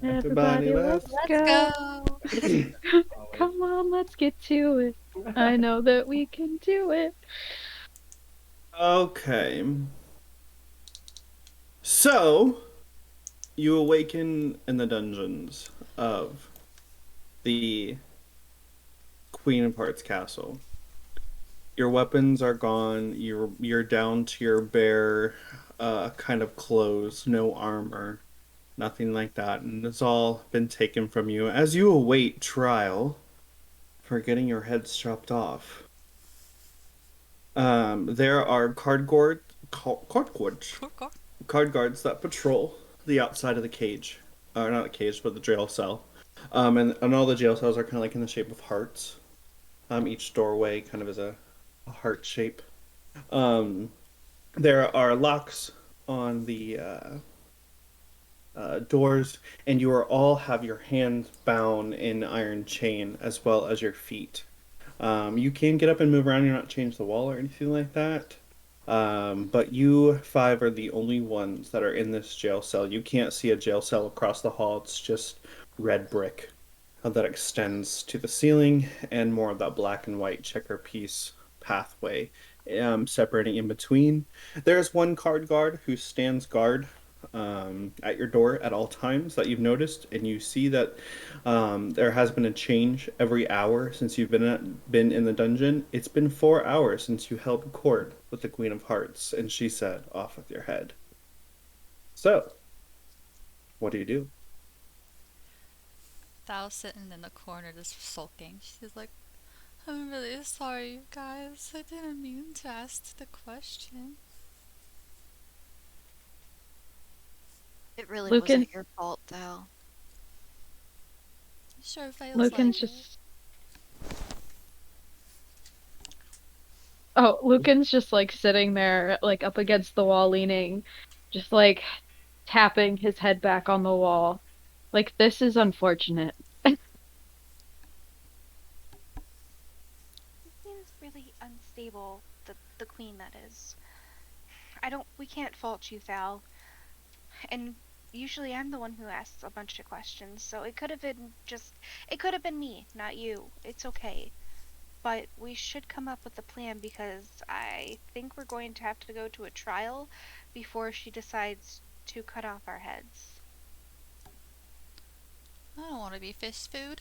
Everybody, let's Let's go. go. Come on, let's get to it. I know that we can do it. Okay. So, you awaken in the dungeons of the Queen of Hearts castle. Your weapons are gone. You're down to your bare kind of clothes, no armor, nothing like that, and it's all been taken from you as you await trial for getting your heads chopped off. There are card guards that patrol the outside of the cage, or not a cage, but the jail cell. And all the jail cells are kind of like in the shape of hearts. Each doorway kind of is a heart shape. Um, there are locks on the doors, and you are all have your hands bound in iron chain as well as your feet. You can get up and move around. You're not chained to the wall or anything like that. But you five are the only ones that are in this jail cell. You can't see a jail cell across the hall. It's just red brick that extends to the ceiling and more of that black and white checker piece pathway separating in between. There's one card guard who stands guard at your door at all times that you've noticed, and you see that there has been a change every hour since you've been in the dungeon. It's been 4 hours since you held court with the Queen of Hearts, and she said, "Off with your head." So, what do you do? Thal sitting in the corner just sulking. She's like, I'm really sorry, you guys. I didn't mean to ask the question. It really Lucan, wasn't your fault, Thal. Sure feels Lucan's like it. just. Oh, Lucan's just like sitting there, like up against the wall, leaning, just like tapping his head back on the wall. Like, this is unfortunate. He seems really unstable, the queen that is. We can't fault you, Thal. And usually I'm the one who asks a bunch of questions, so it could have been me, not you. It's okay. But we should come up with a plan because I think we're going to have to go to a trial before she decides to cut off our heads. I don't want to be fish food.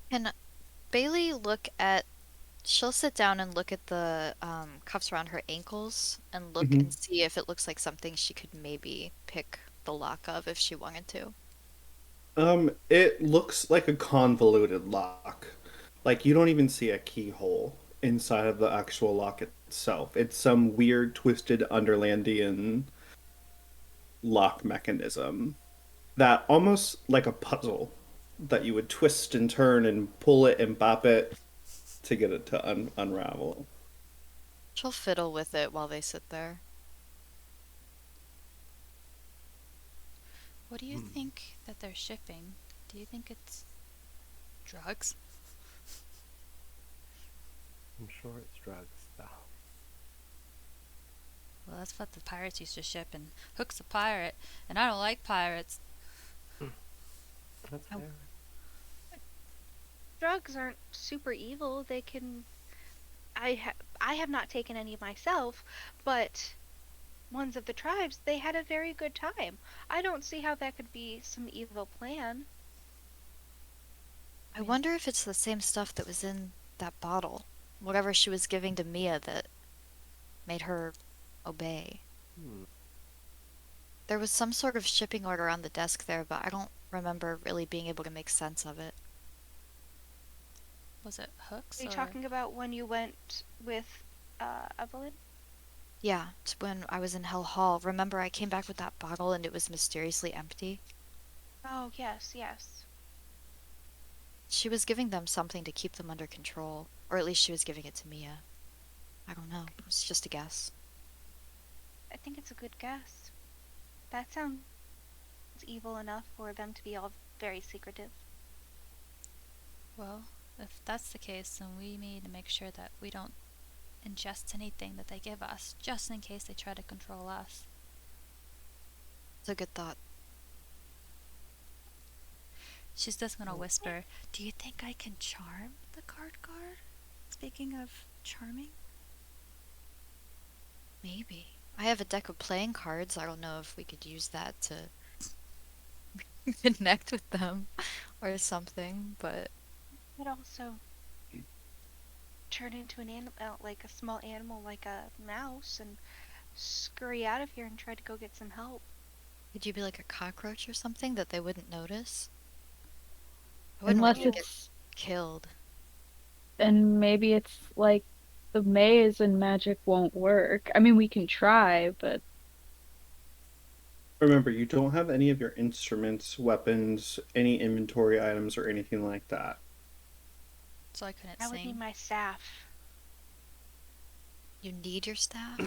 Can Bailey look at... She'll sit down and look at the cuffs around her ankles and look Mm-hmm. and see if it looks like something she could maybe pick the lock of if she wanted to. It looks like a convoluted lock. Like you don't even see a keyhole inside of the actual lock itself. It's some weird, twisted Underlandian lock mechanism that almost like a puzzle that you would twist and turn and pull it and bop it to get it to unravel. She'll fiddle with it while they sit there. What do you think that they're shipping? Do you think it's drugs? I'm sure it's drugs, though. Well, that's what the pirates used to ship, and Hook's a pirate, and I don't like pirates. That's Oh. fair. Drugs aren't super evil. They can. I have not taken any myself, but ones of the tribes, they had a very good time. I don't see how that could be some evil plan. I wonder if it's the same stuff that was in that bottle. Whatever she was giving to Mia that made her obey. Hmm. There was some sort of shipping order on the desk there, but I don't remember really being able to make sense of it. Was it Hook's? Are you or... talking about when you went with Evelyn? Yeah, it's when I was in Hell Hall. Remember I came back with that bottle and it was mysteriously empty? Oh, yes, yes. She was giving them something to keep them under control. Or at least she was giving it to Mia. I don't know. It's just a guess. I think it's a good guess. That sounds evil enough for them to be all very secretive. Well, if that's the case, then we need to make sure that we don't ingest anything that they give us, just in case they try to control us. It's a good thought. She's just gonna whisper, "Do you think I can charm the card guard?" Speaking of charming. Maybe. I have a deck of playing cards. I don't know if we could use that to connect with them or something, but Could also turn into an animal, like a small animal, like a mouse, and scurry out of here and try to go get some help. could you be like a cockroach or something that they wouldn't notice? I wouldn't Unless want you to get it's, killed. and maybe it's like the maze and magic won't work. I mean, we can try, but Remember, you don't have any of your instruments, weapons, any inventory items, or anything like that. So I couldn't I would need sing. my staff. You need your staff?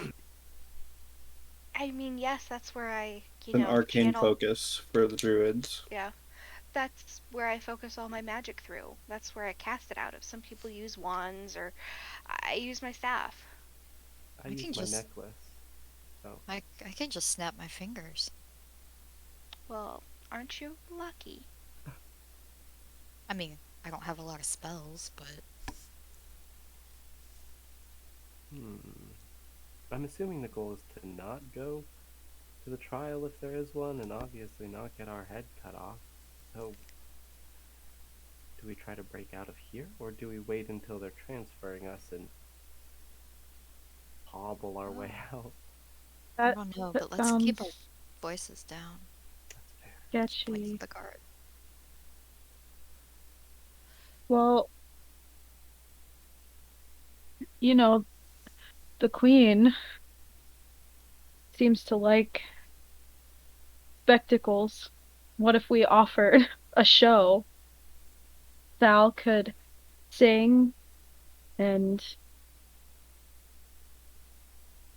I mean, yes, that's where I, An arcane channel. focus for the druids. Yeah. That's where I focus all my magic through. That's where I cast it out of. Some people use wands, or I use my staff. I I use can my just- necklace. So I can just snap my fingers. Well, aren't you lucky? I mean, I don't have a lot of spells, but I'm assuming the goal is to not go to the trial if there is one, and obviously not get our head cut off. So, do we try to break out of here, or do we wait until they're transferring us and hobble our way out? I that, don't know. that But let's keep our sounds voices down, That's fair. like sketchy. the guard. Well, you know, the queen seems to like spectacles. What if we offered a show? Thal could sing, and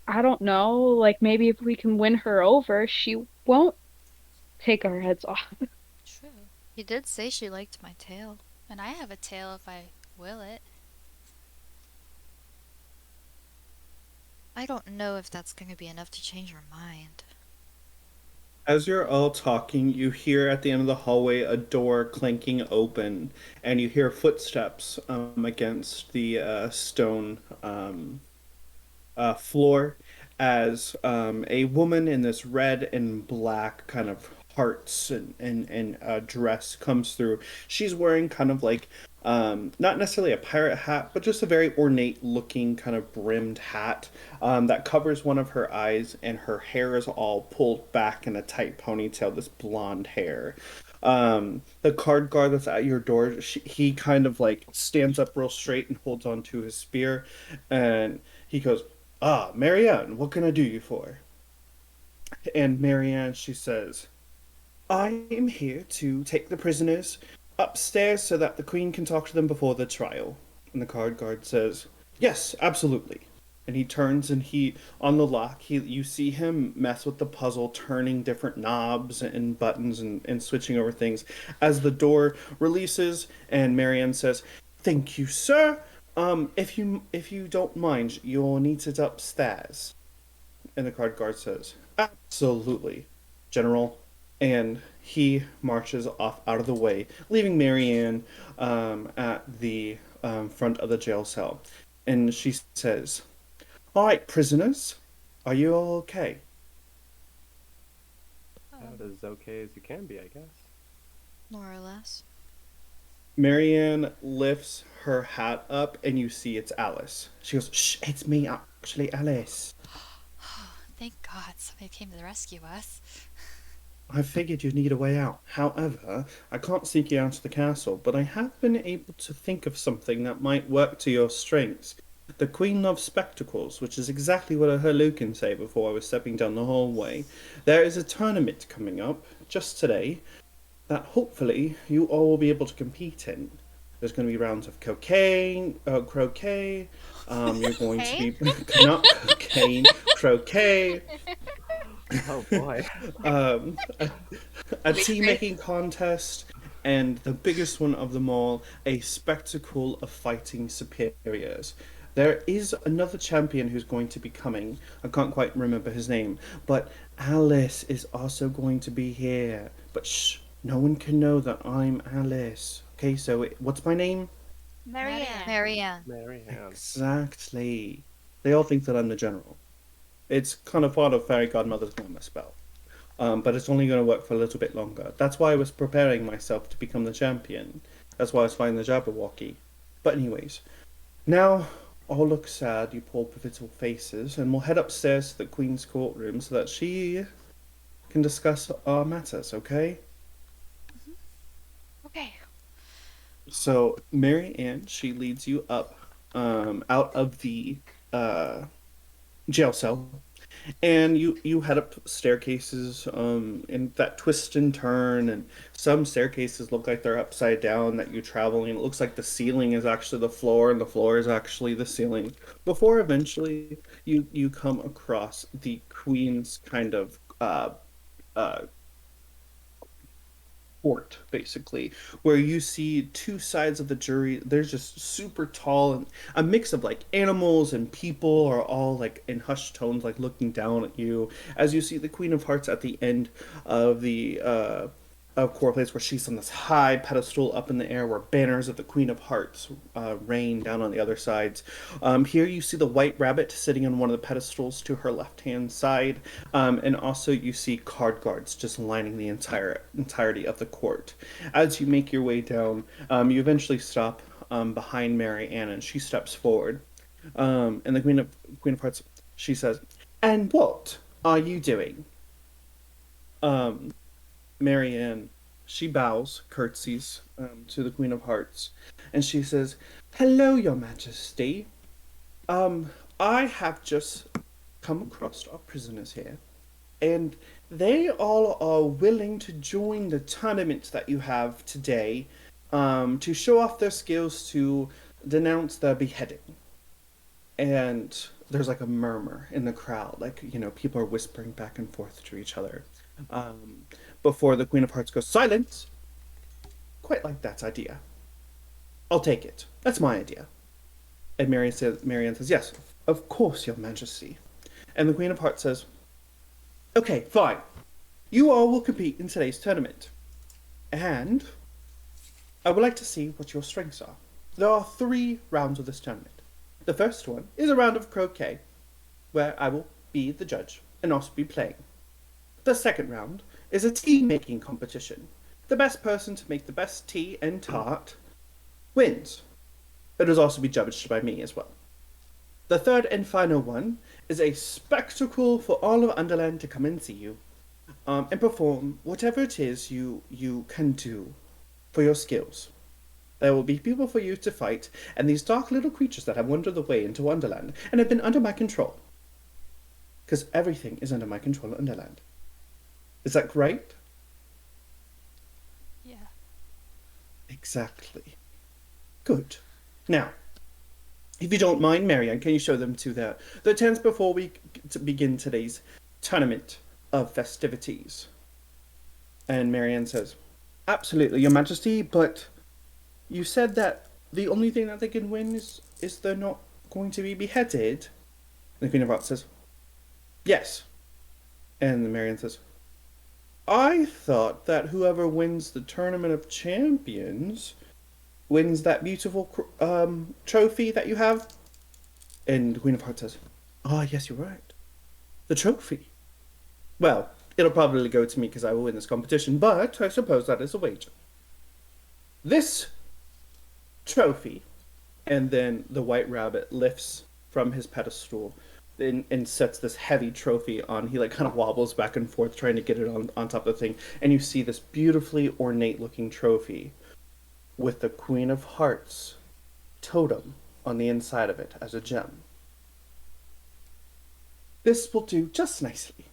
I don't know, like maybe if we can win her over, she won't take our heads off. True. He did say she liked my tail. And I have a tail if I will it. I don't know if that's going to be enough to change her mind. As you're all talking, you hear at the end of the hallway a door clanking open, and you hear footsteps against the stone floor as a woman in this red and black kind of hearts and dress comes through. She's wearing kind of like not necessarily a pirate hat, but just a very ornate looking kind of brimmed hat that covers one of her eyes, and her hair is all pulled back in a tight ponytail, this blonde hair. The card guard that's at your door, he kind of like stands up real straight and holds onto his spear, and he goes, "Ah, Marianne, what can I do you for?" And Marianne, she says, "I am here to take the prisoners upstairs so that the Queen can talk to them before the trial." And the card guard says, "Yes, absolutely." And he turns and on the lock, you see him mess with the puzzle, turning different knobs and buttons and switching over things as the door releases, and Marianne says, "Thank you, sir. If you don't mind, you'll need it upstairs." And the card guard says, "Absolutely, General." And he marches off out of the way, leaving Marianne at the front of the jail cell. And she says, "All right, prisoners, are you all okay?" About as okay as you can be, I guess. More or less. Marianne lifts her hat up, and you see it's Alice. She goes, "Shh, it's me, actually, Alice. Thank God somebody came to rescue us. I figured you'd need a way out. However, I can't sneak you out of the castle, but I have been able to think of something that might work to your strengths. The Queen loves spectacles, which is exactly what I heard Lucan say before I was stepping down the hallway. There is a tournament coming up, just today, that hopefully you all will be able to compete in. There's going to be rounds of croquet. You're going to be not cocaine, croquet. Oh boy. A tea making contest, and the biggest one of them all, a spectacle of fighting superiors. There is another champion who's going to be coming. I can't quite remember his name, but Alice is also going to be here. But shh, no one can know that I'm Alice. Okay, so what's my name? Marianne. Marianne. Mary Ann. Exactly. They all think that I'm the general. It's kind of part of Fairy Godmother's glamour spell. But it's only going to work for a little bit longer. That's why I was preparing myself to become the champion. That's why I was fighting the Jabberwocky. But anyways, now all look sad, you poor pivotal faces, and we'll head upstairs to the Queen's courtroom so that she can discuss our matters, okay? Okay. So Mary Ann, she leads you up, out of the jail cell, and you head up staircases, and that twist and turn, and some staircases look like they're upside down that you travel, and it looks like the ceiling is actually the floor, and the floor is actually the ceiling. Before eventually you come across the Queen's kind of uh court, basically, where you see two sides of the jury. They're just super tall, and a mix of like animals and people are all like in hushed tones, like looking down at you as you see the Queen of Hearts at the end of the court place, where she's on this high pedestal up in the air, where banners of the Queen of Hearts rain down on the other sides. Here you see the White Rabbit sitting on one of the pedestals to her left hand side, and also you see card guards just lining the entirety of the court. As you make your way down, you eventually stop behind Mary Ann, and she steps forward. And the Queen of Hearts, she says, "And what are you doing?" Um, Mary Ann, she bows, curtsies to the Queen of Hearts, and she says, "Hello, Your Majesty. I have just come across our prisoners here, and they all are willing to join the tournament that you have today, to show off their skills to denounce the beheading." And there's like a murmur in the crowd, like, people are whispering back and forth to each other. Um, Before the Queen of Hearts goes, "Silence! Quite like that idea. I'll take it. That's my idea." And Marianne says, "Yes, of course, Your Majesty." And the Queen of Hearts says, "Okay, fine. You all will compete in today's tournament. And I would like to see what your strengths are. There are 3 rounds of this tournament. The first one is a round of croquet, where I will be the judge and also be playing. The second round is a tea-making competition. The best person to make the best tea and tart wins. It will also be judged by me as well. The third and final one is a spectacle for all of Underland to come and see you, and perform whatever it is you can do for your skills. There will be people for you to fight, and these dark little creatures that have wandered away into Wonderland and have been under my control. Because everything is under my control at Underland. Is that great?" Yeah. Exactly. Good. Now, if you don't mind, Marianne, can you show them to the tents before we begin today's tournament of festivities? And Marianne says, "Absolutely, Your Majesty, but you said that the only thing that they can win is they're not going to be beheaded." And the Queen of Hearts says, "Yes." And Marianne says, "I thought that whoever wins the Tournament of Champions wins that beautiful trophy that you have." And the Queen of Hearts says, "Ah, yes, you're right. The trophy. Well, it'll probably go to me because I will win this competition, but I suppose that is a wager. This trophy." And then the White Rabbit lifts from his pedestal and sets this heavy trophy on. He like kind of wobbles back and forth trying to get it on top of the thing, and you see this beautifully ornate looking trophy with the Queen of Hearts totem on the inside of it as a gem. "This will do just nicely.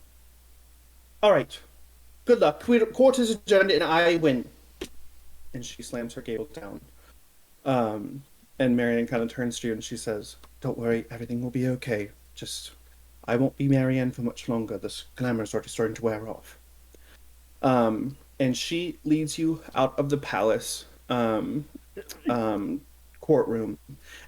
All right, good luck. Court is adjourned and I win." And she slams her gavel down. And Marianne kind of turns to you and she says, "Don't worry, everything will be okay. Just, I won't be Marianne for much longer. This glamour's already starting to wear off." And she leads you out of the palace, courtroom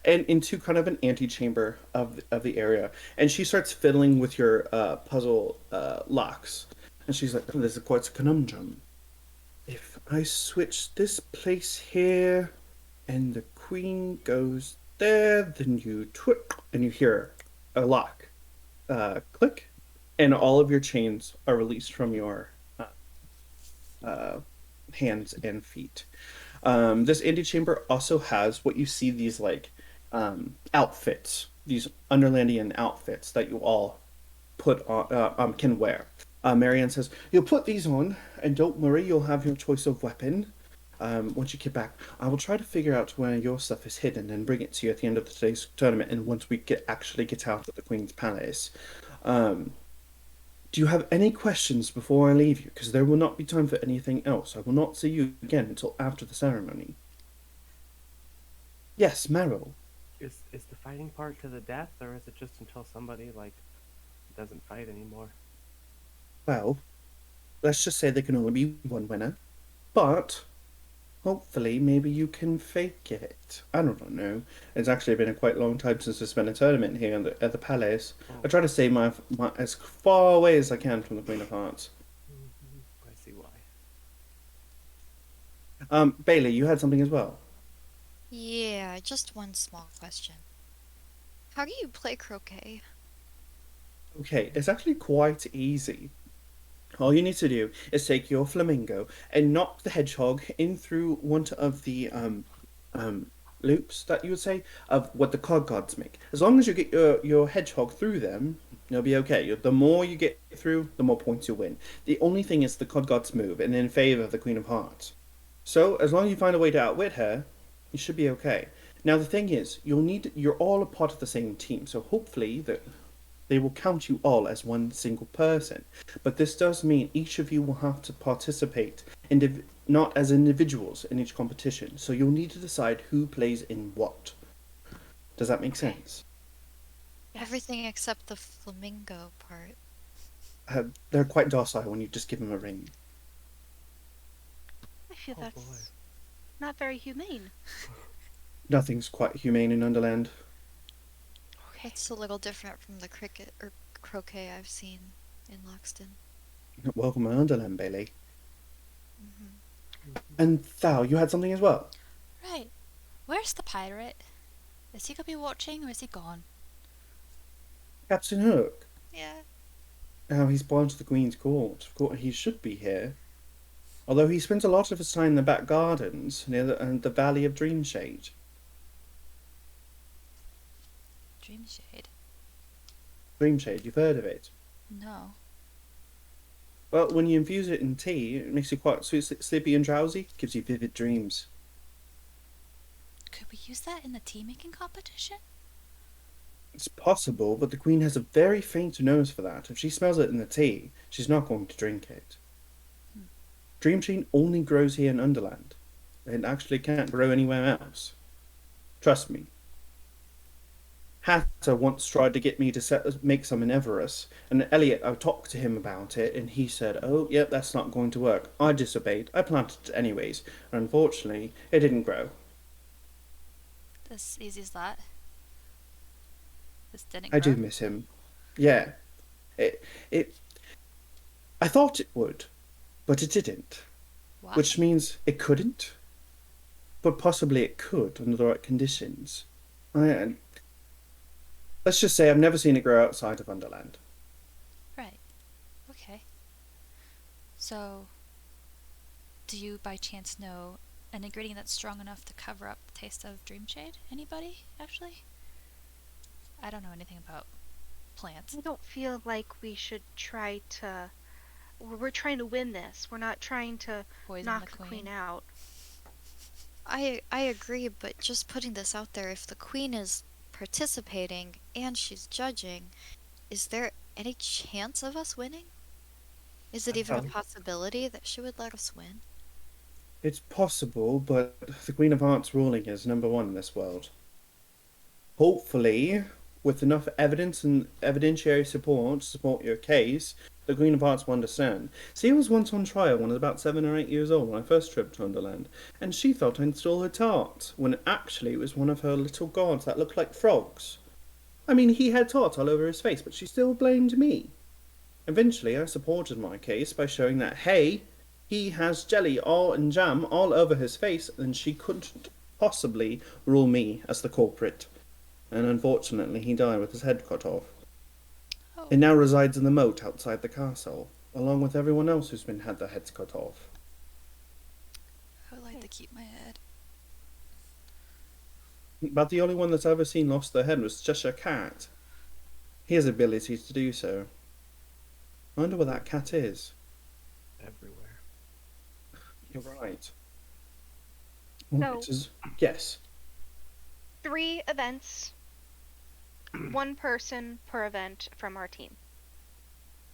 and into kind of an antechamber of the area. And she starts fiddling with your puzzle locks. And she's like, oh, this is quite a conundrum. If I switch this place here and the queen goes there, then you twit and you hear a lock click, and all of your chains are released from your hands and feet. This antechamber also has what you see these like outfits, these Underlandian outfits that you all put on can wear. Marianne says, "You'll put these on, and don't worry, you'll have your choice of weapon. Once you get back, I will try to figure out where your stuff is hidden and bring it to you at the end of today's tournament. And once we actually get out of the Queen's Palace, do you have any questions before I leave you? Because there will not be time for anything else. I will not see you again until after the ceremony." Yes, Meryl. Is the fighting part to the death, or is it just until somebody like doesn't fight anymore? Well, let's just say there can only be one winner, but hopefully maybe you can fake it. I don't know. It's actually been a quite long time since there's been a tournament here at the palace. Oh. I try to stay my as far away as I can from the Queen of Hearts. I see why. Bailey, you had something as well. Yeah, just one small question. How do you play croquet? Okay, it's actually quite easy. All you need to do is take your flamingo and knock the hedgehog in through one of the loops that you would say of what the cod gods make. As long as you get your hedgehog through them, you'll be okay. The more you get through, the more points you win. The only thing is the cod gods move and in favor of the Queen of Hearts. So as long as you find a way to outwit her, you should be okay. Now the thing is, you're all a part of the same team, so hopefully they will count you all as one single person. But this does mean each of you will have to participate, not as individuals in each competition. So you'll need to decide who plays in what. Does that make sense? Everything except the flamingo part. They're quite docile when you just give them a ring. I feel Oh, that's boy. not very humane. Nothing's quite humane in Underland. Okay. It's a little different from the cricket or croquet I've seen in Loxton. Welcome to Underland, Bailey. Hmm. And Thal, you had something as well? Right. Where's the pirate? Is he gonna be watching or is he gone? Captain Hook. Yeah. Oh, he's gone to the Queen's Court. Of course, he should be here. Although he spends a lot of his time in the back gardens near the Valley of Dreamshade. Dreamshade? Dreamshade, you've heard of it? No. Well, when you infuse it in tea, it makes you quite sleepy and drowsy. Gives you vivid dreams. Could we use that in the tea making competition? It's possible, but the Queen has a very faint nose for that. If she smells it in the tea, she's not going to drink it. Dreamshade only grows here in Underland. It actually can't grow anywhere else. Trust me. Hatter once tried to get me to make some in Everas, and Eliot, I talked to him about it, and he said, "Oh, yep, that's not going to work." I disobeyed. I planted it anyways, and unfortunately, it didn't grow. As easy as that. This didn't I grow. do miss him. Yeah. I thought it would, but it didn't. Why? Which means it couldn't, but possibly it could under the right conditions. Let's just say I've never seen it grow outside of Underland. Right. Okay. So, do you by chance know an ingredient that's strong enough to cover up the taste of Dreamshade? Anybody, actually? I don't know anything about plants. I don't feel like we should try to. We're trying to win this. We're not trying to Poison knock the the queen. queen out. I agree, but just putting this out there, if the queen is participating and she's judging, is there any chance of us winning? Is it even a Um, possibility that she would let us win? It's possible, but the Queen of Hearts ruling is number one in this world. Hopefully, with enough evidence and evidentiary support to support your case, The Queen of Hearts will understand. See, I was once on trial when I was about 7 or 8 years old when I first tripped to Underland, and she thought I'd stole her tart, when actually it was one of her little gods that looked like frogs. I mean, he had tart all over his face, but she still blamed me. Eventually, I supported my case by showing that, hey, he has jelly all and jam all over his face, and she couldn't possibly rule me as the culprit. And unfortunately, he died with his head cut off. Oh, It now resides in the moat outside the castle, along with everyone else who's been had their heads cut off. I would like to keep my head. But the only one that's ever seen lost their head was Cheshire Cat. He has ability to do so. I wonder what that cat is. Everywhere. You're right. So- Yes. 3 events, 1 person per event from our team.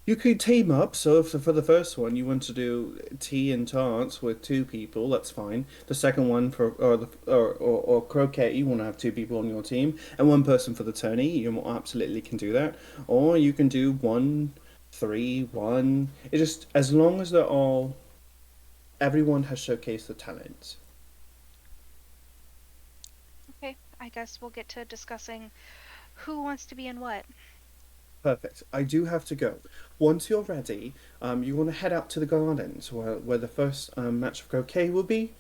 You could team up, so if for the first one you want to do tea and tarts with 2 people, that's fine. The second one or croquette, you want to have 2 people on your team, and 1 person for the tourney, you absolutely can do that. Or you can do 1, 3, 1. It just, as long as everyone has showcased the talents. Okay, I guess we'll get to discussing who wants to be in what. Perfect. I do have to go. Once you're ready, you want to head out to the gardens where the first match of croquet will be.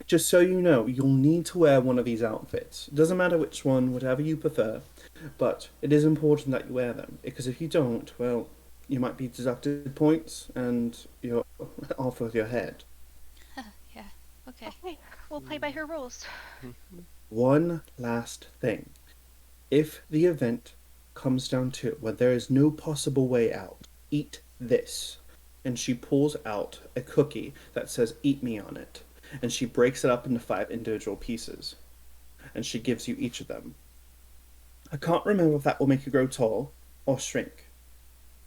Just so you know, you'll need to wear one of these outfits. It doesn't matter which one, whatever you prefer, but it is important that you wear them, because if you don't, well, you might be deducted points and you're off with your head. Yeah, okay. Okay, we'll play by her rules. One last thing. If the event comes down to it, where there is no possible way out, eat this. And she pulls out a cookie that says "Eat me" on it. And she breaks it up into 5 individual pieces. And she gives you each of them. I can't remember if that will make you grow tall or shrink.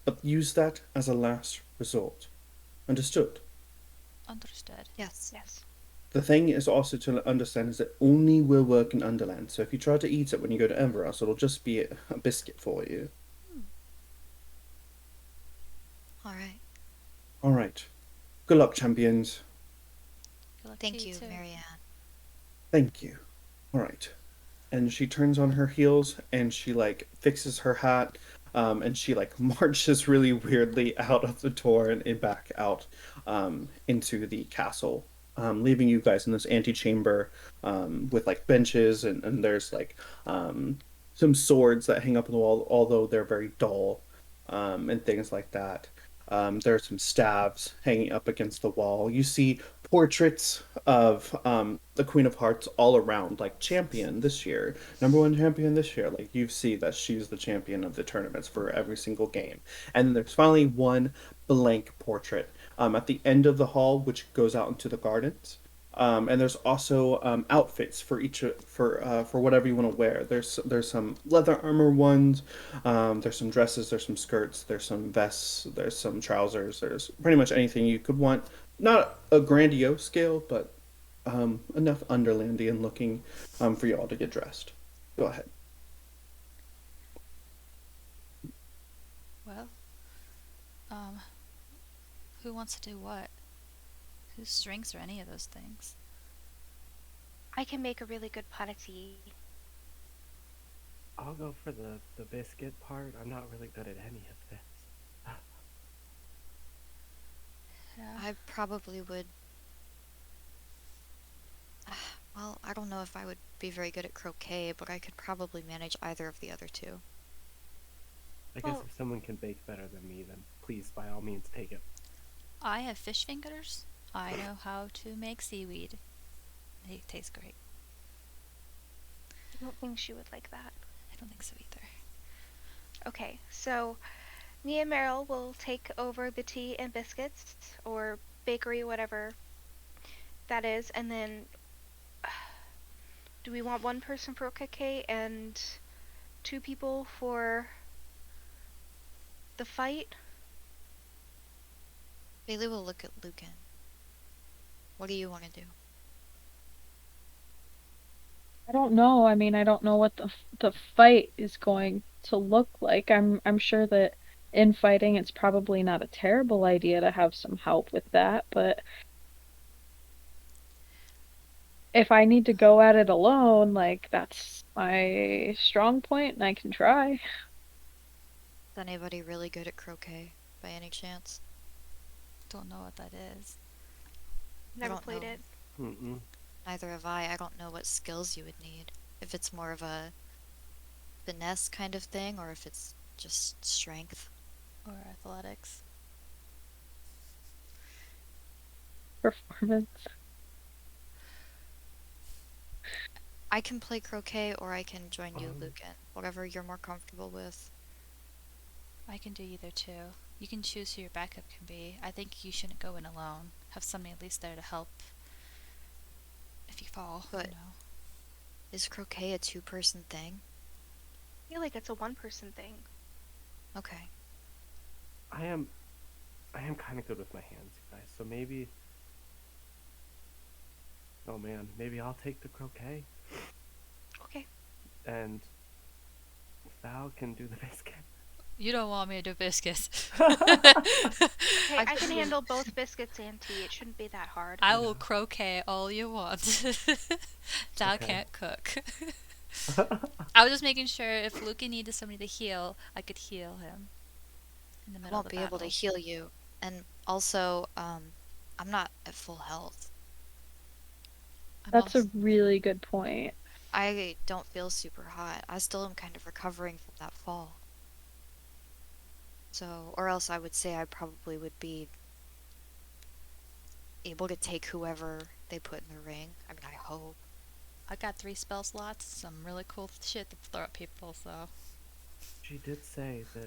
But use that as a last resort. Understood? Understood. Yes. Yes. The thing is also to understand is it only will work in Underland. So if you try to eat it when you go to Everas, it'll just be a biscuit for you. All right. All right. Good luck, champions. Good luck to Thank you, too. Marianne. Thank you. All right. And she turns on her heels and she fixes her hat. And she marches really weirdly out of the door and back out into the castle, leaving you guys in this antechamber with benches and there's some swords that hang up on the wall, although they're very dull, and things like that. There are some staves hanging up against the wall. You see portraits of the Queen of Hearts all around, champion this year, #1 champion this year. You see that she's the champion of the tournaments for every single game. And then there's finally one blank portrait at the end of the hall, which goes out into the gardens. And there's also outfits for each for whatever you want to wear. There's some leather armor ones. There's some dresses. There's some skirts. There's some vests. There's some trousers. There's pretty much anything you could want. Not a grandiose scale, but enough Underlandian looking for you all to get dressed. Go ahead. Well, who wants to do what? Whose strengths are any of those things? I can make a really good pot of tea. I'll go for the biscuit part. I'm not really good at any of this. Yeah. I probably would. Well, I don't know if I would be very good at croquet, but I could probably manage either of the other 2. I guess Well- if someone can bake better than me, then please, by all means, take it. I have fish fingers. I know how to make seaweed. They taste great. I don't think she would like that. I don't think so either. Okay, so me and Meryl will take over the tea and biscuits, or bakery, whatever that is, and then do we want 1 person for croquet and 2 people for the fight? Bailey will look at Lucan. What do you want to do? I don't know. I mean, I don't know what the fight is going to look like. I'm sure that infighting, it's probably not a terrible idea to have some help with that, but if I need to go at it alone, like, that's my strong point, and I can try. Is anybody really good at croquet, by any chance? Don't know what that is. Never don't played know. it. Mm-mm. Neither have I. I don't know what skills you would need. If it's more of a finesse kind of thing, or if it's just strength. Or athletics. Performance. I can play croquet, or I can join you, Um, Lucan. Whatever you're more comfortable with. I can do either too. You can choose who your backup can be. I think you shouldn't go in alone. Have somebody at least there to help if you fall, But- you know. Is croquet a two-person thing? I feel like it's a one-person thing. Okay. I am kind of good with my hands, you guys. So maybe. Oh man, maybe I'll take the croquet, Okay. and Thal can do the biscuit. You don't want me to do biscuits. Hey, I I can could- handle both biscuits and tea. It shouldn't be that hard. I will croquet all you want. Thal Okay. can't cook. I was just making sure if Lucan needed somebody to heal, I could heal him in the I middle won't of the be able to battle. heal you. And also, I'm not at full health. I'm That's a also- really good point. I don't feel super hot. I still am kind of recovering from that fall. So, or else I would say I probably would be able to take whoever they put in the ring. I mean, I hope. I got 3 spell slots, some really cool shit to throw at people, so. She did say that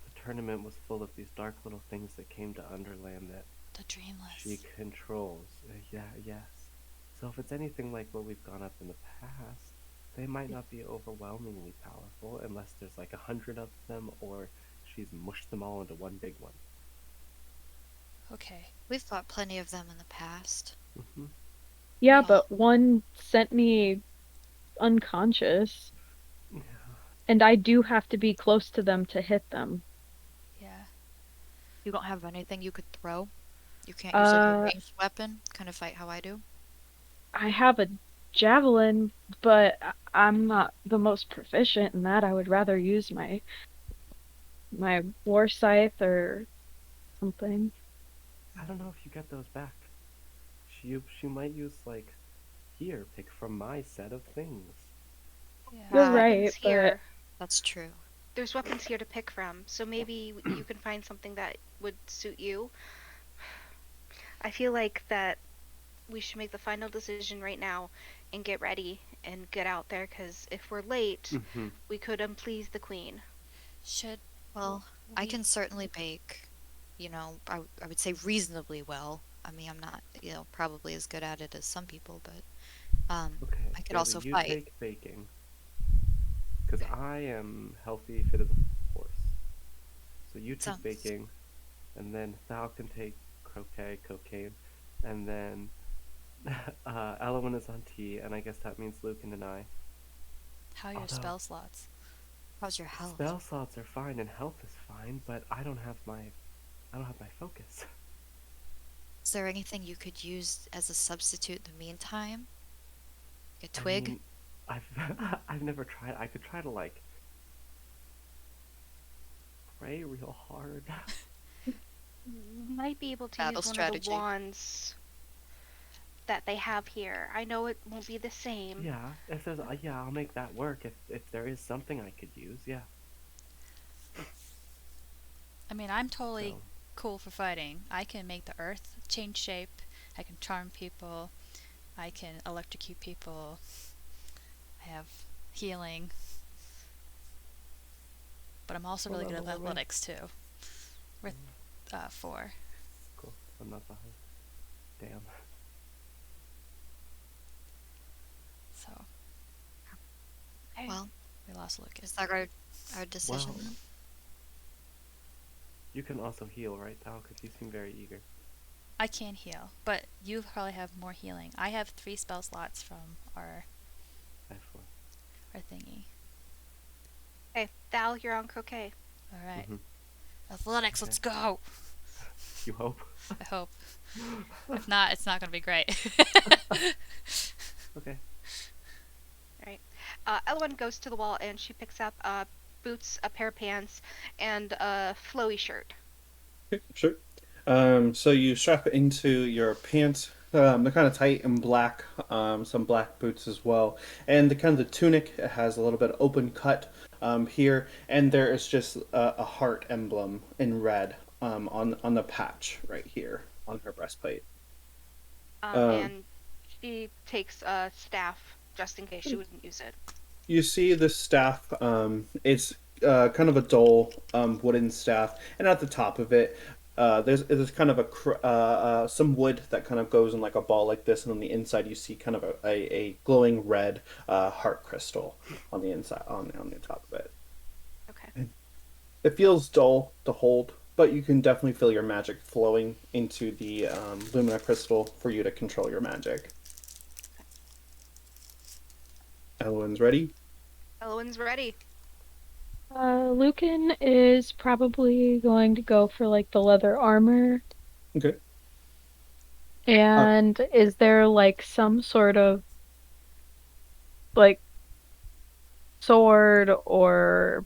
the tournament was full of these dark little things that came to Underland that The Dreamless. she controls. Yes. So if it's anything like what we've gone up in the past, they might not be overwhelmingly powerful unless there's like 100 of them, or she's mushed them all into one big one. Okay. We've fought plenty of them in the past. Mm-hmm. Yeah, Yeah. but one sent me unconscious, Yeah. and I do have to be close to them to hit them. Yeah. You don't have anything you could throw? You can't use like a Uh, ranged weapon? Kind of fight how I do? I have a javelin, but I'm not the most proficient in that. I would rather use my war scythe or something. I don't know if you get those back. She might use like, here, pick from my set of things. Yeah, You're there's right, weapons but- here. That's true. There's weapons here to pick from, so maybe you can find something that would suit you. I feel like that we should make the final decision right now and get ready and get out there, because if we're late, Mm-hmm. we could unplease the queen. Should Well, I we- can certainly bake, I would say reasonably well. I mean, I'm not, probably as good at it as some people, but Okay. I could Bailey, also you fight. take baking. Because I am healthy, fit as a horse. So you take Sounds- baking, and then Thal can take croquet, cocaine, and then Evelyn is on tea, and I guess that means Lucan and I. how are your Although- spell slots? How's your health? Spell slots are fine and health is fine, but I don't have my focus. Is there anything you could use as a substitute in the meantime? A I twig? mean, I've never tried. I could try to like pray real hard. Might be able to Battle use one strategy. of the wands that they have here. I know it won't be the same. Yeah, if there's yeah, I'll make that work. If there is something I could use, yeah. I mean, I'm totally So, cool for fighting. I can make the earth change shape. I can charm people. I can electrocute people. I have healing. But I'm also What really good at level are we? athletics too. We're 4. cool. I'm not behind. Damn. So Okay. Well, we lost Lucas. is that our decision Well- then? You can also heal, right, Thal? Because you seem very eager. I can heal, but you probably have more healing. I have 3 spell slots from our F4. thingy. Okay, Thal, you're on croquet. All right. Mhm. Athletics, Okay. let's go. You hope. I hope. If not, it's not gonna be great. Okay. Right. Evelyn goes to the wall and she picks up boots, a pair of pants, and a flowy shirt. Okay, sure. So you strap it into your pants. They're kind of tight and black. Some black boots as well, and the kind of the tunic it has a little bit open cut here, and there is just a heart emblem in red on the patch right here on her breastplate. Um, And she takes a staff just in case she wouldn't use it. you see the staff. It's kind of a dull wooden staff, and at the top of it, there's kind of some wood that kind of goes in like a ball like this, and on the inside you see kind of a glowing red heart crystal on the inside on the top of it. Okay. It feels dull to hold, but you can definitely feel your magic flowing into the Lumina crystal for you to control your magic. Everyone's ready? Evelyn's ready. Lucan is probably going to go for like the leather armor. Okay. And is there like some sort of like sword or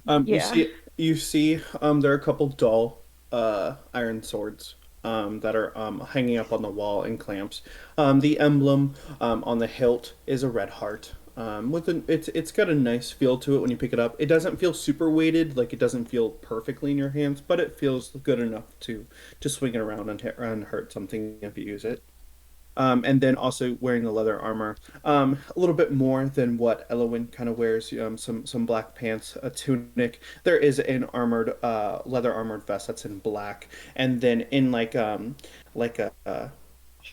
You yeah. see there are a couple dull iron swords that are hanging up on the wall in clamps. The emblem on the hilt is a red heart. It's got a nice feel to it when you pick it up. It doesn't feel super weighted, like it doesn't feel perfectly in your hands, but it feels good enough to swing it around and hurt something if you use it. And then also wearing the leather armor, a little bit more than what Elowen kind of wears. Some black pants, a tunic. There is an armored, leather armored vest that's in black, and then in like a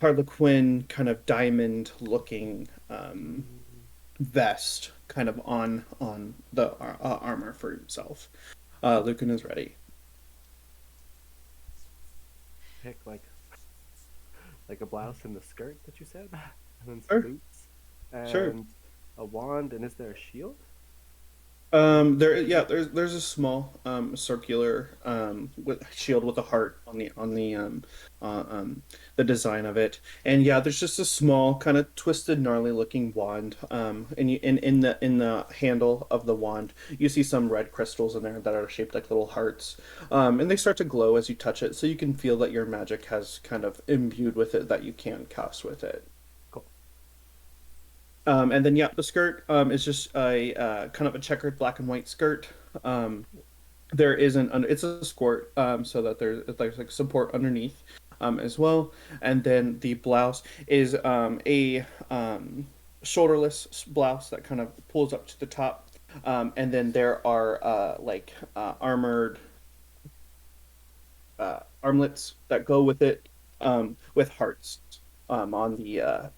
Harlequin kind of diamond looking vest, kind of on the armor for himself. Lucan is ready. Pick like a blouse and the skirt that you said, and then some Sure, boots, sure. and a wand. And is there a shield? There's a small circular with shield with a heart on the design of it, and yeah, there's just a small kind of twisted, gnarly looking wand. In the handle of the wand, you see some red crystals in there that are shaped like little hearts, and they start to glow as you touch it, so you can feel that your magic has kind of imbued with it that you can cast with it. Cool. And then yeah, the skirt is just a kind of a checkered black and white skirt. Um, there is it's a skirt, so that there's like support underneath as well. And then the blouse is a shoulderless blouse that kind of pulls up to the top. And then there are armored armlets that go with it, with hearts on the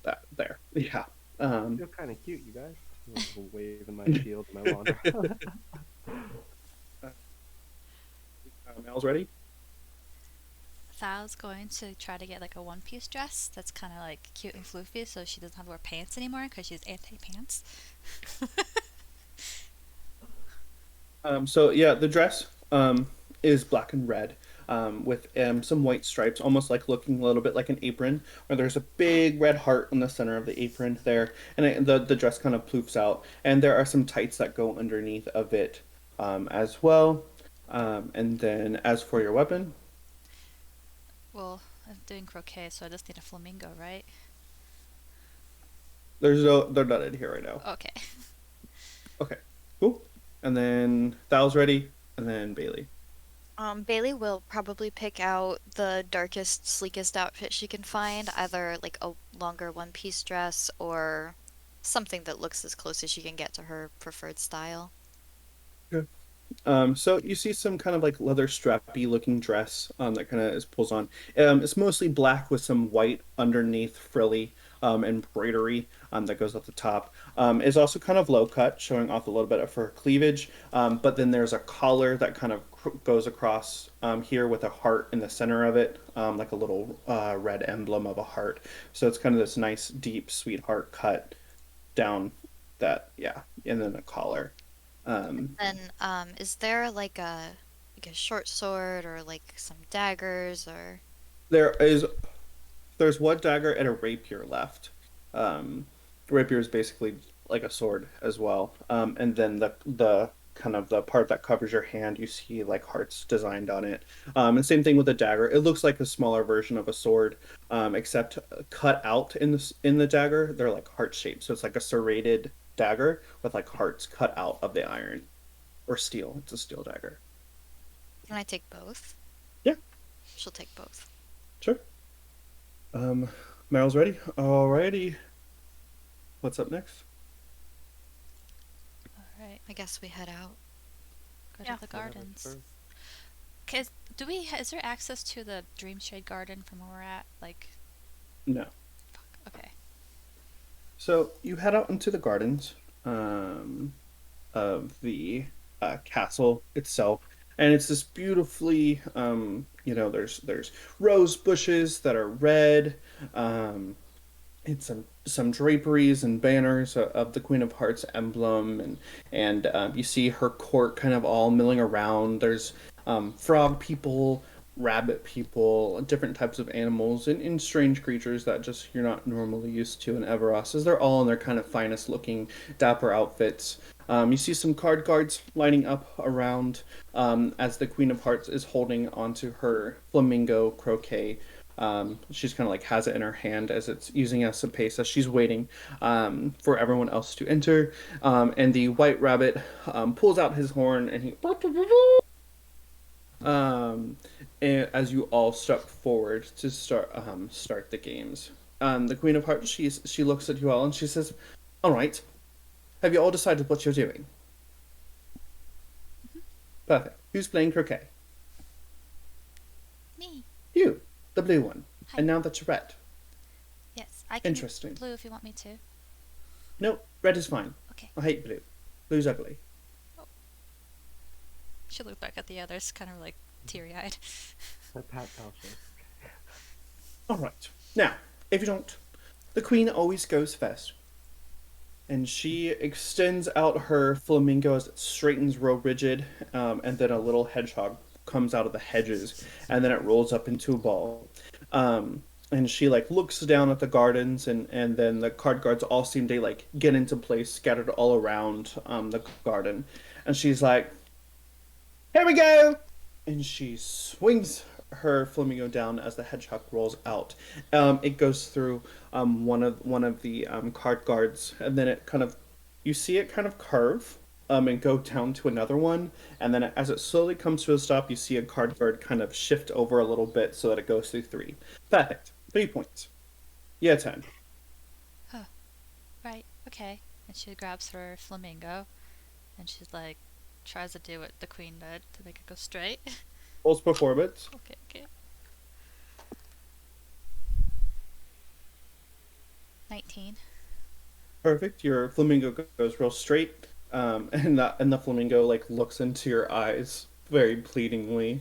that there. Yeah. I Um, feel kind of cute, you guys. A little waving my shield and my wand. Mel's ready. Thal's going to try to get like a one-piece dress that's kind of like cute and floofy, so she doesn't have to wear pants anymore because she's anti-pants. So yeah, the dress is black and red with some white stripes, almost like looking a little bit like an apron, where there's a big red heart on the center of the apron there, and the dress kind of ploofs out, and there are some tights that go underneath of it as well. And then as for your weapon, Well, I'm doing croquet, so I just need a flamingo, right? they're not in here right now. Okay. Okay, cool. And then Thal's ready, and then Bailey. Bailey will probably pick out the darkest, sleekest outfit she can find, either like a longer one-piece dress or something that looks as close as she can get to her preferred style. So you see some kind of like leather strappy looking dress that kind of is pulls on. It's mostly black with some white underneath frilly embroidery that goes at the top. It's also kind of low cut, showing off a little bit of her cleavage. But then there's a collar that kind of goes across here with a heart in the center of it, like a little red emblem of a heart. So it's kind of this nice, deep, sweet heart cut down that, yeah, and then a collar. Um, Then, is there like a short sword or like some daggers or there is there's one dagger and a rapier left. Rapier is basically like a sword as well. And then the kind of the part that covers your hand, you see like hearts designed on it. And same thing with the dagger. It looks like a smaller version of a sword, except cut out in the dagger. They're like heart shaped, so it's like a serrated dagger with like hearts cut out of the iron or steel. It's a steel dagger. can I take both? Yeah, She'll take both. sure. Meryl's ready. Alrighty. What's up next? All right, I guess we head out. go Yeah. to the Whatever's gardens. first. Okay, is there access to the Dreamshade garden from where we're at? Like, No. fuck. Okay. So you head out into the gardens of the castle itself, and it's this beautifully, there's rose bushes that are red. Um, it's some draperies and banners of the Queen of Hearts emblem, and you see her court kind of all milling around. There's frog people, rabbit people, different types of animals, and strange creatures that just you're not normally used to in Everas, as they're all in their kind of finest looking, dapper outfits. You see some card guards lining up around as the Queen of Hearts is holding onto her flamingo croquet. She's kind of like has it in her hand as it's using as a pace as she's waiting for everyone else to enter. And the white rabbit pulls out his horn and he and as you all step forward to start the games. The Queen of Hearts she looks at you all and she says, "All right, have you all decided what you're doing?" Perfect. Who's playing croquet? Me. You, the blue one. Hi. And now that you're red. Yes, I can. Interesting. Blue if you want me to. No, red is fine. Okay. I hate blue. Blue's ugly. She looked back at the others, kind of like teary-eyed. I pat Talsh's. All right. Now, if you don't, the queen always goes first. And she extends out her flamingo as it straightens real rigid, and then a little hedgehog comes out of the hedges, and then it rolls up into a ball. And she like looks down at the gardens, and then the card guards all seem to like get into place, scattered all around the garden. And she's like, "Here we go!" And she swings her flamingo down as the hedgehog rolls out. It goes through one of the card guards, and then it kind of you see it kind of curve and go down to another one, and then as it slowly comes to a stop, you see a card guard kind of shift over a little bit so that it goes through three. Perfect. 3 points. Yeah, 10. Right. Okay. And she grabs her flamingo, and she's like, tries to do what the queen did to make it go straight. Rolls performance. Okay. Okay. 19. Perfect. Your flamingo goes real straight, and the flamingo like looks into your eyes very pleadingly,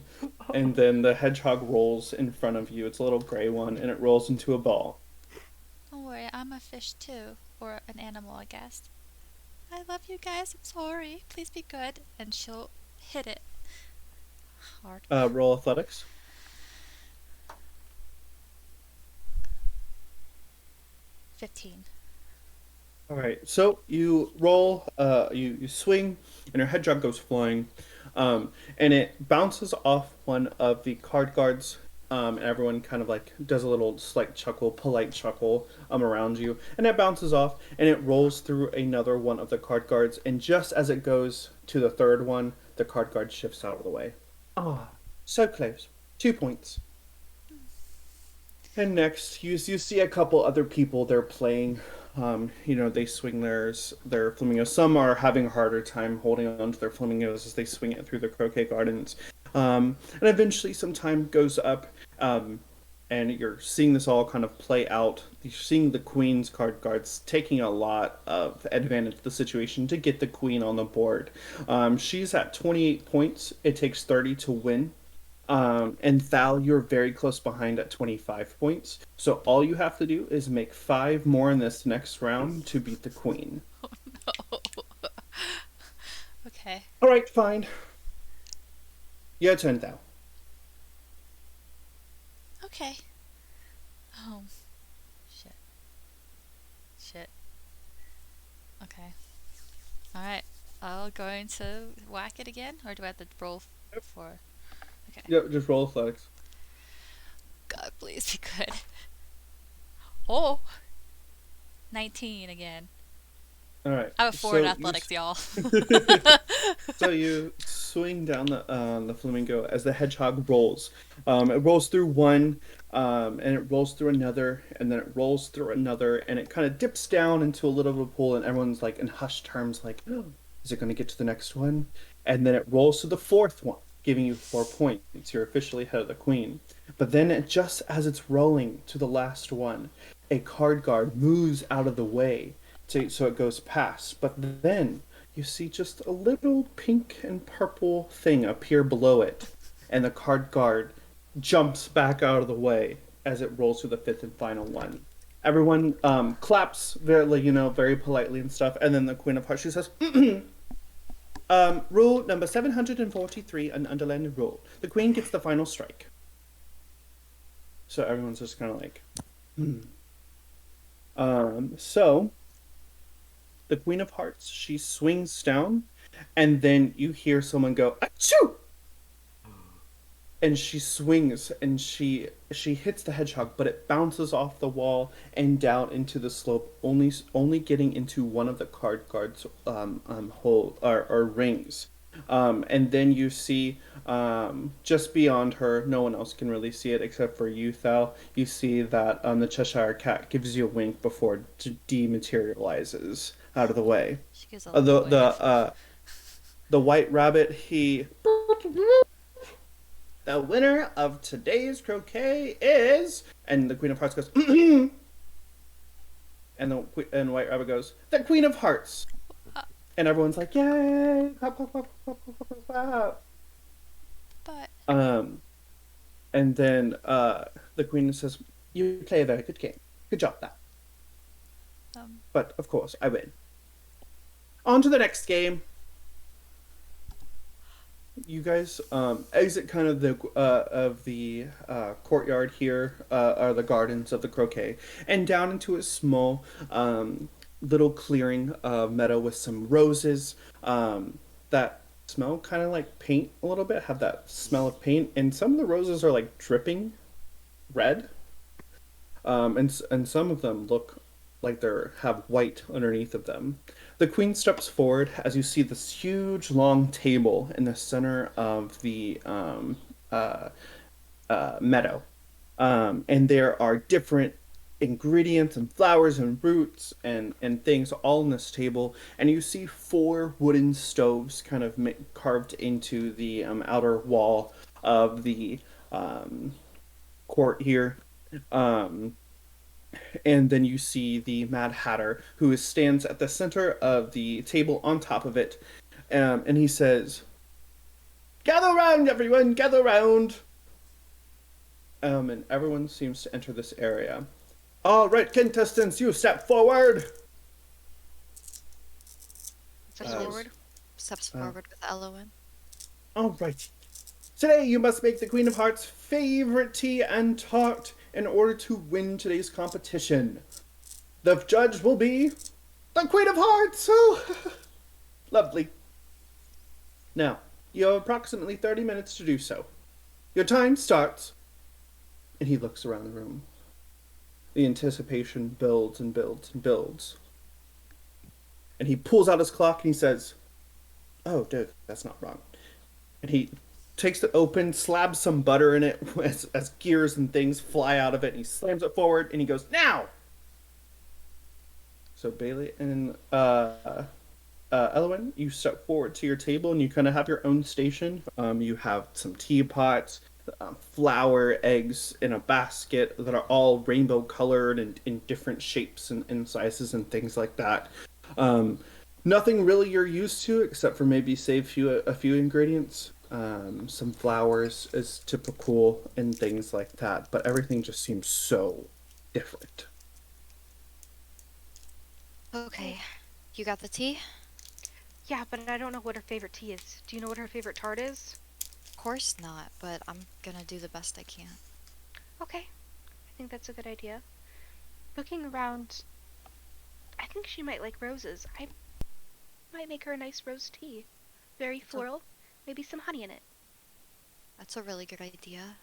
and then the hedgehog rolls in front of you. It's a little gray one, and it rolls into a ball. Don't worry, I'm a fish too, or an animal, I guess. I love you guys. I'm sorry. Please be good. And she'll hit it hard. Roll athletics. 15. All right. So you roll. You swing, and your hedgehog goes flying, and it bounces off one of the card guards. And everyone kind of like does a little slight chuckle, polite chuckle around you, and it bounces off, and it rolls through another one of the card guards. And just as it goes to the third one, the card guard shifts out of the way. Ah, so close. 2 points. And next, you see a couple other people. They're playing. They swing their flamingos. Some are having a harder time holding on to their flamingos as they swing it through the croquet gardens. And eventually, some time goes up, and you're seeing this all kind of play out. You're seeing the queen's card guards taking a lot of advantage of the situation to get the queen on the board. She's at 28 points. It takes 30 to win. And Thal, you're very close behind at 25 points. So all you have to do is make 5 more in this next round to beat the queen. Oh no. Okay. All right, fine. Your turn, Thal. Okay. Oh, shit. Shit. Okay. Alright. I'll going to whack it again, or do I have to roll for? Okay. Yep, just roll athletics. God, please be good. Oh! 19 again. All right. I have a 4 in athletics, y'all. So you swing down the flamingo as the hedgehog rolls. It rolls through one, and it rolls through another, and then it rolls through another, and it kind of dips down into a little bit of pool, and everyone's like in hushed terms, like, oh, "Is it going to get to the next one?" And then it rolls to the fourth one, giving you 4 points. You're officially ahead of the queen. But then, just as it's rolling to the last one, a card guard moves out of the way, so it goes past. But then you see just a little pink and purple thing appear below it, and the card guard jumps back out of the way as it rolls to the fifth and final one. Everyone claps very politely and stuff, and then the Queen of Hearts, she says, rule number 743, an underlined rule. The Queen gets the final strike. So everyone's just kind of like, So the Queen of Hearts, she swings down, and then you hear someone go, achoo! And she swings, and she hits the hedgehog, but it bounces off the wall and down into the slope, only getting into one of the card guards' hole or rings. And then you see just beyond her, no one else can really see it except for you, Thal. You see that the Cheshire cat gives you a wink before it dematerializes out of the way. She gives a The white rabbit, he... The winner of today's croquet is... And the Queen of Hearts goes... And White Rabbit goes, the Queen of Hearts. And everyone's like, yay! Clap, clap, clap, clap, clap, clap, clap. But... And then the Queen says, you play a very good game. Good job, that. But, of course, I win. On to the next game. You guys exit kind of the courtyard here, are the gardens of the croquet, and down into a small little clearing meadow with some roses that smell kind of like paint a little bit, have that smell of paint, and some of the roses are like dripping red, and some of them look like they have white underneath of them. The Queen steps forward as you see this huge long table in the center of the meadow. And there are different ingredients and flowers and roots and things all on this table. And you see 4 wooden stoves kind of carved into the outer wall of the court here. And then you see the Mad Hatter, who stands at the center of the table on top of it. And he says, gather round, everyone, gather round. And everyone seems to enter this area. All right, contestants, you step forward. Steps forward with Evelyn. All right. Today you must make the Queen of Hearts' favorite tea and tart in order to win today's competition. The judge will be the Queen of Hearts. Oh, lovely. Now, you have approximately 30 minutes to do so. Your time starts. And he looks around the room. The anticipation builds and builds and builds. And he pulls out his clock and he says, oh, dude, that's not wrong. And he takes it open, slabs some butter in it as gears and things fly out of it, and he slams it forward, and he goes, now! So Bailey and Evelyn, you step forward to your table, and you kind of have your own station. You have some teapots, flour, eggs in a basket that are all rainbow colored and in different shapes and sizes and things like that. Nothing really you're used to, except for maybe save a few ingredients. Some flowers is typical and things like that, but everything just seems so different. Okay, you got the tea? Yeah, but I don't know what her favorite tea is. Do you know what her favorite tart is? Of course not, but I'm gonna do the best I can. Okay, I think that's a good idea. Looking around, I think she might like roses. I might make her a nice rose tea. Very That's a, floral, maybe some honey in it. that's a really good idea.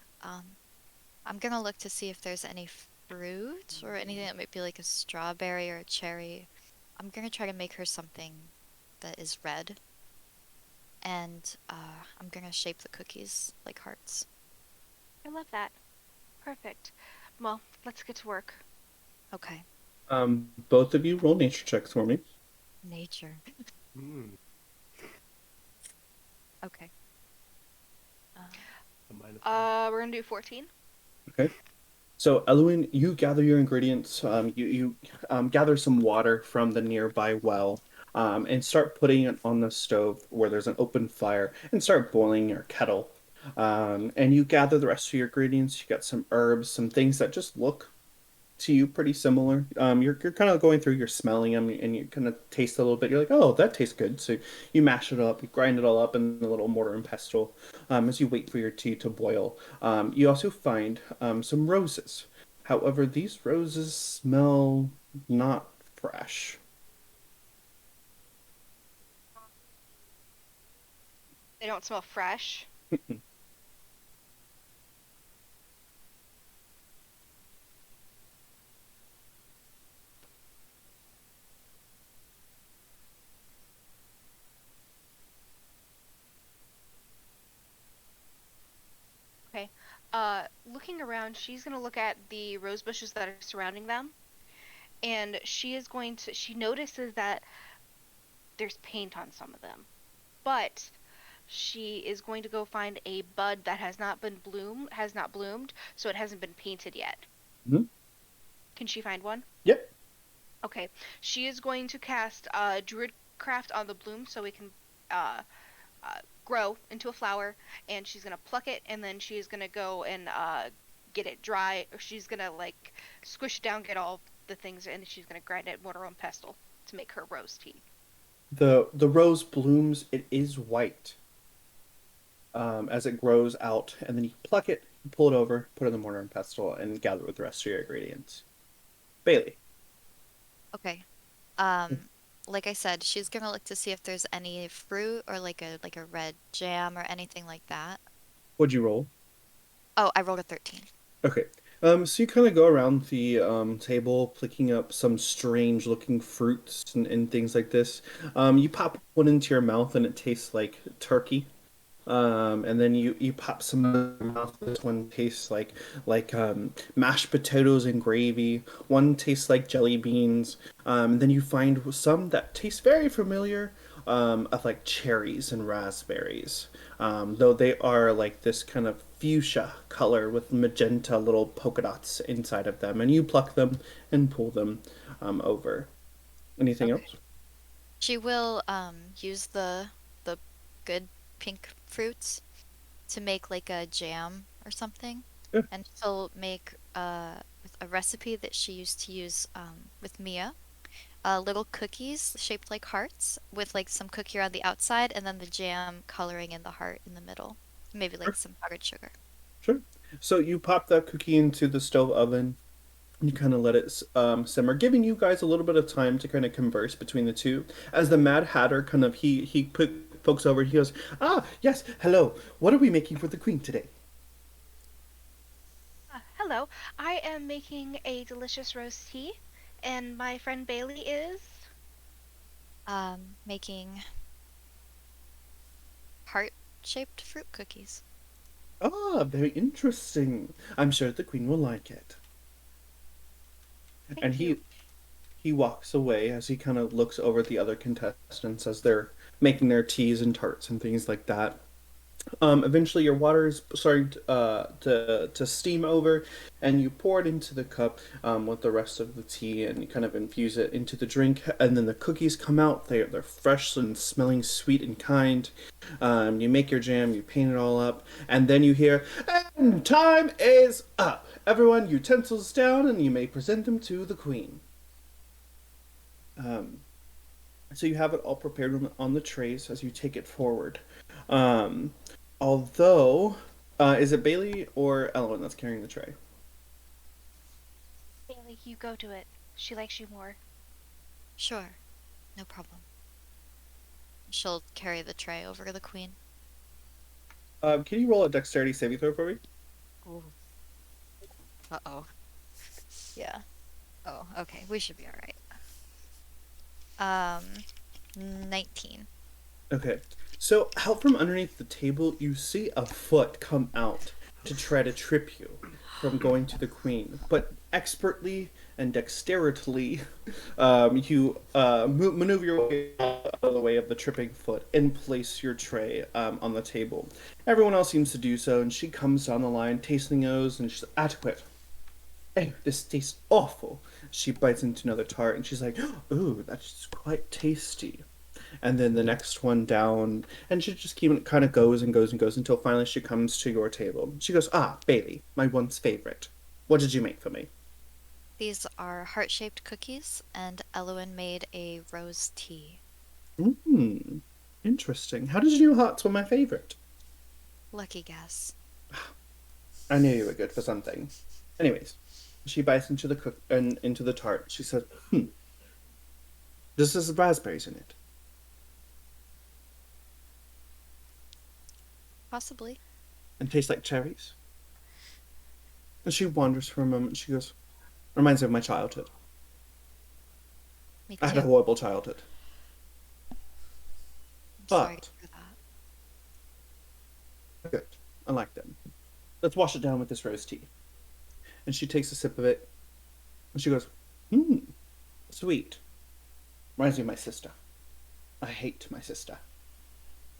I'm gonna look to see if there's any fruit or anything that might be like a strawberry or a cherry. I'm gonna try to make her something that is red, and I'm gonna shape the cookies like hearts. I love that. Perfect. Well, let's get to work. Okay. Both of you roll nature checks for me. Nature. Hmm. Okay. Uh, A minus We're gonna do 14. Okay. So, Elowen, you gather your ingredients. You gather some water from the nearby well, and start putting it on the stove where there's an open fire, and start boiling your kettle. And you gather the rest of your ingredients. You got some herbs, some things that just look to you pretty similar. You're kind of going through, you're smelling them, and you kind of taste a little bit. You're like, oh, that tastes good. So you mash it up, you grind it all up in a little mortar and pestle, as you wait for your tea to boil. You also find some roses. However, these roses smell not fresh. They don't smell fresh. Okay. Looking around, she's gonna look at the rose bushes that are surrounding them, and she notices that there's paint on some of them, but she is going to go find a bud that has not bloomed, so it hasn't been painted yet. Mhm. Can she find one? Yep. Okay. She is going to cast Druidcraft on the bloom so it can uh, grow into a flower, and she's gonna pluck it, and then she's gonna go and get it dry, or she's gonna like squish it down, get all the things, and she's gonna grind it mortar and pestle to make her rose tea. The rose blooms. It is white, as it grows out, and then you pluck it, pull it over, put it in the mortar and pestle, and gather with the rest of your ingredients. Bailey, okay. Like I said, she's gonna look to see if there's any fruit or like a red jam or anything like that. what'd you roll? Oh, I rolled a 13. Okay. So you kind of go around the table, picking up some strange looking fruits and things like this. You pop one into your mouth and it tastes like turkey. And then you pop some in your mouth. This one tastes like mashed potatoes and gravy. One tastes like jelly beans. Then you find some that taste very familiar, of like cherries and raspberries. Though they are like this kind of fuchsia color with magenta little polka dots inside of them. And you pluck them and pull them over. Anything Okay. else? She will use the good pink fruits to make like a jam or something, Yeah. and she'll make with a recipe that she used to use with Mia. Little cookies shaped like hearts with like some cookie around the outside, and then the jam coloring in the heart in the middle. Maybe like some powdered sugar. Sure. So you pop that cookie into the stove oven. You kind of let it simmer, giving you guys a little bit of time to kind of converse between the two. As the Mad Hatter kind of pokes over, he goes, "Ah, yes, hello. What are we making for the Queen today?" Hello, I am making a delicious rose tea, and my friend Bailey is. Making heart-shaped fruit cookies. Ah, very interesting. I'm sure the Queen will like it. And Thank you. he walks away as he kind of looks over at the other contestants as they're making their teas and tarts and things like that. Eventually, your water is starting to steam over, and you pour it into the cup with the rest of the tea, and you kind of infuse it into the drink. And then the cookies come out. They're fresh and smelling sweet and kind. You make your jam, you paint it all up, and then you hear, "And time is up. Everyone, utensils down, and you may present them to the queen." Um, So you have it all prepared on the trays as you take it forward. Um, although, is it Bailey or Ellen that's carrying the tray? Bailey, you go to it. She likes you more. Sure, no problem. She'll carry the tray over to the queen. Can you roll a dexterity saving throw for me? Ooh. Uh-oh. Yeah. Oh, okay. We should be alright. 19. Okay. So out from underneath the table, you see a foot come out to try to trip you from going to the queen. But expertly and dexterously, you maneuver your way out of the way of the tripping foot and place your tray on the table. Everyone else seems to do so, and she comes down the line, tasting those, and she's adequate. Oh, this tastes awful. She bites into another tart, and she's like, "Ooh, that's quite tasty." And then the next one down, and she just keep kind of goes and goes and goes until finally she comes to your table. She goes, "Ah, Bailey, my once favorite. What did you make for me?" These are heart-shaped cookies, and Evelyn made a rose tea. Interesting. How did you know hearts were my favorite? Lucky guess. I knew you were good for something. Anyways, she bites into into the tart. She said, this has raspberries in it. Possibly. And tastes like cherries. And she wanders for a moment. She goes, reminds me of my childhood. Me I had a too. horrible childhood. I'm sorry But for that. good. I like them. Let's wash it down with this rose tea. And she takes a sip of it. And she goes, sweet. Reminds me of my sister. I hate my sister.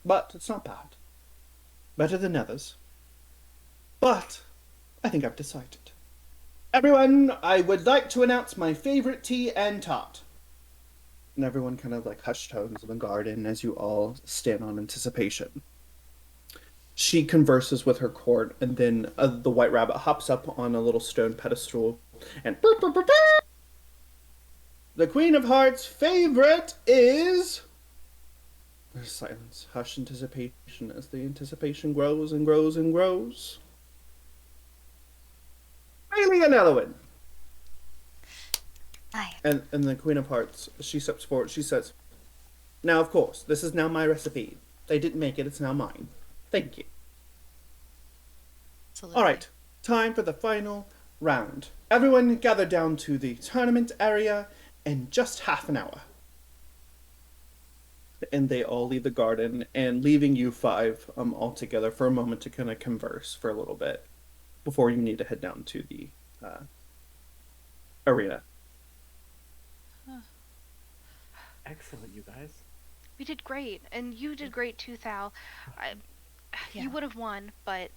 But it's not bad. Better than others. But I think I've decided. Everyone, I would like to announce my favorite tea and tart. And everyone kind of like hushed tones in the garden as you all stand on anticipation. She converses with her court, and then the white rabbit hops up on a little stone pedestal, and the Queen of Hearts' favorite is. There's silence, hushed anticipation as the anticipation grows and grows and grows. Bailey and Evelyn. Aye. And the Queen of Hearts, she steps forward. She says, "Now, of course, this is now my recipe. They didn't make it; it's now mine. Thank you." Absolutely. All right, time for the final round. Everyone gather down to the tournament area in just half an hour. And they all leave the garden, and leaving you five all together for a moment to kind of converse for a little bit before you need to head down to the arena. Excellent, you guys. We did great, and you did great too, Thal. Yeah. You would have won, but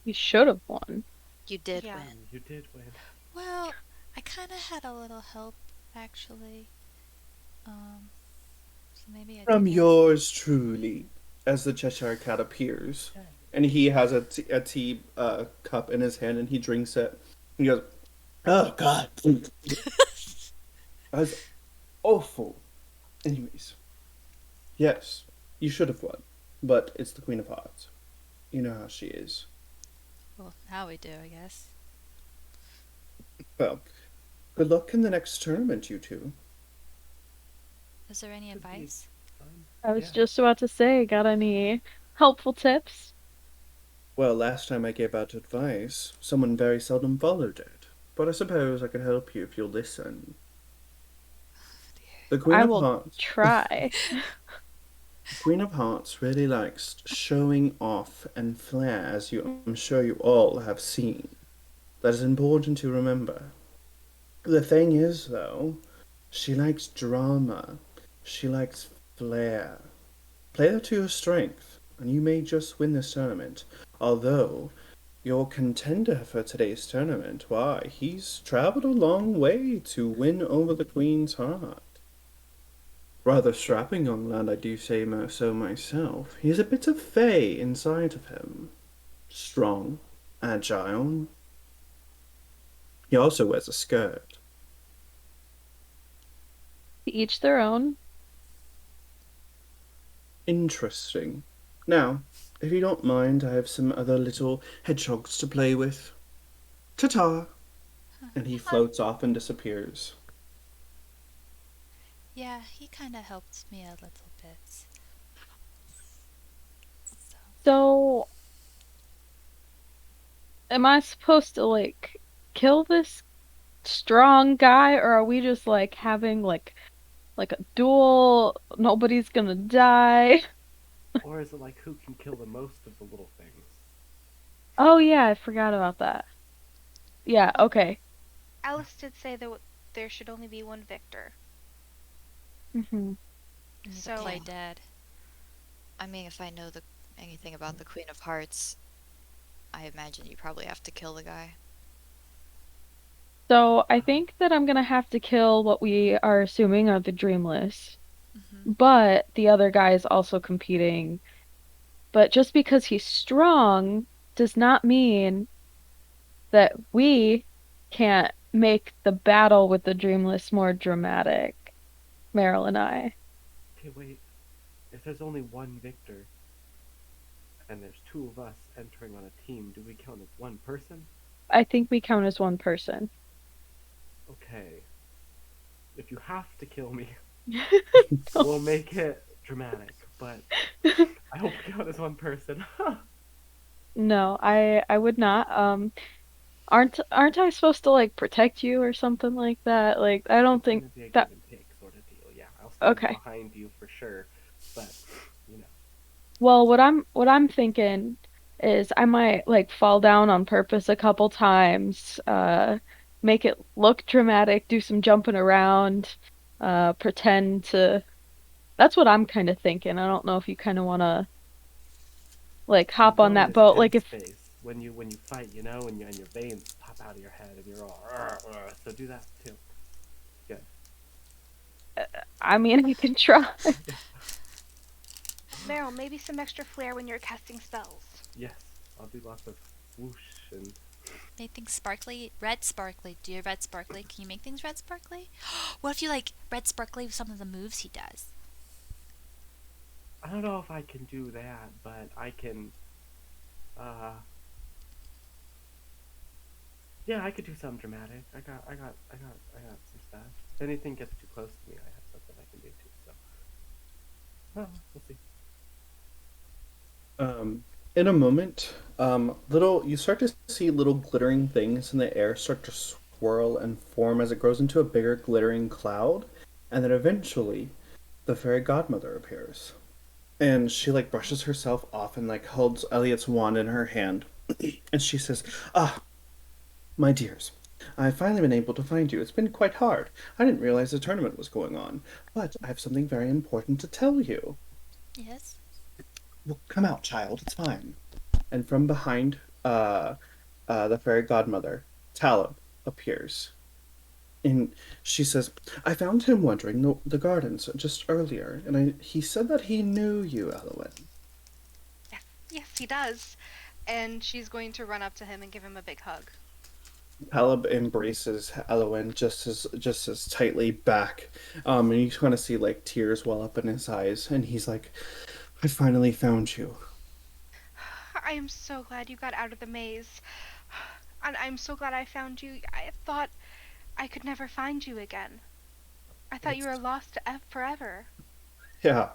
You should have won. You did Yeah. win. You did win. Well, I kind of had a little help, actually. So maybe I From did. yours truly, as the Cheshire Cat appears. And he has a tea cup in his hand, and he drinks it. He goes, "Oh, God." That's awful. Anyways. Yes, you should have won. But it's the Queen of Hearts. You know how she is. Well, now we do, I guess. Well, good luck in the next tournament, you two. Is there any advice? I was Yeah. just about to say, got any helpful tips? Well, last time I gave out advice, someone very seldom followed it. But I suppose I could help you if you'll listen. The Queen I of will Hearts. try. Queen of Hearts really likes showing off and flair, as I'm sure you all have seen. That is important to remember. The thing is, though, she likes drama. She likes flair. Play her to your strength, and you may just win this tournament. Although, your contender for today's tournament, why, he's traveled a long way to win over the Queen's heart. Rather strapping young lad, I do say so myself. He has a bit of fey inside of him. Strong, agile. He also wears a skirt. To each their own. Interesting. Now, if you don't mind, I have some other little hedgehogs to play with. Ta-ta! And he floats off and disappears. Yeah, he kind of helped me a little bit. So, So, am I supposed to like kill this strong guy, or are we just like having like a duel? Nobody's gonna die. Or is it like who can kill the most of the little things? Oh yeah, I forgot about that. Yeah, Well, okay. Alice did say that there should only be one victor. Hmm. we need to So, play Yeah. dead. I mean, if I know anything about the Queen of Hearts, I imagine you probably have to kill the guy. So I think that I'm gonna have to kill what we are assuming are the Dreamless, Hmm. but the other guy is also competing. But just because he's strong does not mean that we can't make the battle with the Dreamless more dramatic, Meryl and I. Okay, wait. If there's only one victor and there's two of us entering on a team, do we count as one person? I think we count as one person. Okay. If you have to kill me, No. we'll make it dramatic, but I hope we count as one person. No, I would not. Aren't I supposed to like protect you or something like that? Like I don't It's think gonna be a that give and take sort of deal. Yeah, I'll stand okay. behind you for sure, but you know, Well, what I'm thinking is I might like fall down on purpose a couple times, make it look dramatic, do some jumping around, pretend to. That's what I'm kind of thinking. I don't know if you kind of want to like you hop on go in that this boat. Like tense if phase when you fight, and your veins pop out of your head and you're all so do that too. Good. I mean I can try. Yeah. Meryl, maybe some extra flair when you're casting spells. Yes, I'll do lots of whoosh and Make things sparkly. Red sparkly. Do you red sparkly? Can you make things red sparkly? What if you like red sparkly with some of the moves he does? I don't know if I can do that, but I can. Uh, yeah, I could do something dramatic. I got some stuff. If anything gets too close to me, I have something I can do too. So, we'll see. Um, in a moment, you start to see little glittering things in the air start to swirl and form as it grows into a bigger glittering cloud, and then eventually, the fairy godmother appears, and she like brushes herself off and like holds Eliot's wand in her hand, and she says, "Ah, my dears, I've finally been able to find you. It's been quite hard. I didn't realize the tournament was going on, but I have something very important to tell you." Yes. "Well, come out, child. It's fine." And from behind the fairy godmother, Talib appears. And she says, "I found him wandering the gardens just earlier, and he said that he knew you, Evelyn." Yes, yes, he does. And she's going to run up to him and give him a big hug. Talib embraces Elowen just as tightly back, and you kind of see like tears well up in his eyes, and he's like, "I finally found you." I am so glad you got out of the maze. And I'm so glad I found you. I thought I could never find you again. I thought you It's were lost forever. Yeah.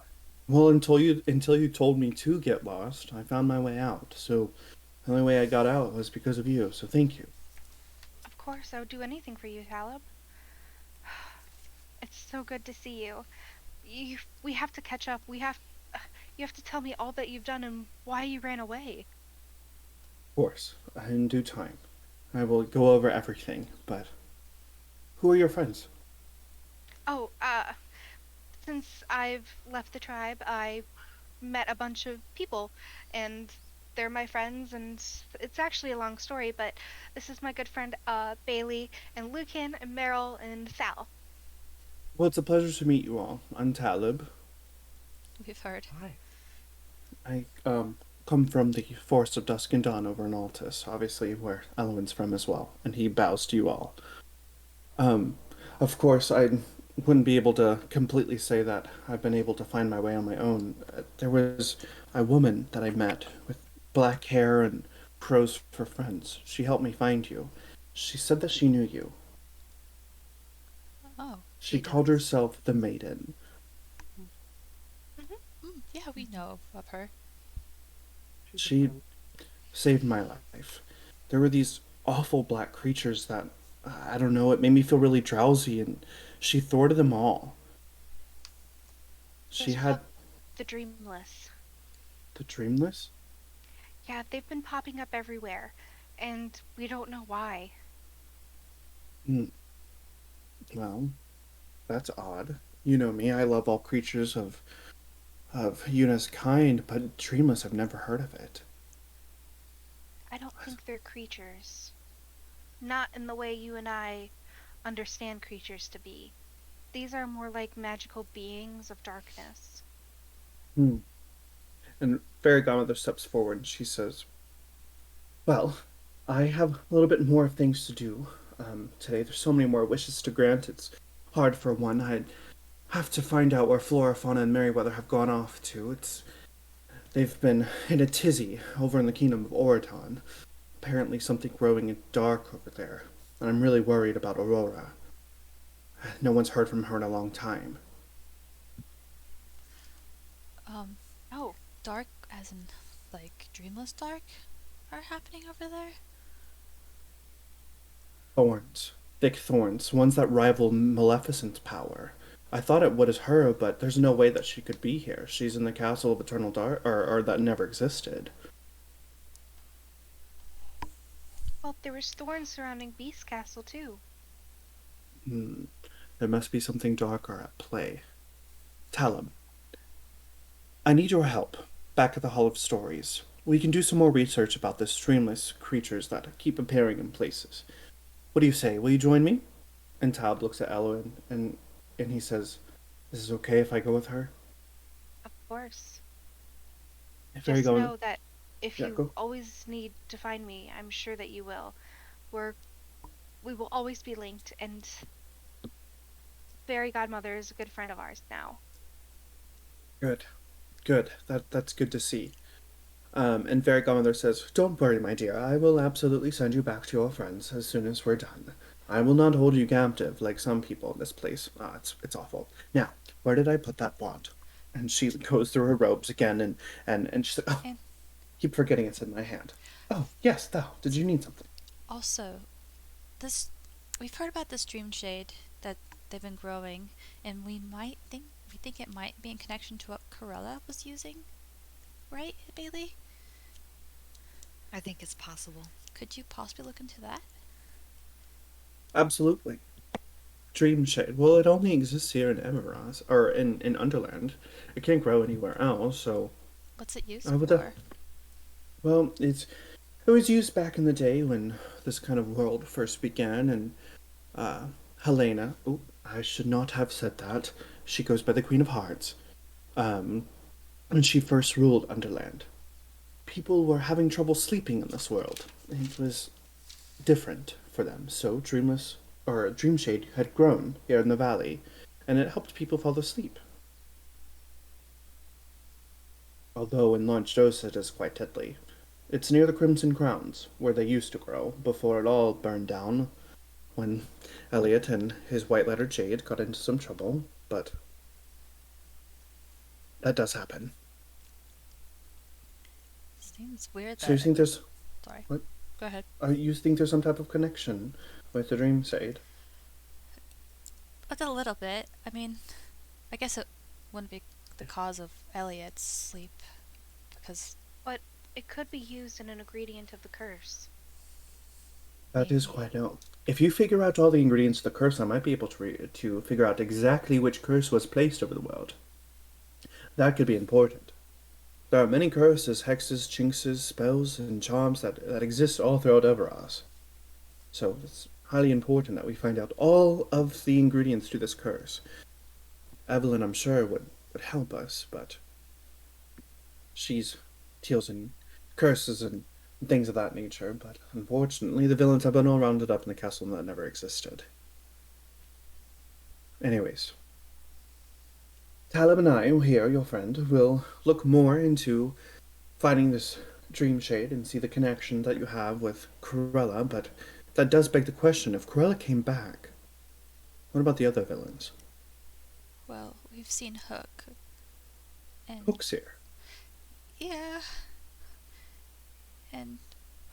Well, until you told me to get lost, I found my way out. So the only way I got out was because of you. So thank you. Of course, I would do anything for you, Talib. It's so good to see you. We have to catch up. You have to tell me all that you've done and why you ran away. Of course, in due time, I will go over everything. But who are your friends? Oh, since I've left the tribe, I met a bunch of people, and they're my friends, and it's actually a long story, but this is my good friend, Bailey, and Lucan, and Meryl, and Thal. Well, it's a pleasure to meet you all. I'm Talib. We've heard. Hi. I come from the Forest of Dusk and Dawn over in Altus, obviously where Elwyn's from as well, and he bows to you all. Um, of course, wouldn't be able to completely say that I've been able to find my way on my own. There was a woman that I met with black hair and crows for friends. She helped me find you. She said that she knew you. Oh, She she called does. herself the Maiden. Yeah, we know of her. She's a She friend. saved my life. There were these awful black creatures that, I don't know, it made me feel really drowsy, and she thwarted them all. She Those are had called the Dreamless. the Dreamless? Yeah, they've been popping up everywhere, and we don't know why. Hmm. Well, that's odd. You know me, I love all creatures of Yuna's kind, but Dreamless, I've never heard of it. I don't think they're creatures. Not in the way you and I understand creatures to be. These are more like magical beings of darkness. Hmm. And Fairy Godmother steps forward and she says, well, I have a little bit more of things to do today. There's so many more wishes to grant. It's hard for one. I have to find out where Flora, Fauna, and Merryweather have gone off to. They've been in a tizzy over in the kingdom of Oraton. Apparently something growing in dark over there. And I'm really worried about Aurora. No one's heard from her in a long time. Um, Oh, dark as in like dreamless dark are happening over there? Thorns. Thick thorns. Ones that rival Maleficent's power. I thought it was her, but there's no way that she could be here. She's in the castle of Eternal Dark, or that never existed. well, there was thorns surrounding Beast Castle too. Hmm. There must be something darker at play. Talib, I need your help. Back at the Hall of Stories. We can do some more research about the streamless creatures that keep appearing in places. What do you say? Will you join me? And Talib looks at Evelyn and he says, "This is okay if I go with her?" Of course. If I Just go, know that if yeah, you go. always need to find me, I'm sure that you will. We're we will always be linked, and Fairy Godmother is a good friend of ours now. Good, good. That's good to see. And Fairy Godmother says, "Don't worry, my dear. I will absolutely send you back to your friends as soon as we're done. I will not hold you captive like some people in this place. Ah, it's awful. Now, where did I put that wand?" And she goes through her robes again, and she said, "Oh, And keep forgetting it's in my hand. Oh, yes, thou. Did you need something?" also, this we've heard about this Dreamshade that they've been growing, and we think it might be in connection to what Corella was using, right, Bailey? I think it's possible. Could you possibly look into that? Absolutely. Dreamshade. Well, it only exists here in Everas, or in Underland. It can't grow anywhere else, so What's it used I would. for? Well, it was used back in the day when this kind of world first began, and uh, Helena. Oh, I should not have said that. She goes by the Queen of Hearts. Um, when she first ruled Underland, people were having trouble sleeping in this world. It was different for them, so Dreamshade had grown here in the valley, and it helped people fall asleep. Although in large doses it is quite deadly. It's near the Crimson Crowns, where they used to grow, before it all burned down when Eliot and his white letter Jade got into some trouble, but that does happen. Seems weird So you that. think there's Sorry. what? Go ahead. You think there's some type of connection with the Dreamshade? But a little bit. I mean, I guess it wouldn't be the cause of Elliot's sleep because But it could be used in an ingredient of the curse. That is maybe. quite no. If you figure out all the ingredients of the curse, I might be able to figure out exactly which curse was placed over the world. That could be important. There are many curses, hexes, chinxes, spells, and charms that exist all throughout Everas. So it's highly important that we find out all of the ingredients to this curse. Evelyn, I'm sure, would help us, but she's deals in curses and things of that nature. But unfortunately, the villains have been all rounded up in the castle that never existed. Anyways, Talib and I here, your friend, will look more into finding this Dreamshade and see the connection that you have with Cruella, but that does beg the question, if Cruella came back, what about the other villains? Well, we've seen Hook. And Hook's here. yeah. And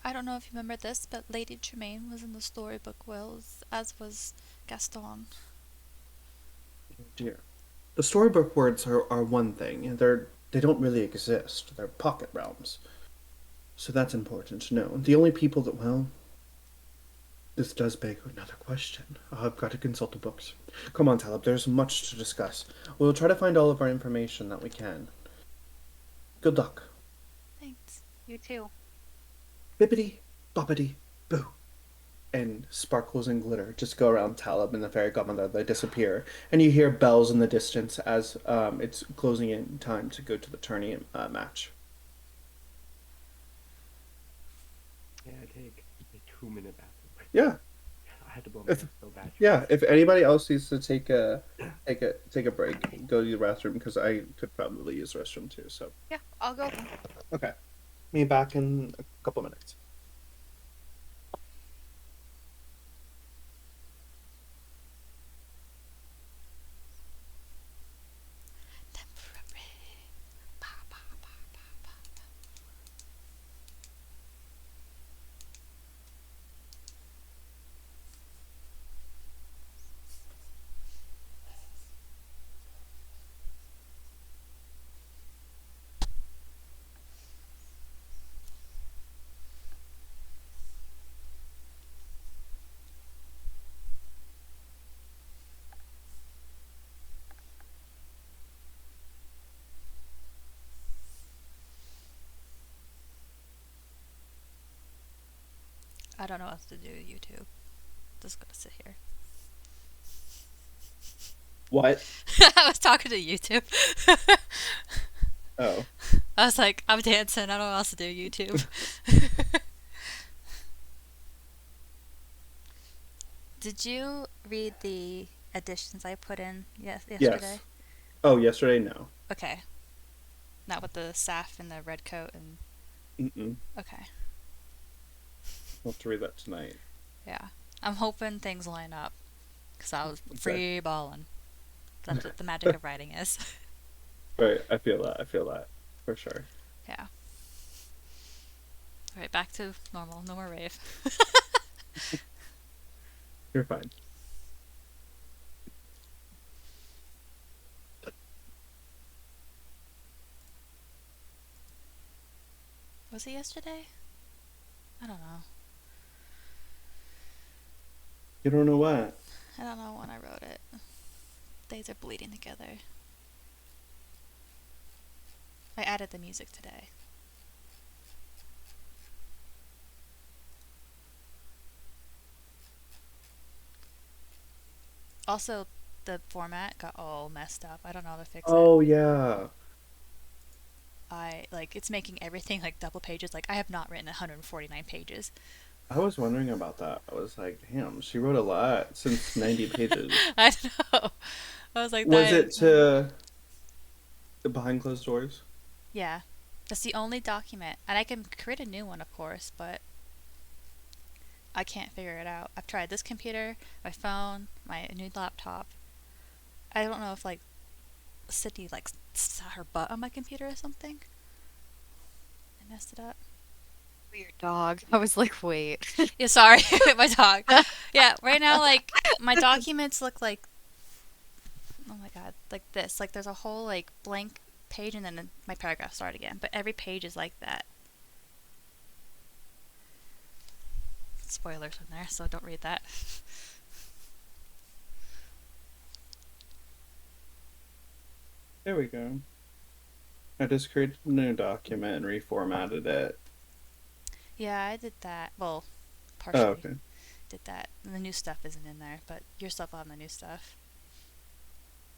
I don't know if you remember this, but Lady Tremaine was in the storybook Wills, as was Gaston. Oh dear. The storybook words are one thing, and they don't really exist. They're pocket realms. So that's important to know. The only people that, well, this does beg another question. I've got to consult the books. Come on, Talib, there's much to discuss. We'll try to find all of our information that we can. Good luck. Thanks. You too. Bippity, boppity, boo. And sparkles and glitter just go around Talib and the fairy godmother. They disappear, and you hear bells in the distance as it's closing in time to go to the tourney match. Yeah, I take a 2-minute bathroom break. Yeah, I had to blow my nose so bad. yeah. If anybody else needs to take a break, go to the restroom because I could probably use the restroom too. So Yeah, I'll go. okay, me back in a couple minutes. I don't know what to do, YouTube. Just gonna sit here. What? I was talking to YouTube. Oh. I was like, I'm dancing. I don't know what else to do, YouTube. Did you read the additions I put in yesterday? Yes. Oh, yesterday? No. Okay. Not with the staff and the red coat and... Mm-mm. Okay. I'll have to read that tonight. Yeah. I'm hoping things line up. Because I was free balling. That's what the magic of writing is. Right, I feel that. For sure. Yeah. Alright, back to normal. No more rave. You're fine. Was it yesterday? I don't know. You don't know what? I don't know when I wrote it. Days are bleeding together. I added the music today. Also, the format got all messed up. I don't know how to fix it. Oh, yeah. It's making everything like double pages. Like, I have not written 149 pages. I was wondering about that. I was like, damn, she wrote a lot since 90 pages. I know. I was like, Was it to the behind closed doors? Yeah. That's the only document. And I can create a new one, of course, but I can't figure it out. I've tried this computer, my phone, my new laptop. I don't know if, like, Sydney, like, sat her butt on my computer or something. I messed it up. Your dog. I was like, wait. Yeah, sorry. My dog. Yeah, right now, like, my documents look like... Oh my god. Like this. Like, there's a whole, like, blank page and then my paragraph start again. But every page is like that. Spoilers in there, so don't read that. There we go. I just created a new document and reformatted it. Yeah, I did that. Well, partially. Oh, okay. Did that. And the new stuff isn't in there, but your stuff on the new stuff.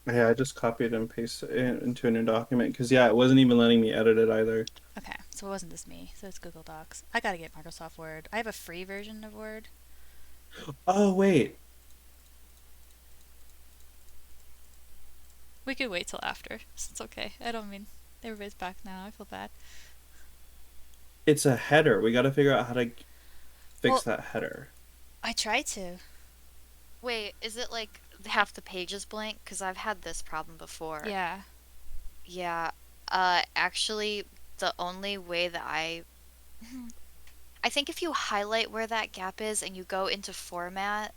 Yeah, I just copied and pasted it into a new document because, yeah, it wasn't even letting me edit it either. Okay, so it wasn't just me. So it's Google Docs. I gotta get Microsoft Word. I have a free version of Word. Oh, wait. We could wait till after. It's okay. I don't mean everybody's back now. I feel bad. It's a header. We got to figure out how to fix Well, that header. I tried to. Wait, is it like half the page is blank? Because I've had this problem before. Yeah. Yeah. Actually, the only way that I think if you highlight where that gap is and you go into format.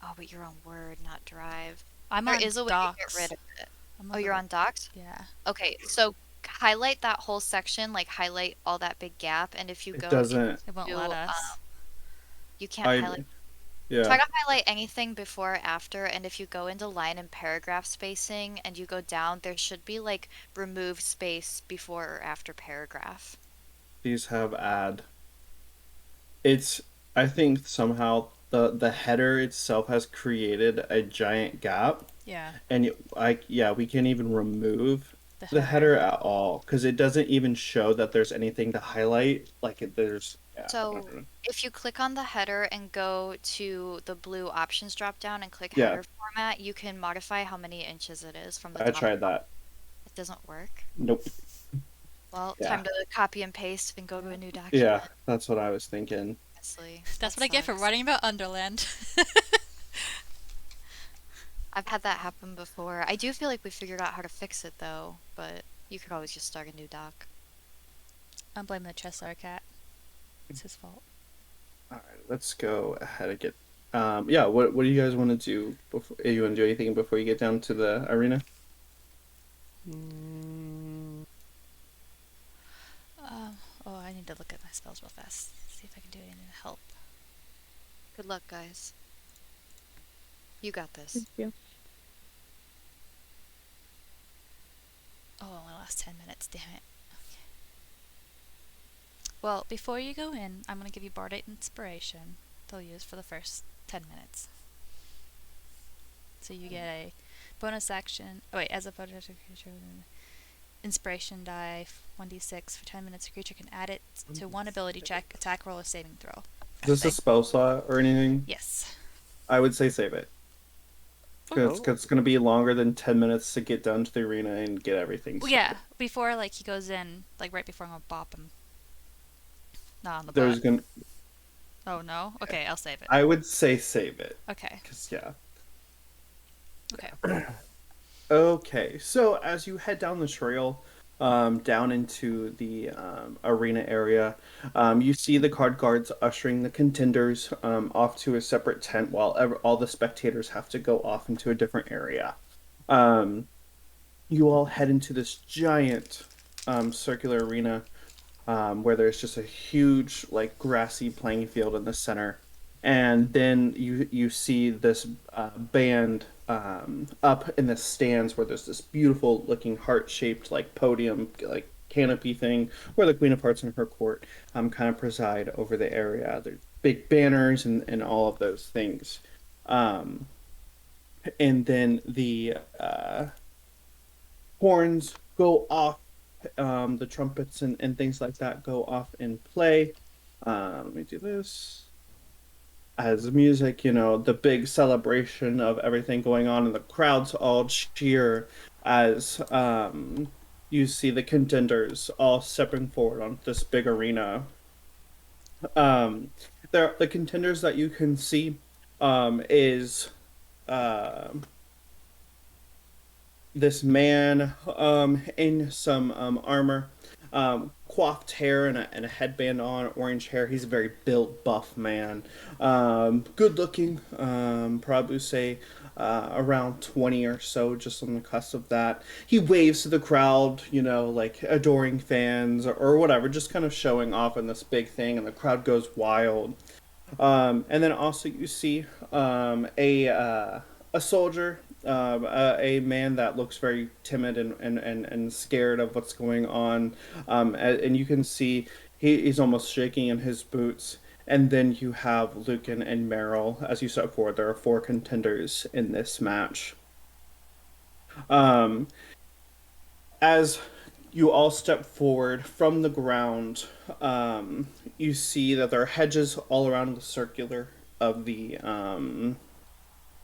Oh, but you're on Word, not Drive. I'm There on is a way to get docs. rid of it. I'm Oh, you're the- on Docs? Yeah. Okay, so highlight that whole section, like highlight all that big gap, and if you It go doesn't. It won't into, let us. you can't I highlight. yeah. Try to highlight anything before or after, and if you go into line and paragraph spacing and you go down, there should be like remove space before or after paragraph. These have add. It's I think somehow the header itself has created a giant gap, Yeah. and yeah, we can't even remove The the header. header at all because it doesn't even show that there's anything to highlight. There's yeah. I So don't know. if you click on the header and go to the blue options drop down and click Yeah, header format, you can modify how many inches it is from the I top. tried that. It doesn't work. Nope. Well, Yeah, time to copy and paste and go to a new document. yeah, that's what I was thinking. Honestly, That's that what I get for sucks. writing about Underland. I've had that happen before. I do feel like we figured out how to fix it though, but you could always just start a new doc. I'm blaming the Cheshire cat. It's his fault. All right, let's go ahead and get. Yeah. What do you guys want to do before you want to do anything before you get down to the arena? Mm, Oh, I need to look at my spells real fast. See if I can do anything to help. Good luck, guys. You got this. Thank you. Oh, only last 10 minutes. Damn it. Okay. Well, before you go in, I'm going to give you Bardite Inspiration. They'll use for the first 10 minutes. So you get a bonus action. Oh, wait, as a bonus creature, inspiration die 1d6 for 10 minutes. A creature can add it to one ability check, attack roll, or saving throw. Is this a spell slot or anything? Yes. I would say save it. Because it's going to be longer than 10 minutes to get down to the arena and get everything. Well, yeah, before like he goes in, like right before I'm gonna bop him. Not on the There's butt. going to. Oh no. Okay, I'll save it. I would say save it. Okay. Because, yeah. Okay. Okay, so as you head down the trail, down into the arena area, you see the card guards ushering the contenders off to a separate tent while all the spectators have to go off into a different area. You all head into this giant circular arena where there's just a huge like grassy playing field in the center, and then you see this band up in the stands where there's this beautiful looking heart shaped like podium like canopy thing where the Queen of Hearts and her court kind of preside over the area. There's big banners and all of those things. And then the horns go off, the trumpets and things like that go off in play. Let me do this. As music, the big celebration of everything going on, and the crowds all cheer as you see the contenders all stepping forward on this big arena. There, the contenders that you can see is uh, this man in some armor, coiffed hair and a headband on, orange hair. He's a very built, buff man. Good looking, probably say around 20 or so, just on the cusp of that. He waves to the crowd, like adoring fans or whatever, just kind of showing off in this big thing, and the crowd goes wild. And then also you see a soldier, a man that looks very timid and scared of what's going on. And you can see he's almost shaking in his boots. And then you have Lucan and Meryl as you step forward. There are 4 contenders in this match. Um, as you all step forward from the ground, you see that there are hedges all around the circular of the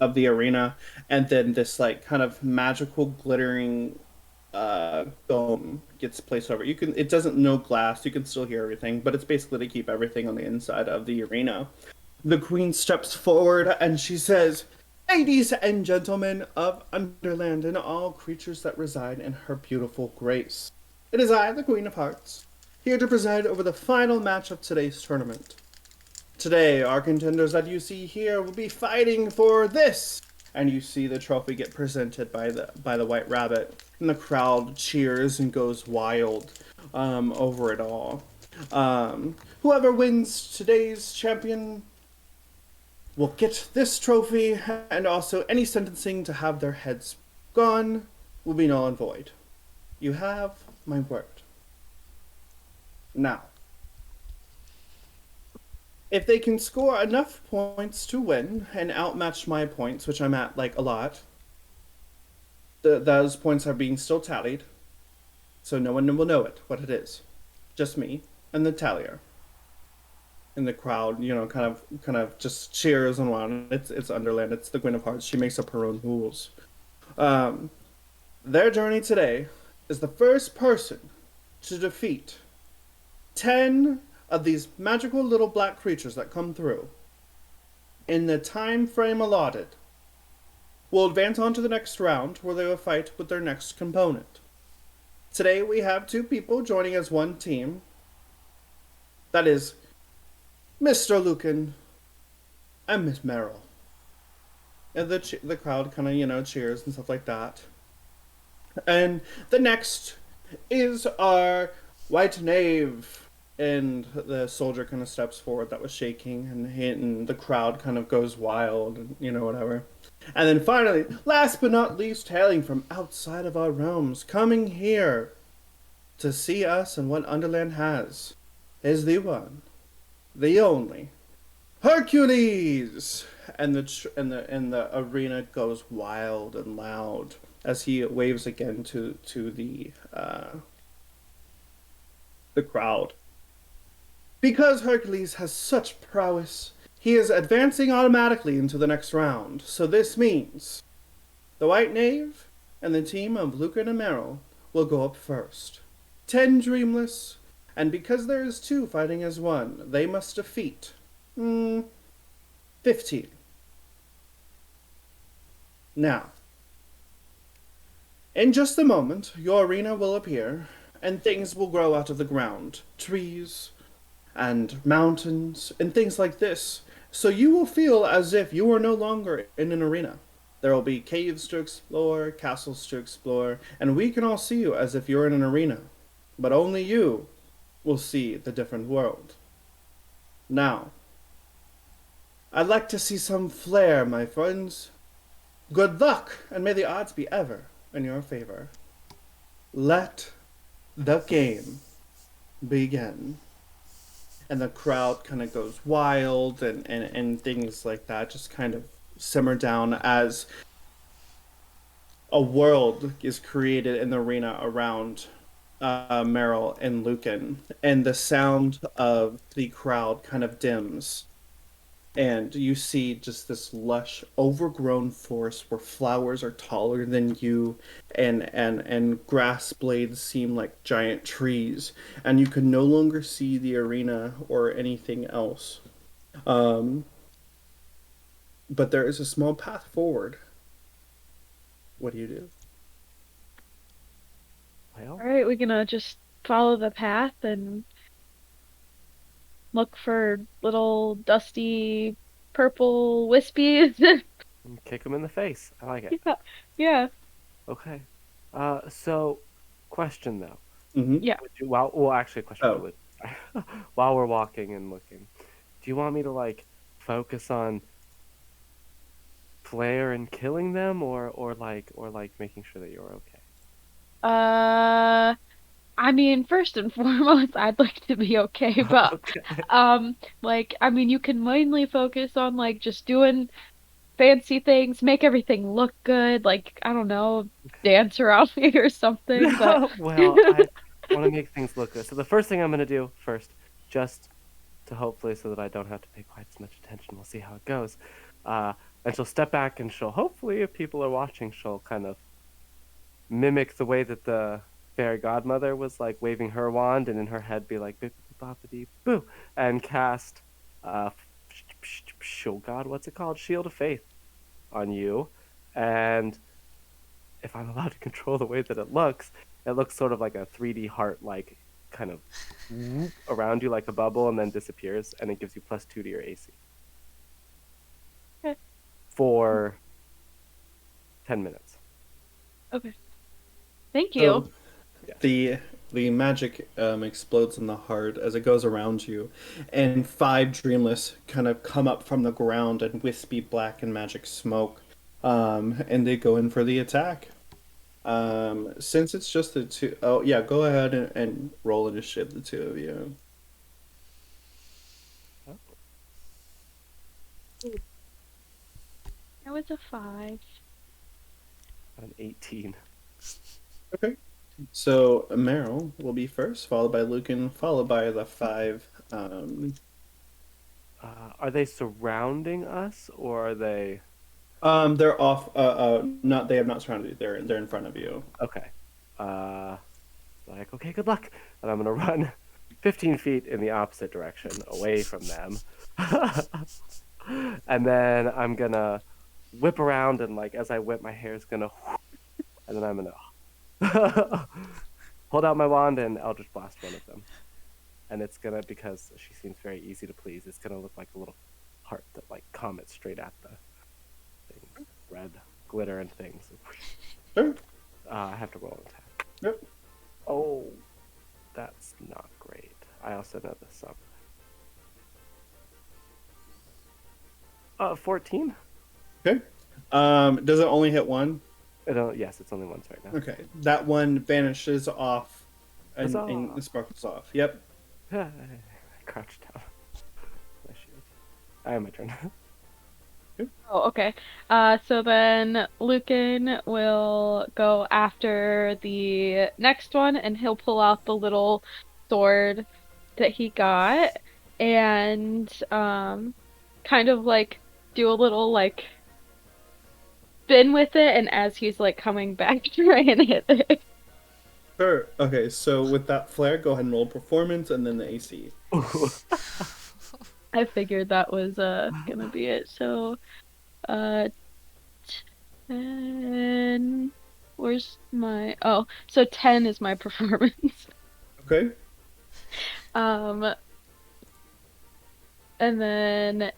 of the arena, and then this like kind of magical glittering dome gets placed over it. It doesn't know glass, you can still hear everything, but it's basically to keep everything on the inside of the arena. The queen steps forward and she says, "Ladies and gentlemen of Underland and all creatures that reside in her beautiful grace, it is I, the Queen of Hearts, here to preside over the final match of today's tournament. Today, our contenders that you see here will be fighting for this." And you see the trophy get presented by the White Rabbit, and the crowd cheers and goes wild over it all. Whoever wins today's champion will get this trophy, and also any sentencing to have their heads gone will be null and void. You have my word. Now, if they can score enough points to win and outmatch my points, which I'm at like a lot, those points are being still tallied, so no one will know what it is. Just me and the tallier. And the crowd, kind of just cheers and on. It's Underland. It's the Queen of Hearts. She makes up her own rules. Their journey today is the first person to defeat 10 of these magical little black creatures that come through in the time frame allotted will advance on to the next round, where they will fight with their next component. Today we have 2 people joining as one team. That is Mr. Lucan and Miss Merrill. And the crowd kind of cheers and stuff like that. And the next is our white knave. And the soldier kind of steps forward that was shaking, and the crowd kind of goes wild, and whatever. And then finally, last but not least, hailing from outside of our realms, coming here to see us and what Underland has, is the one, the only, Hercules! And the arena goes wild and loud as he waves again to the crowd. Because Hercules has such prowess, he is advancing automatically into the next round. So this means the White Knave and the team of Lucan and Merrill will go up first. 10 Dreamless, and because there is 2 fighting as one, they must defeat 15. Now, in just a moment, your arena will appear, and things will grow out of the ground. Trees and mountains, and things like this. So you will feel as if you are no longer in an arena. There will be caves to explore, castles to explore, and we can all see you as if you're in an arena. But only you will see the different world. Now, I'd like to see some flair, my friends. Good luck, and may the odds be ever in your favor. Let the game begin. And the crowd kind of goes wild, and things like that just kind of simmer down as a world is created in the arena around Merrill and Lucan. And the sound of the crowd kind of dims. And you see just this lush, overgrown forest where flowers are taller than you, and grass blades seem like giant trees, and you can no longer see the arena or anything else. But there is a small path forward. What do you do? Well, Alright, we're gonna just follow the path and look for little dusty purple wispies. kick him in the face. I like it. Yeah. Yeah. Okay. So, question though. Mm-hmm. Yeah. Actually, a question for Liz. While we're walking and looking, do you want me to like focus on flair and killing them, or making sure that you're okay? I mean, first and foremost, I'd like to be okay, but Okay. I mean, you can mainly focus on like just doing fancy things, make everything look good, like I don't know, dance around me or something, but Well, I want to make things look good. So the first thing I'm gonna do first, just to hopefully so that I don't have to pay quite as much attention. We'll see how it goes. I And she'll step back and she'll, hopefully, if people are watching, she'll kind of mimic the way that the fairy godmother was like waving her wand, and in her head be like, bippity boppity boo, and cast, oh god, what's it called? Shield of Faith on you. And if I'm allowed to control the way that it looks sort of like a 3D heart, like kind of around you like a bubble, and then disappears, and it gives you +2 to your AC. Okay. For 10 minutes. Okay. Thank you. So the magic explodes in the heart as it goes around you, and 5 Dreamless kind of come up from the ground and wispy black and magic smoke, and they go in for the attack. Since it's just the two, oh yeah, go ahead and roll initiative, the two of you. That was a 5. An 18. Okay. So Meryl will be first, followed by Lucan, followed by the 5. Are they surrounding us, or are they? They're off. Not. They have not surrounded you. They're in front of you. Okay. Like, okay, good luck. And I'm gonna run 15 feet in the opposite direction, away from them. And then I'm gonna whip around, and like as I whip, my hair's gonna, and then I'm gonna hold out my wand and Eldritch Blast one of them. And it's gonna, because she seems very easy to please, it's gonna look like a little heart that like comets straight at the things. Red glitter and things. Sure. I have to roll an attack. Yep. Oh, that's not great. I also know this song. 14? Okay. Does it only hit one? Yes, it's only once right now. Okay. That one vanishes off, and the sparkles off. Yep. I crouched down. My shield. I have my turn. Oh, okay. So then Lucan will go after the next one, and he'll pull out the little sword that he got, and kind of like do a little like spin with it, and as he's like coming back, try and hit it. Sure. Okay. So with that flare, go ahead and roll performance, and then the AC. I figured that was gonna be it. So 10. Where's my... Oh, so 10 is my performance. Okay. And then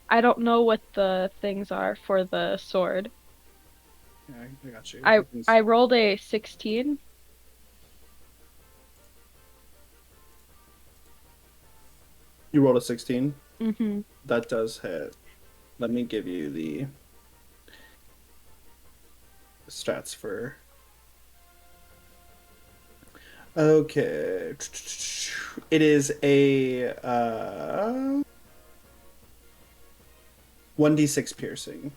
I don't know what the things are for the sword. Yeah, I got you. I rolled a 16. You rolled a 16? Mm-hmm. That does hit. Let me give you the stats for... Okay. It is a 1d6 piercing.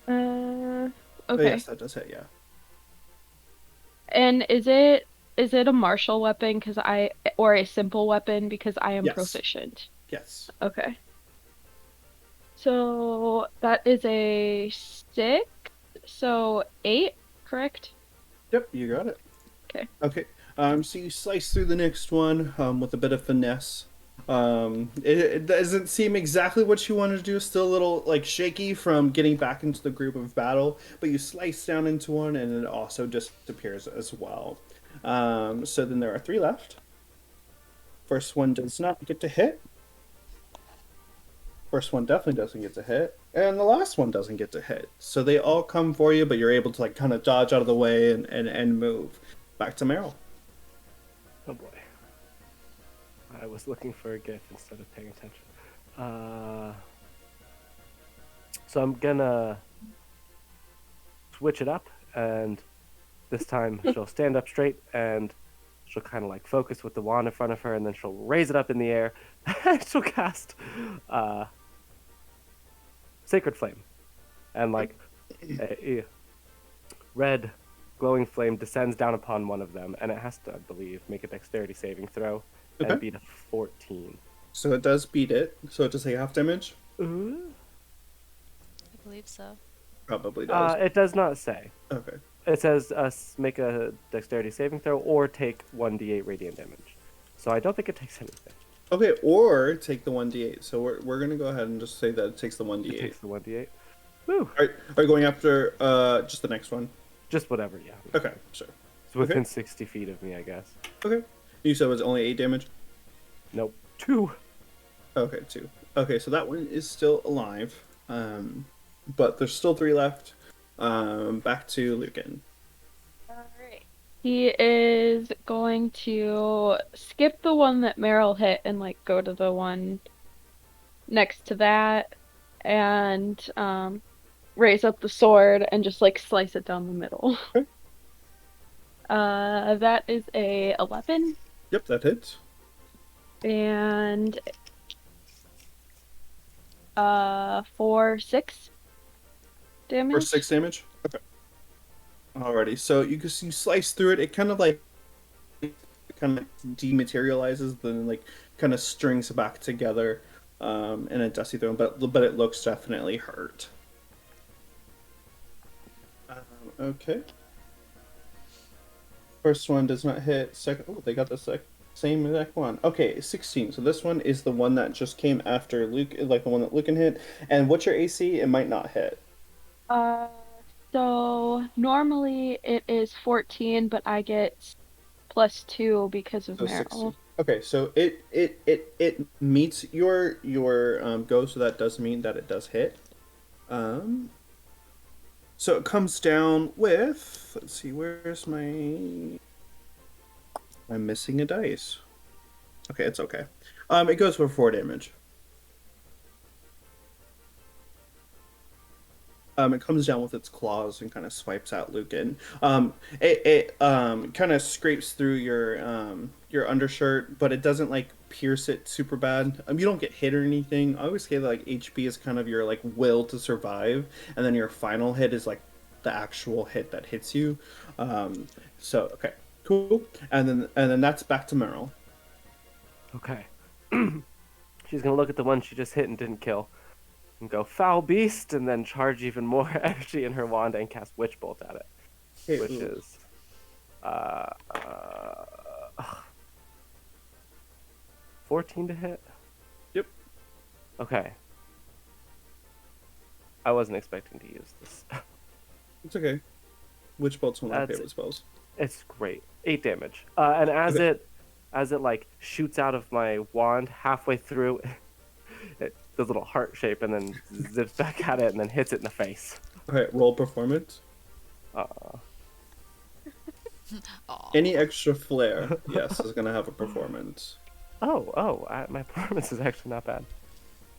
Okay. Oh, yes, that does hit, yeah. And is it a martial weapon or a simple weapon because I am proficient? Yes. Okay. So that is a 6, so 8, correct? Yep, you got it. Okay. Okay. So you slice through the next one with a bit of finesse. It doesn't seem exactly what you wanted to do. Still a little like shaky from getting back into the group of battle, but you slice down into one, and it also disappears as well. So then there are 3 left. First one does not get to hit. First one definitely doesn't get to hit, and the last one doesn't get to hit. So they all come for you, but you're able to like kind of dodge out of the way and move. Back to Meryl. Oh boy. I was looking for a GIF instead of paying attention. So I'm gonna switch it up, and this time she'll stand up straight, and she'll kind of like focus with the wand in front of her, and then she'll raise it up in the air, and she'll cast Sacred Flame. And like a red glowing flame descends down upon one of them, and it has to, I believe, make a dexterity saving throw, and Okay. beat a 14. So it does beat it. So it does take half damage? Ooh. I believe so. Probably does. It does not say. Okay. It says make a dexterity saving throw or take 1d8 radiant damage. So I don't think it takes anything. Okay, or take the 1d8. So we're going to go ahead and just say that it takes the 1d8. It takes the 1d8. Woo! Are you going after just the next one? Just whatever, yeah. Okay, sure. It's within Okay. 60 feet of me, I guess. Okay. You said it was only 8 damage? Nope. 2. Okay, 2. Okay, so that one is still alive. But there's still 3 left. Back to Lucan. Alright. He is going to skip the one that Meryl hit and like go to the one next to that and raise up the sword and just like slice it down the middle. Okay. That is a 11 Yep, that hits. and for 6 damage. For 6 damage? Okay. Alrighty, so you slice through it. It kind of dematerializes, then like kind of strings back together in a dusty throw, but it looks definitely hurt. Okay. First one does not hit. Second, oh, they got the same exact one. Okay, 16. So this one is the one that just came after Luke, like the one that Lucan hit. And what's your AC? It might not hit. So normally it is 14, but I get +2 because of So Meryl. 16. Okay, so it meets your go, so that does mean that it does hit. So it comes down with, let's see, where's my, I'm missing a dice. Okay, it's okay. It goes for 4 damage. It comes down with its claws and kind of swipes at Lucan. It kind of scrapes through your undershirt, but it doesn't like pierce it super bad. You don't get hit or anything. I always say that like HP is kind of your like will to survive, and then your final hit is like the actual hit that hits you. So okay, cool. And then that's back to Meryl. Okay. She's gonna look at the one she just hit and didn't kill. And go foul beast, and then charge even more energy in her wand and cast witch bolt at it, Okay, which ooh. is 14 to hit. Yep. Okay. I wasn't expecting to use this. It's okay. Witch bolt's one of my That's- favorite spells. It's great. 8 damage. And as Okay. it like shoots out of my wand halfway through, it does a little heart shape and then zips back at it and then hits it in the face. Okay, roll performance. Aw. Any extra flair, yes, is gonna have a performance. My performance is actually not bad.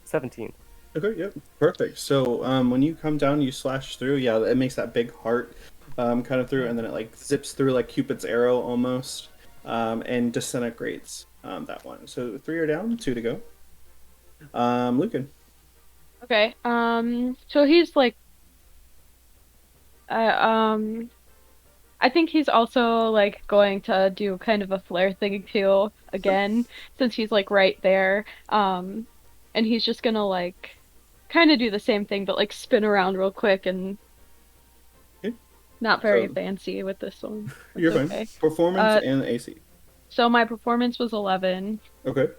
17. Okay, yep, perfect. So when you come down, you slash through. Yeah, it makes that big heart kind of through, and then it like zips through like Cupid's arrow almost, and disintegrates that one. So 3 are down, 2 to go. Lucan. Okay. So he's like, I think he's also like going to do kind of a flare thing too again, since he's like right there. And he's just gonna like kind of do the same thing, but like spin around real quick and Okay. not very So- fancy with this one. You're That's fine. okay. Performance and AC. So my performance was 11. Okay.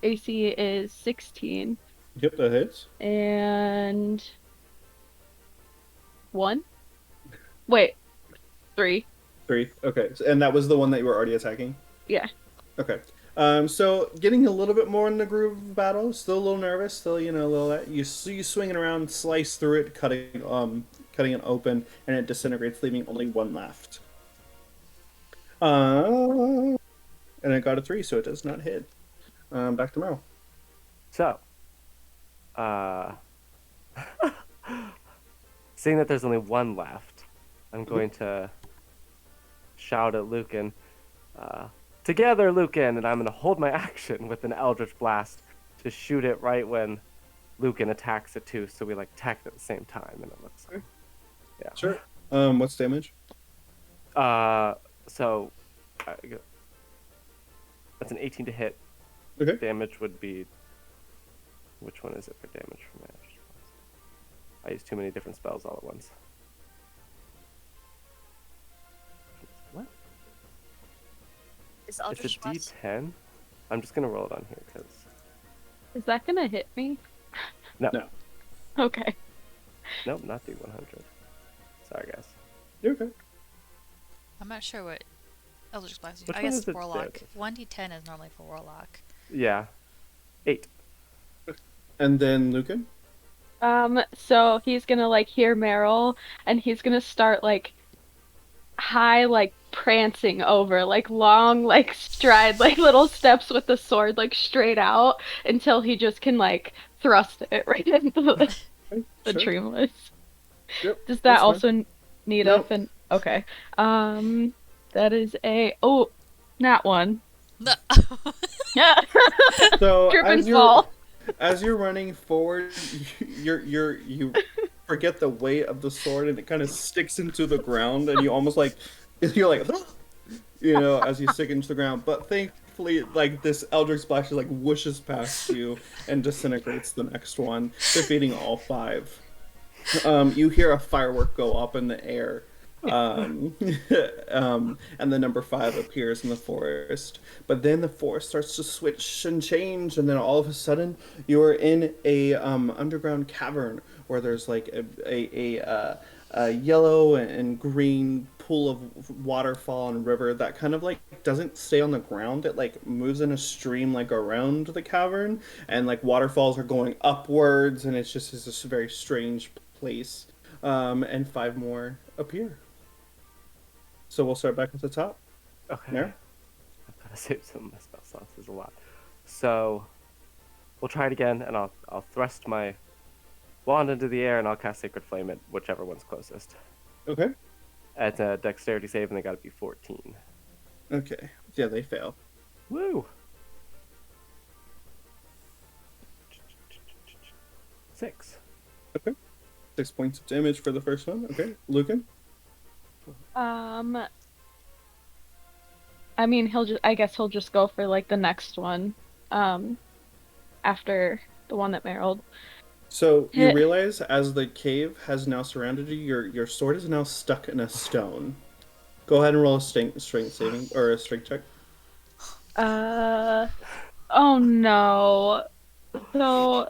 AC is 16. Yep, that hits. And 1? Wait, 3. 3. Okay, and that was the one that you were already attacking? Yeah. Okay. So getting a little bit more in the groove of battle, still a little nervous, still a little that you swinging around, slice through it, cutting it open, and it disintegrates, leaving only one left. And it got a 3, so it does not hit. Back to Meryl. So, seeing that there's only one left, I'm going to shout at Lucan, together, Lucan, and I'm going to hold my action with an Eldritch Blast to shoot it right when Lucan attacks it too, so we like attack at the same time, and it looks like, yeah. Sure. What's damage? So, that's an 18 to hit. Okay. Damage would be... Which one is it for damage from magic? I use too many different spells all at once. What? Is It's Eldritch a Blast? D10? I'm just gonna roll it on here, because... Is that gonna hit me? No. No. Okay. Nope, not D100. Sorry, guys. You're okay. I'm not sure what Eldritch Blast is. Which I one guess is it Warlock. there? 1d10 is normally for Warlock. Yeah. 8. And then Lucan? So he's gonna like hear Meryl, and he's gonna start like high, like prancing over, like long, like stride, like little steps with the sword, like straight out until he just can like thrust it right into the Sure. Dreamless. Yep. Does that that's fine. also need Nope. okay. That is nat one. No. Yeah. So Trip and as you're fall. as you're running forward, you forget the weight of the sword and it kind of sticks into the ground and you almost like you're like as you stick into the ground. But thankfully, like this Eldritch Splash like whooshes past you and disintegrates the next one, defeating all 5. You hear a firework go up in the air. And the number 5 appears in the forest, but then the forest starts to switch and change, and then all of a sudden you are in a underground cavern where there's like a yellow and green pool of waterfall and river that kind of like doesn't stay on the ground. It like moves in a stream like around the cavern, and like waterfalls are going upwards, and it's this very strange place. And 5 more appear. So we'll start back at the top. Okay. There. I've got to save some of my spell slots. There's a lot. So we'll try it again, and I'll thrust my wand into the air, and I'll cast Sacred Flame at whichever one's closest. Okay. It's a dexterity save, and they got to be 14. Okay. Yeah, they fail. Woo! 6. Okay. 6 points of damage for the first one. Okay. Lucan? I mean, I guess he'll just go for like the next one, after the one that Meryl. So you Hit. realize as the cave has now surrounded you, your sword is now stuck in a stone. Go ahead and roll a strength saving or a strength check. Oh no. So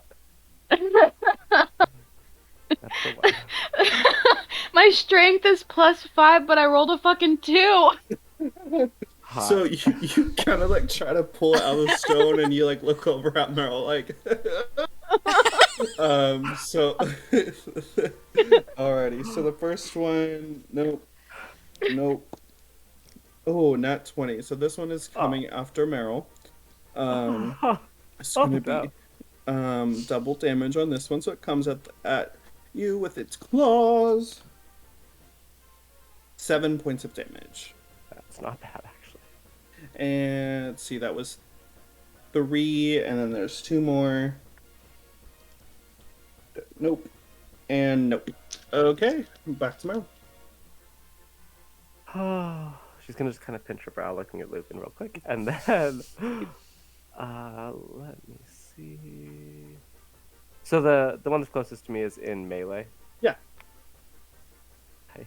That's the one. my strength is +5, but I rolled a fucking 2. Hot. So you kind of like try to pull it out of the stone, and you like look over at Meryl like. So. Alrighty. So the first one, nope. Oh, nat 20. So this one is coming after Meryl. It's gonna be double damage on this one, so it comes at you with its claws. 7 points of damage. That's not bad, actually. And let's see, that was 3, and then there's 2 more. Nope. And nope. Okay, back to Meryl. She's gonna just kind of pinch her brow, looking at Lucan real quick, and then let me see. So the one that's closest to me is in melee. Yeah. Okay.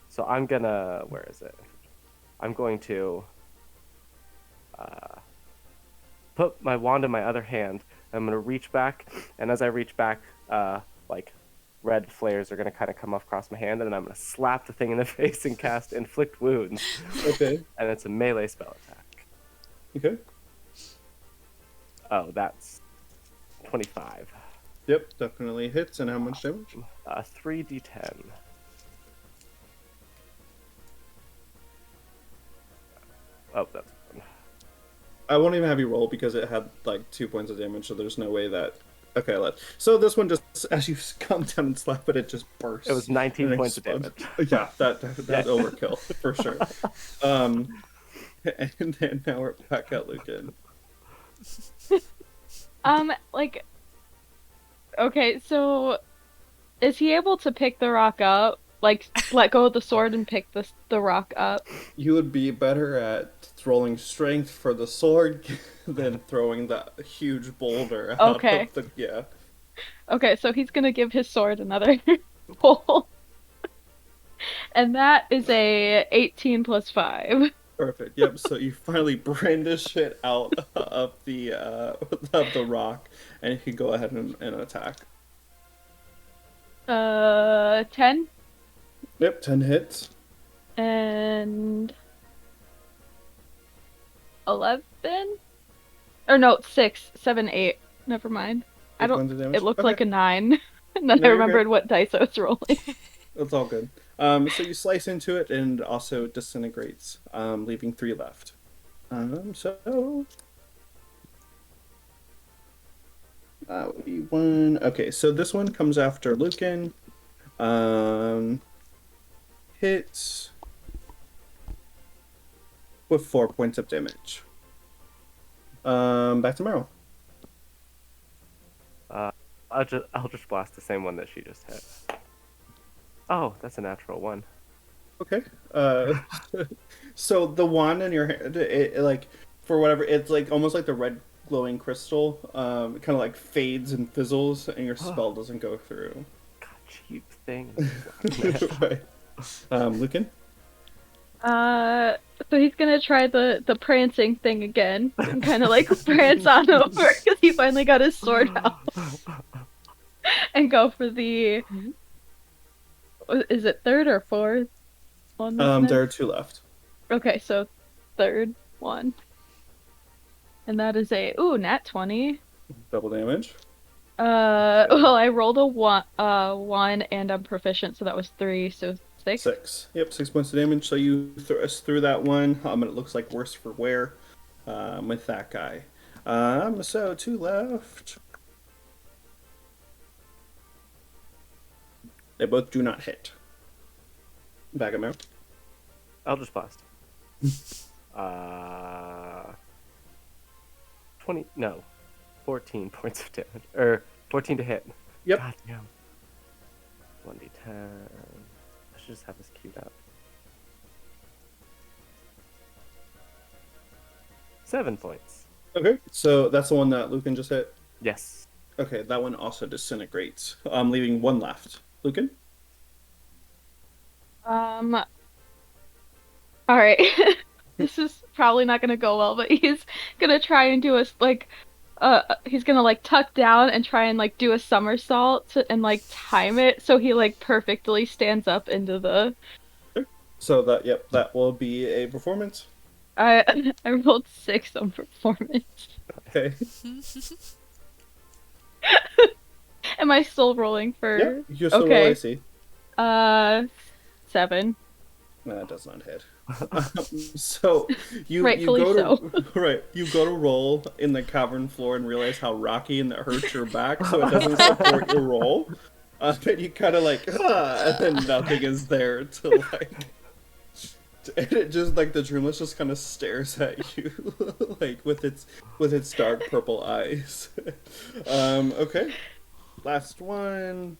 So I'm gonna, where is it? I'm going to put my wand in my other hand. I'm gonna reach back, and as I reach back, like red flares are gonna kind of come across my hand, and then I'm gonna slap the thing in the face and cast Inflict Wounds. Okay. And it's a melee spell attack. Okay. Oh, that's 25. Yep, definitely hits. And how much damage? 3d10. Oh, that's one. I won't even have you roll because it had like 2 points of damage, so there's no way that. Okay, so this one just, as you come down and slap it, it just bursts. It was 19 and points of damage. explodes. Yeah, that's overkill for sure. And then now we're back at Lucan. Okay, so is he able to pick the rock up? Like, let go of the sword and pick the rock up? You would be better at rolling strength for the sword, then throwing that huge boulder out Okay. of the yeah. Okay, so he's gonna give his sword another roll. And that is a 18 plus 5. Perfect. Yep. So you finally brandish it out of the rock, and you can go ahead and attack. 10 Yep. 10 hits. and 11? Or no, 6, 7, 8. Never mind. 8 points of damage. It looked Okay. like a 9. And then No, I you're remembered good. what dice I was rolling. It's all good. So you slice into it and also disintegrates, leaving 3 left. So that would be 1. Okay, so this one comes after Lucan. Hits with 4 points of damage. Back to Meryl. I'll just blast the same one that she just hit. Oh, that's a natural 1. Okay. So the wand in your hand, it like for whatever, it's like almost like the red glowing crystal. It kind of like fades and fizzles, and your spell doesn't go through. God, cheap thing. Right. Lucan. So he's gonna try the prancing thing again. And kind of like prance on over because he finally got his sword out. And go for the... Is it third or fourth one? There are 2 left. Okay, so third one. And that is a... Ooh, nat 20. Double damage. Well, I rolled a 1 and I'm proficient, so that was 3, so 6. 6. Yep, 6 points of damage. So you thrust through that one, and it looks like worse for wear with that guy. So 2 left. They both do not hit. Back at Meryl. I'll just blast. 14 points of damage. Or 14 to hit. Yep. God damn. 1d10. I should just have this queued up. 7 points. Okay, so that's the one that Lucan just hit. Yes. Okay, that one also disintegrates. Leaving 1 left. Lucan? Alright. This is probably not gonna go well, but he's gonna try and do he's gonna like tuck down and try and like do a somersault and like time it so he like perfectly stands up into the... So that will be a performance. I rolled 6 on performance. Okay. Am I still rolling for... Yep, you're still okay. roll AC. 7. No, that does not hit. So you Rightfully go to right. You go to roll in the cavern floor and realize how rocky and that hurts your back, so it doesn't support your roll. Then you kind of like, and then nothing is there to like. And it just like the Dreamless just kind of stares at you, like with its dark purple eyes. Okay, last one.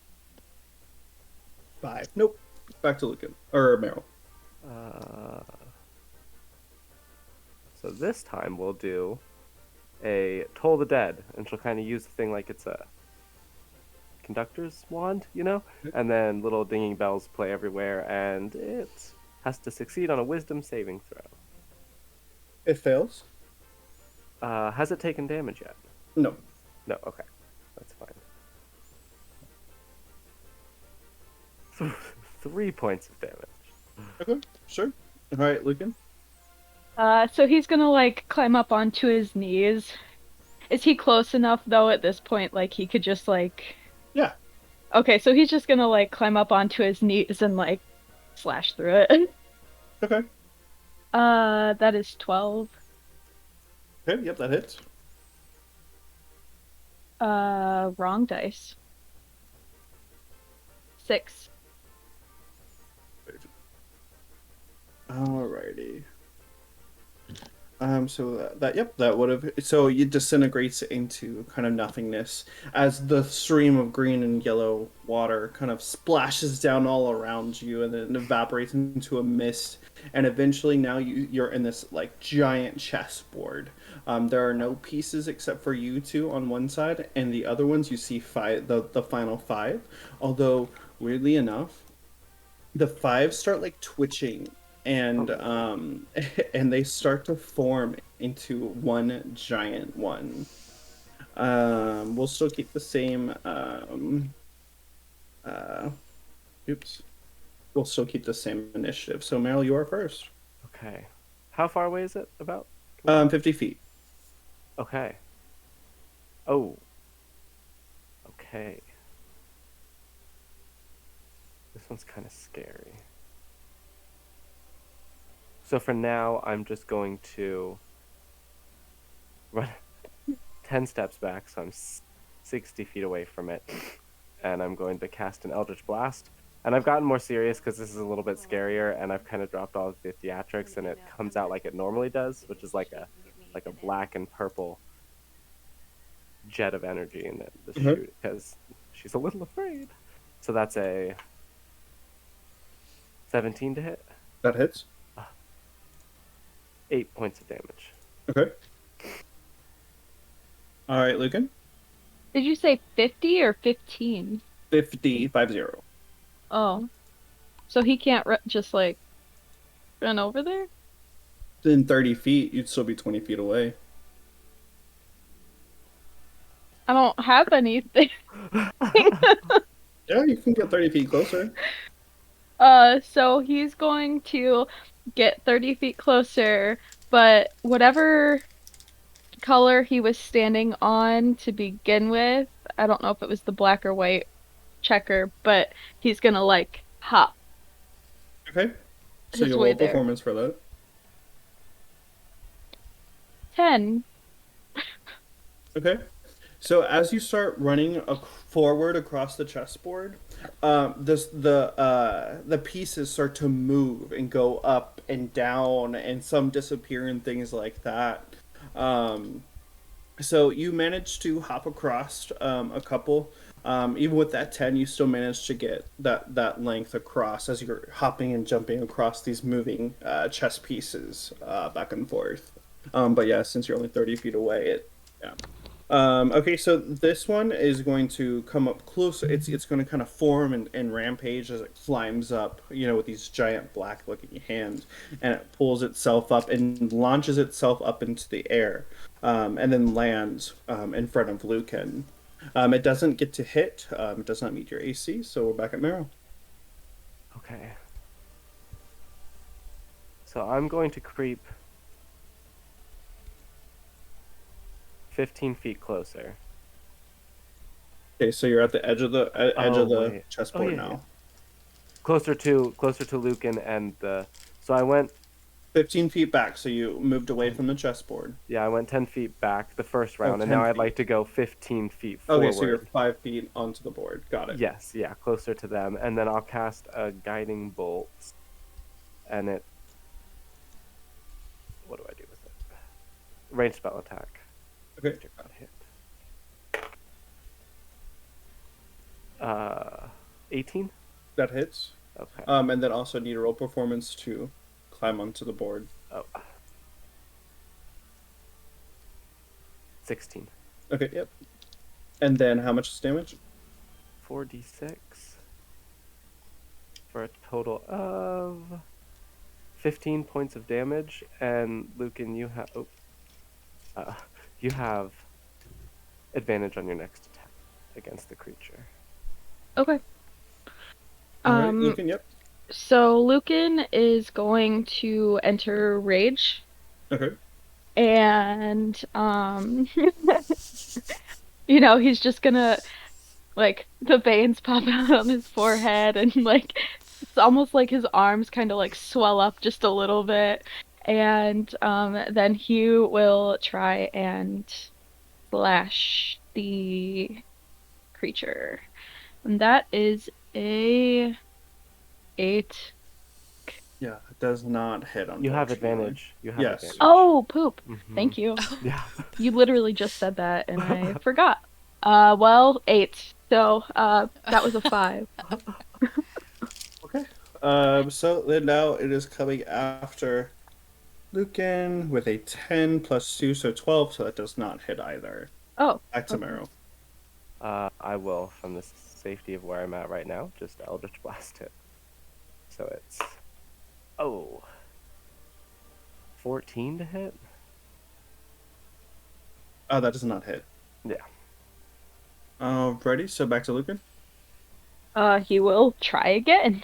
5. Nope. Back to Lucan or Meryl. So this time we'll do a Toll the Dead, and she'll kind of use the thing like it's a conductor's wand, you know? And then little dinging bells play everywhere, and it has to succeed on a wisdom saving throw. It fails. Has it taken damage yet? No. No, okay. That's fine. 3 points of damage. Okay, sure. All right, Lucan. So he's gonna like climb up onto his knees. Is he close enough though at this point, like he could just like... Yeah. Okay, so he's just gonna like climb up onto his knees and like slash through it. Okay. That is 12. Okay, yep, that hits. Wrong dice. 6. Alrighty. That would have. So it disintegrates into kind of nothingness as the stream of green and yellow water kind of splashes down all around you and then evaporates into a mist. And eventually, now you're in this like giant chessboard. There are no pieces except for you two on one side, and the other ones you see the final five. Although weirdly enough, the five start like twitching and and they start to form into one giant one. We'll still keep the same uh oops. We'll still keep the same initiative. So Meryl, you are first. Okay. How far away is it about? 50 feet. Okay. Oh. Okay. This one's kind of scary. So for now, I'm just going to run 10 steps back, so I'm 60 feet away from it. And I'm going to cast an Eldritch Blast. And I've gotten more serious because this is a little bit scarier, and I've kind of dropped all of the theatrics, and it comes out like it normally does, which is like a black and purple jet of energy in the shoot, because she's a little afraid. So that's a 17 to hit. That hits. 8 points of damage. Okay. All right, Lucan. Did you say 50 or 15? 50, 50. Oh. So he can't just, like, run over there? In 30 feet, you'd still be 20 feet away. I don't have anything. Yeah, you can get 30 feet closer. So he's going to get 30 feet closer, but whatever color he was standing on to begin with, I don't know if it was the black or white checker, but he's gonna, like, hop. Okay. So his you'll way roll there. performance for that. 10. Okay. So as you start running forward across the chessboard, the pieces start to move and go up and down, and some disappear and things like that. Um, so you manage to hop across a couple. Even with that 10, you still manage to get that length across as you're hopping and jumping across these moving chess pieces back and forth. But yeah, since you're only 30 feet away, yeah. Okay, so this one is going to come up closer. It's going to kind of form and rampage as it climbs up, with these giant black-looking hands, and it pulls itself up and launches itself up into the air, and then lands in front of Lucan. It doesn't get to hit. It does not meet your AC, so we're back at Meryl. Okay. So I'm going to creep 15 feet closer. Okay, so you're at the edge of the chessboard now. Yeah. Closer to Lucan and so I went 15 feet back, so you moved away from the chessboard. Yeah, I went 10 feet back the first round, and now I'd like to go 15 feet forward. Okay, so you're 5 feet onto the board. Got it. Yes, yeah, closer to them, and then I'll cast a guiding bolt, and it. What do I do with it? Range spell attack. Okay. Got hit. 18. That hits. Okay. And then also need a roll performance to climb onto the board. Oh. 16. Okay. Yep. And then how much is damage? 4d6 for a total of 15 points of damage. And Lucan, you have advantage on your next attack against the creature. Okay. All right, Lucan, yep. So Lucan is going to enter rage. Okay. And he's just gonna, like, the veins pop out on his forehead, and like it's almost like his arms kind of like swell up just a little bit, and then he will try and slash the creature, and that is a 8. Yeah, does not hit, unfortunately. You have advantage. You have Yes. advantage. Oh, poop. Mhm. Thank you. Yeah. You literally just said that, and I forgot. Well, 8. So, that was a 5. Okay. So then now it is coming after Lucan with a 10 plus 2, so 12, so that does not hit either. Oh. Back to Okay. Meryl. I will, from the safety of where I'm at right now, just Eldritch Blast it. So it's 14 to hit. Oh, that does not hit. Yeah. Alrighty, so back to Lucan. He will try again.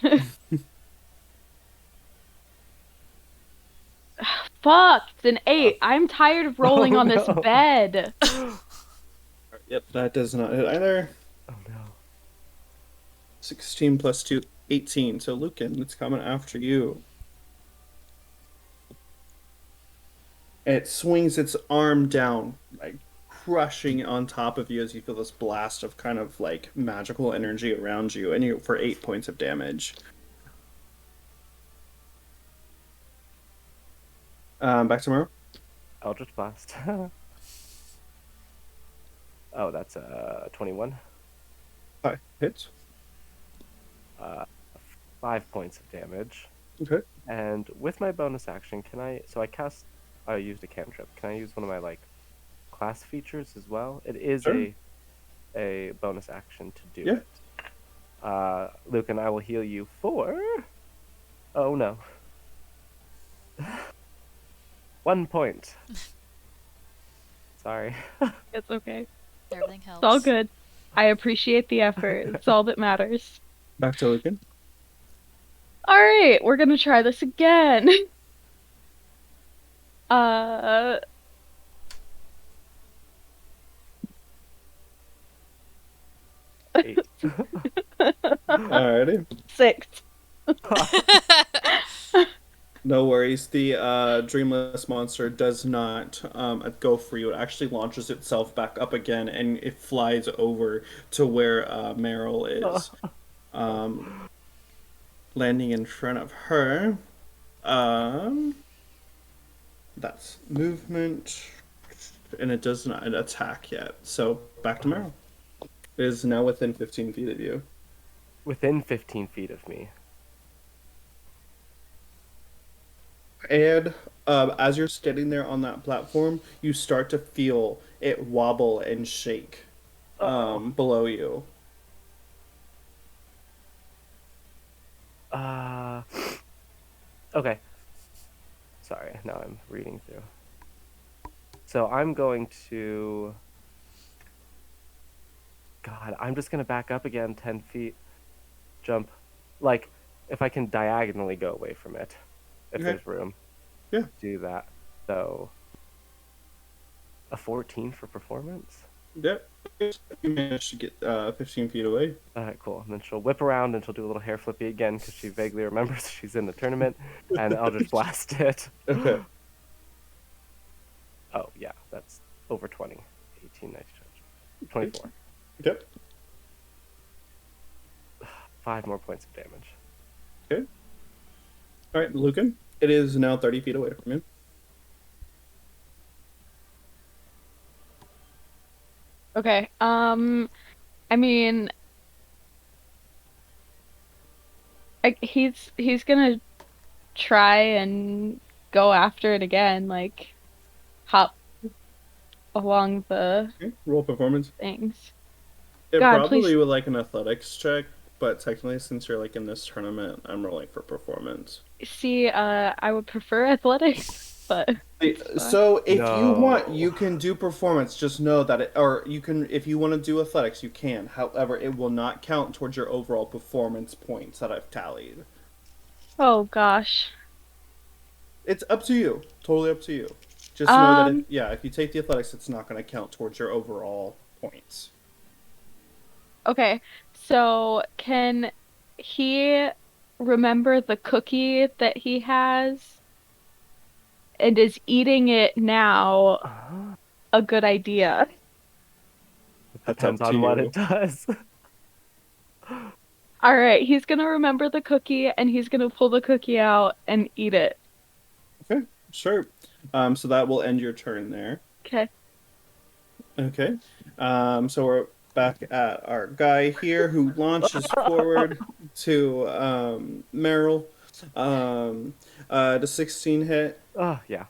Fuck, it's an 8. I'm tired of rolling on this no. bed. Yep, that does not hit either. Oh no. 16 plus 2, 18. So Lucan, it's coming after you. It swings its arm down, like crushing on top of you as you feel this blast of kind of like magical energy around you, and you for 8 points of damage. Back to Meryl. Eldritch Blast. Oh, that's 21. Hi, hits. 5 points of damage. Okay. And with my bonus action, can I? So I used a cantrip. Can I use one of my like class features as well? It is Sure. a bonus action to do Yeah. it. Lucan, I will heal you for. Oh no. 1 point. Sorry. It's okay. Everything helps. It's all good. I appreciate the effort. It's all that matters. Back to Lucan. Alright, we're gonna try this again. 8. Alrighty. 6. No worries. The Dreamless monster does not go for you. It actually launches itself back up again, and it flies over to where Meryl is, landing in front of her. That's movement, and it does not attack yet. So back to Meryl. It is now within 15 feet of you. Within 15 feet of me. And as you're standing there on that platform, you start to feel it wobble and shake below you. Okay. Sorry, now I'm reading through. So I'm going to... God, I'm just going to back up again 10 feet. Jump. Like, if I can diagonally go away from it. If Okay. there's room. Yeah. Do that. So... A 14 for performance? Yep. You managed to get 15 feet away. Alright, cool. And then she'll whip around and she'll do a little hair flippy again because she vaguely remembers she's in the tournament. And I'll just blast it. Okay. Oh, yeah, that's over 20. 18, 19, 24. Yep. 5 more points of damage. Okay. All right, Lucan. It is now 30 feet away from you. Okay. I mean, he's gonna try and go after it again, like hop along the Okay. Roll performance. things. It God, probably please. would like an athletics check, but technically, since you're like in this tournament, I'm rolling for performance. See, I would prefer athletics, but So if you want, No. you can do performance. Just know that or you can, if you want to do athletics, you can. However, it will not count towards your overall performance points that I've tallied. oh gosh. It's up to you. Totally up to you. Just know that, Um, if you take the athletics, it's not going to count towards your overall points. Okay, so can he remember the cookie that he has and is eating it now a good idea? It That's depends up to on what you. it does. All right, he's gonna remember the cookie and he's gonna pull the cookie out and eat it. Okay, sure. So that will end your turn there. Okay. Okay. So we're back at our guy here who launches forward to Meryl. The 16 hit. Oh, yeah.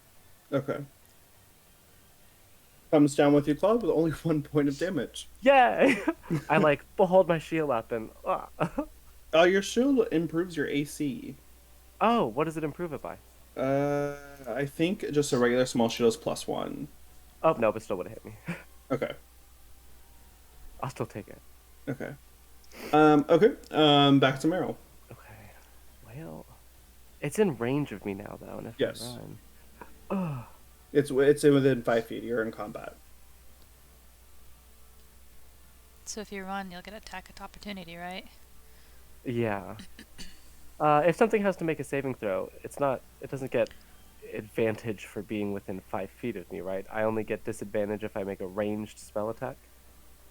Okay. Comes down with your club with only 1 point of damage. Yay! I hold my shield up and. Your shield improves your AC. Oh, what does it improve it by? I think just a regular small shield is +1. Oh, no, but still would have hit me. Okay. I'll still take it. Okay. Okay. Back to Meryl. Okay. Well, it's in range of me now, though, and if Yes. I run. It's within 5 feet. You're in combat. So if you run, you'll get attack of opportunity, right? Yeah. If something has to make a saving throw, it doesn't get advantage for being within 5 feet of me, right? I only get disadvantage if I make a ranged spell attack.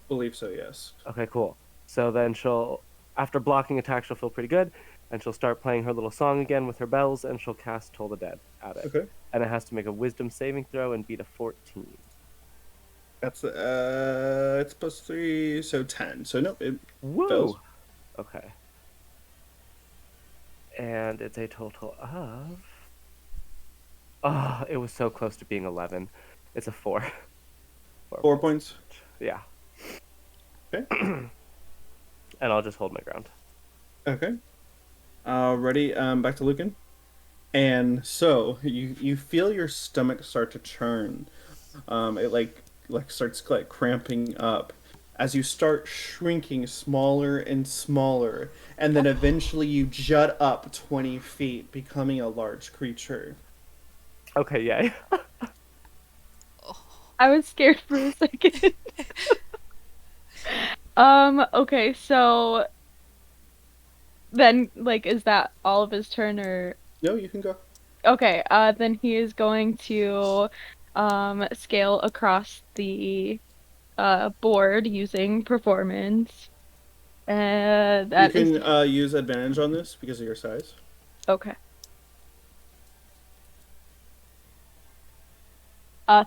Believe so, yes. Okay, cool. So then after blocking attack, she'll feel pretty good, and she'll start playing her little song again with her bells, and she'll cast Toll the Dead at it. Okay. And it has to make a Wisdom saving throw and beat a 14. That's it's +3, so 10. So nope, it Woo! fails. Okay. And it's a total of. Oh, it was so close to being 11. It's a 4. 4 points. Yeah. Okay. And I'll just hold my ground. Okay. Ready? Back to Lucan. And so you feel your stomach start to churn. It like starts cramping up as you start shrinking smaller and smaller, and then eventually you jut up 20 feet, becoming a large creature. Okay, yay. I was scared for a second. Okay, so then is that all of his turn or No, you can go. okay, then he is going to scale across the board using performance. You That can is use advantage on this because of your size. okay.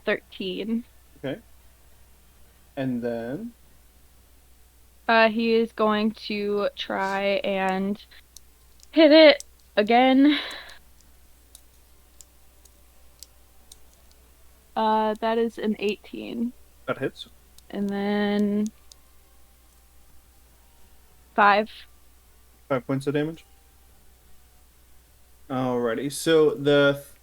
13. Okay. And then He is going to try and hit it again. That is an 18. that hits. And then 5. 5 points of damage. Alrighty. So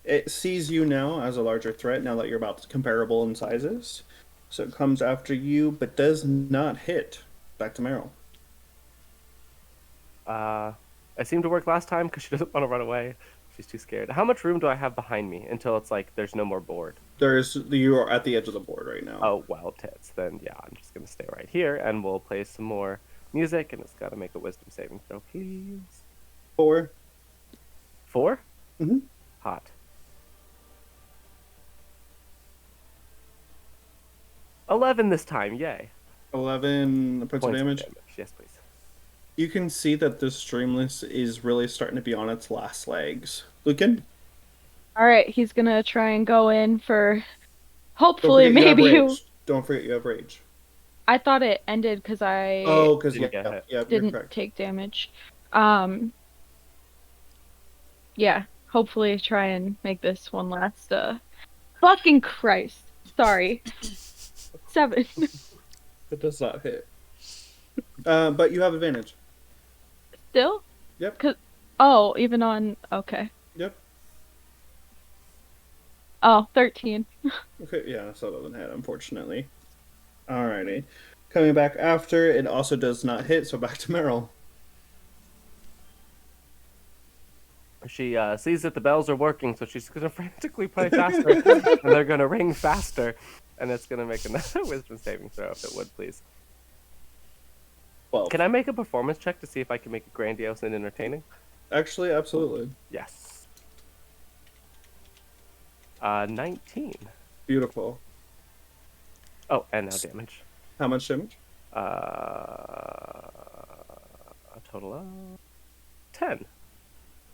it sees you now as a larger threat now that you're about comparable in sizes. So it comes after you, but does not hit. Back to Meryl. It seemed to work last time because she doesn't want to run away. She's too scared. How much room do I have behind me until it's there's no more board? You are at the edge of the board right now. Oh, well, tits. Then, yeah, I'm just going to stay right here, and we'll play some more music, and it's got to make a wisdom saving throw, please. 4. 4? Mm-hmm. Hot. 11 this time, yay. 11 points of damage. Yes, please. You can see that this Dreamless is really starting to be on its last legs. Lucan? Alright, he's gonna try and go in for hopefully maybe Don't forget you have rage. I thought it ended because I Oh, because Didn't get hit. you're didn't correct. take damage. Yeah, hopefully try and make this one last. Fucking Christ. Sorry. 7. It does not hit. But you have advantage. Still? Yep. Oh, even on. Okay. Yep. Oh, 13. Okay, yeah, so that doesn't hit, unfortunately. Alrighty. Coming back after, it also does not hit, so back to Meryl. She sees that the bells are working, so she's going to frantically play faster, and they're going to ring faster, and it's going to make another wisdom saving throw, if it would, please. 12. Can I make a performance check to see if I can make it grandiose and entertaining? Actually, absolutely. Yes. 19. Beautiful. Oh, and now damage. How much damage? A total of 10.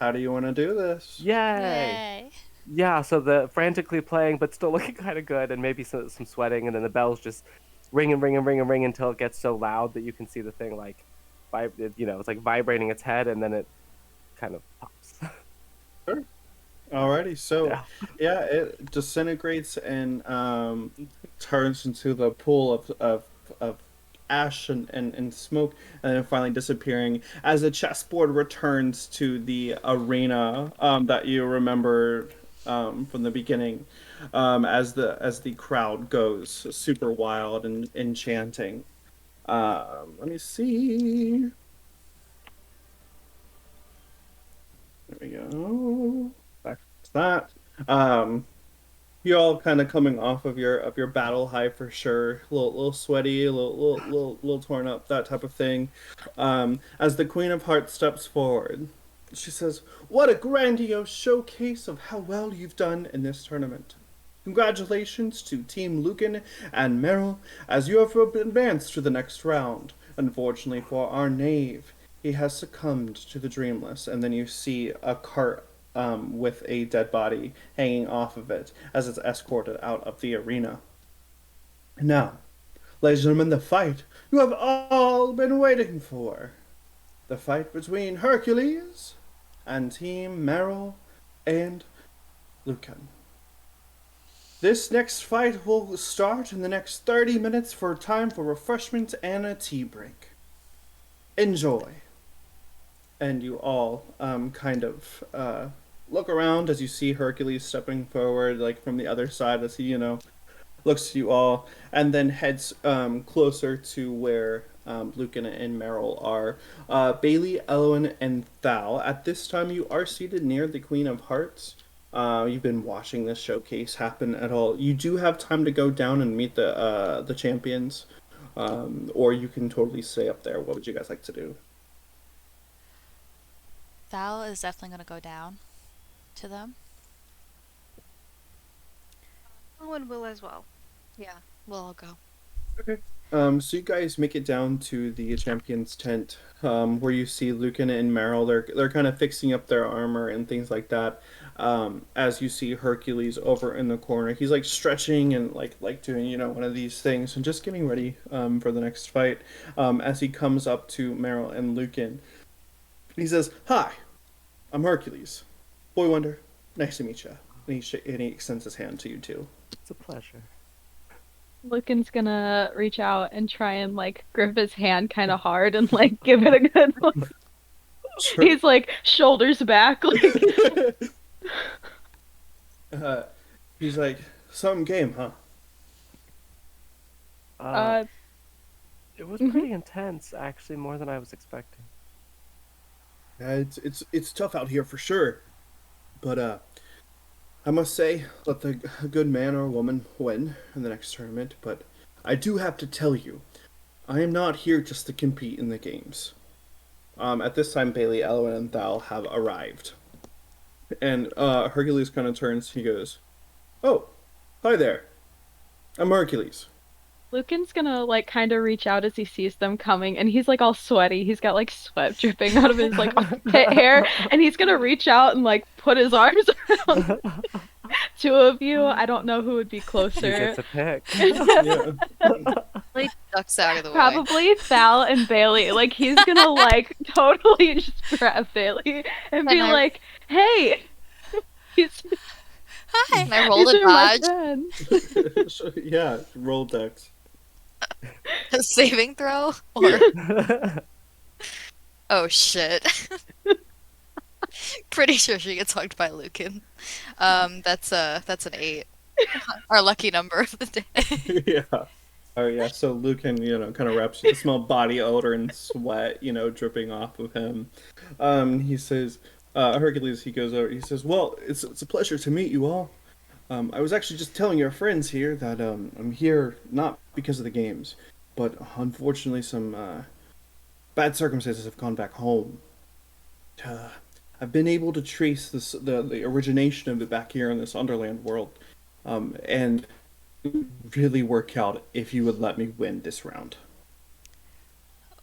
How do you want to do this? Yay! Yay! Yeah, so the frantically playing, but still looking kind of good, and maybe some sweating, and then the bells just ring and ring and ring and ring until it gets so loud that you can see the thing like, it's like vibrating its head, and then it kind of pops. Sure. Alrighty, so Yeah. it disintegrates and turns into the pool of ash and smoke, and then finally disappearing as the chessboard returns to the arena that you remembered from the beginning, as the crowd goes super wild and enchanting. Let me see. There we go. Back to that. You all kind of coming off of your battle high for sure. A little sweaty, a little torn up, that type of thing. As the Queen of Hearts steps forward, she says, "What a grandiose showcase of how well you've done in this tournament. Congratulations to Team Lucan and Meryl, as you have advanced to the next round. Unfortunately for our knave, he has succumbed to the Dreamless." And then you see a cart with a dead body hanging off of it as it's escorted out of the arena. Now, ladies and gentlemen, the fight you have all been waiting for. The fight between Hercules and Team Meryl and Lucan. This next fight will start in the next 30 minutes for time for refreshment and a tea break. Enjoy. And you all kind of look around as you see Hercules stepping forward, like from the other side, as he, looks at you all, and then heads closer to where Lucan and Meryl are. Bailey, Evelyn, and Thal. At this time, you are seated near the Queen of Hearts. You've been watching this showcase happen at all. You do have time to go down and meet the champions, or you can totally stay up there. What would you guys like to do? Thal is definitely going to go down to them. Owen will as well. Yeah, we'll all go. Okay. So you guys make it down to the champion's tent, where you see Lucan and Meryl. They're kind of fixing up their armor and things like that. As you see Hercules over in the corner, he's like stretching and like doing one of these things and just getting ready for the next fight. As he comes up to Meryl and Lucan, he says, "Hi, I'm Hercules. Boy Wonder, nice to meet you." And he extends his hand to you too. It's a pleasure. Lucan's gonna reach out and try and grip his hand kind of hard and give it a good look. Sure. He's shoulders back. He's like, "Some game, huh?" It was pretty intense, actually, more than I was expecting. Yeah, it's tough out here for sure, but I must say, let the good man or woman win in the next tournament. But I do have to tell you, I am not here just to compete in the games. At this time, Bailey, Evelyn, and Thal have arrived, and Hercules kind of turns. He goes, "Oh, hi there. I'm Hercules." Lucan's gonna kind of reach out as he sees them coming, and he's all sweaty. He's got sweat dripping out of his armpit hair, and he's gonna reach out and put his arms around two of you. I don't know who would be closer. You get to pick. Like ducks out of the way. Probably Thal and Bailey. He's gonna totally just grab Bailey and be like, "Hey, he's Hi! Can I roll a these are my dodge? friends." Yeah, roll dex. A saving throw? Or oh shit. Pretty sure she gets hugged by Lucan. That's an 8. Our lucky number of the day. Yeah. Oh yeah. So Lucan, kind of wraps the small body odor and sweat, dripping off of him. He says, Hercules. He goes over. He says, "Well, it's a pleasure to meet you all. I was actually just telling your friends here that I'm here not because of the games, but unfortunately some bad circumstances have gone back home. I've been able to trace the origination of it back here in this Underland world, and it would really work out if you would let me win this round."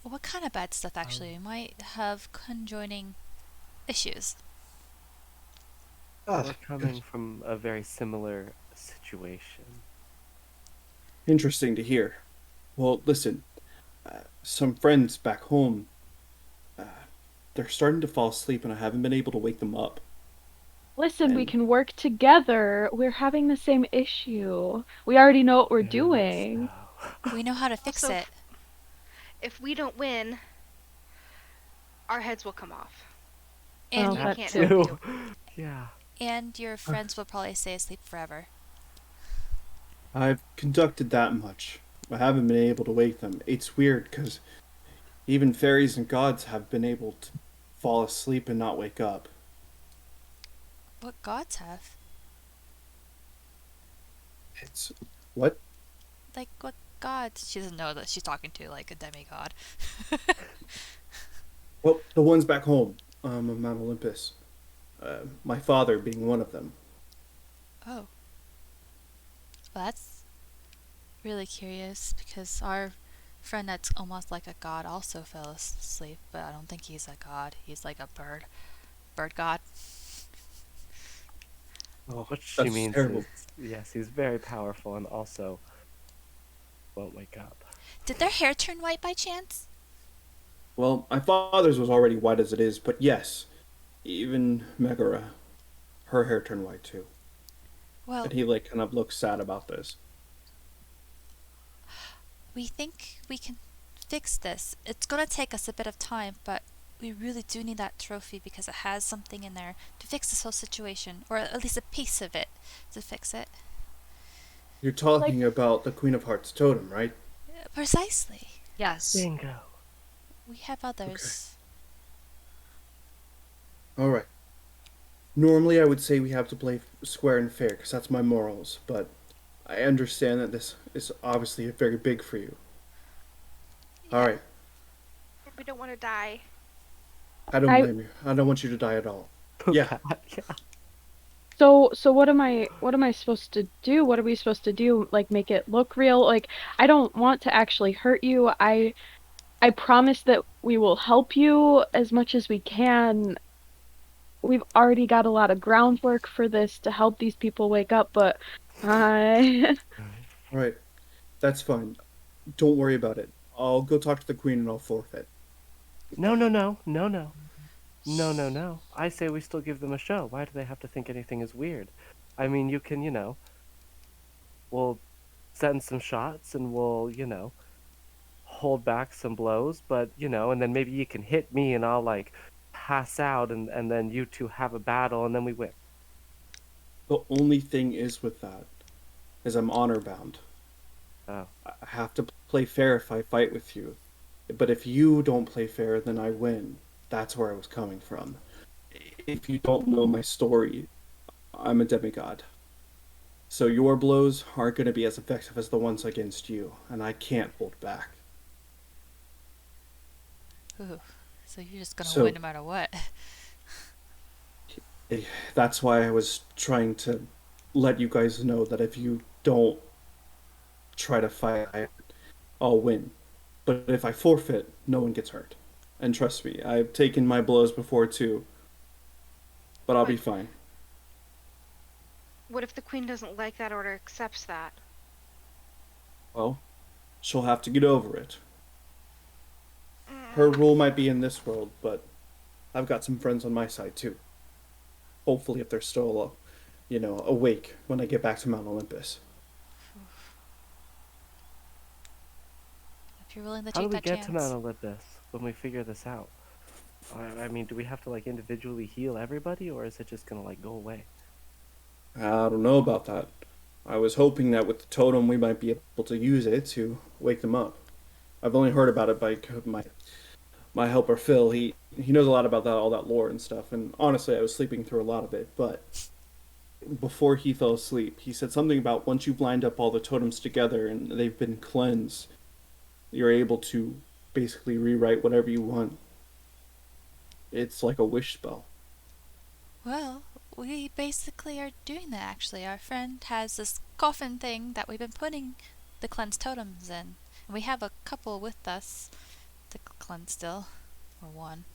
What kind of bad stuff, actually? We might have conjoining issues. We're coming from a very similar situation. Interesting to hear. Well, listen, some friends back home, uh, they're starting to fall asleep, and I haven't been able to wake them up. Listen, we And can work together. We're having the same issue. We already know what we're Very much doing. so. We know how to fix Also, it. if we don't win, our heads will come off. And, Oh, we that can't too. help you. Yeah. and your friends will probably stay asleep forever. I've conducted that much. I haven't been able to wake them. It's weird because even fairies and gods have been able to fall asleep and not wake up. What gods have? It's what? Like, what gods? She doesn't know that she's talking to, like, a demigod. Well, the ones back home, on Mount Olympus. My father being one of them. Oh. Well, that's really curious, because our friend that's almost like a god also fell asleep, but I don't think he's a god. He's like a bird. Bird god. Well, what she That's means terrible. is, yes, he's very powerful and also won't wake up. Did their hair turn white by chance? Well, my father's was already white as it is, but yes, even Megara, her hair turned white too. Well, And he like kind of looks sad about this. we think we can fix this. It's gonna take us a bit of time, but we really do need that trophy because it has something in there to fix this whole situation, or at least a piece of it to fix it. You're talking about the Queen of Hearts totem, right? Precisely. Yes. Bingo. We have others. All right. Normally, I would say we have to play square and fair because that's my morals, but I understand that this is obviously very big for you. All right. We don't want to die. I don't I- blame you. I don't want you to die at all. Yeah. Yeah. So what am I supposed to do? What are we supposed to do? Like make it look real? Like I don't want to actually hurt you. I promise that we will help you as much as we can. We've already got a lot of groundwork for this to help these people wake up, but I All right. That's fine. Don't worry about it. I'll go talk to the Queen and I'll forfeit. No, no, no, no, no. No, no, no. I say we still give them a show. Why do they have to think anything is weird? I mean, you can, we'll send some shots and we'll, hold back some blows, but, and then maybe you can hit me and I'll, like, pass out and then you two have a battle and then we win. The only thing is with that is I'm honor bound. Oh. I have to play fair if I fight with you. But if you don't play fair, then I win. That's where I was coming from. If you don't know my story, I'm a demigod. So your blows aren't going to be as effective as the ones against you, and I can't hold back. Ooh. So you're just gonna So- win no matter what. That's why I was trying to let you guys know that if you don't try to fight, I'll win. But if I forfeit, no one gets hurt. And trust me, I've taken my blows before too. But I'll be fine. What if the queen doesn't like that or accepts that? Well, she'll have to get over it. Her rule might be in this world, but I've got some friends on my side too. Hopefully, if they're still, awake when I get back to Mount Olympus. If you're willing to How do take we that get chance. to Mount Olympus when we figure this out? I mean, do we have to, like, individually heal everybody, or is it just gonna, like, go away? I don't know about that. I was hoping that with the totem we might be able to use it to wake them up. I've only heard about it by my helper Phil. He knows a lot about that, all that lore and stuff. And honestly, I was sleeping through a lot of it. But before he fell asleep, he said something about once you've lined up all the totems together and they've been cleansed, you're able to basically rewrite whatever you want. It's like a wish spell. Well, we basically are doing that actually. Our friend has this coffin thing that we've been putting the cleansed totems in. And we have a couple with us mythical cleanse still. Or one.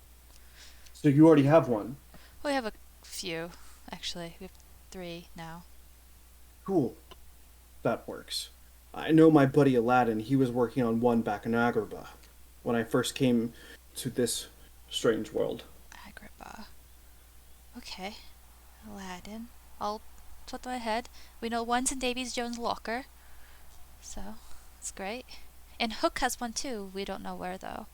So you already have one. We have a few, actually. We have 3 now. Cool. That works. I know my buddy Aladdin, he was working on one back in Agrahbah when I first came to this strange world. Agrahbah. Okay. Aladdin. I'll put my head. We know one's in Davy's Jones' locker. So, that's great. And Hook has one too. We don't know where though.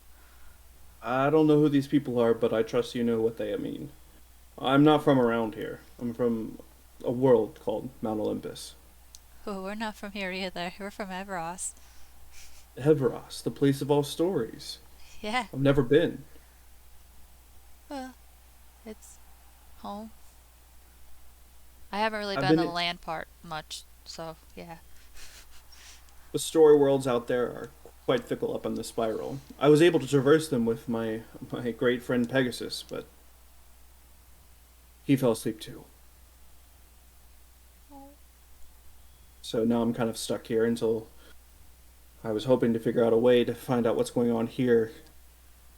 I don't know who these people are, but I trust you know what they mean. I'm not from around here. I'm from a world called Mount Olympus. Oh, we're not from here either. We're from Everas. Everas, the place of all stories. Yeah. I've never been. Well, it's home. I haven't really I've been in been the in- land part much, so yeah. The story worlds out there are quite fickle up on the spiral. I was able to traverse them with my great friend Pegasis, but he fell asleep too. So now I'm kind of stuck here until I was hoping to figure out a way to find out what's going on here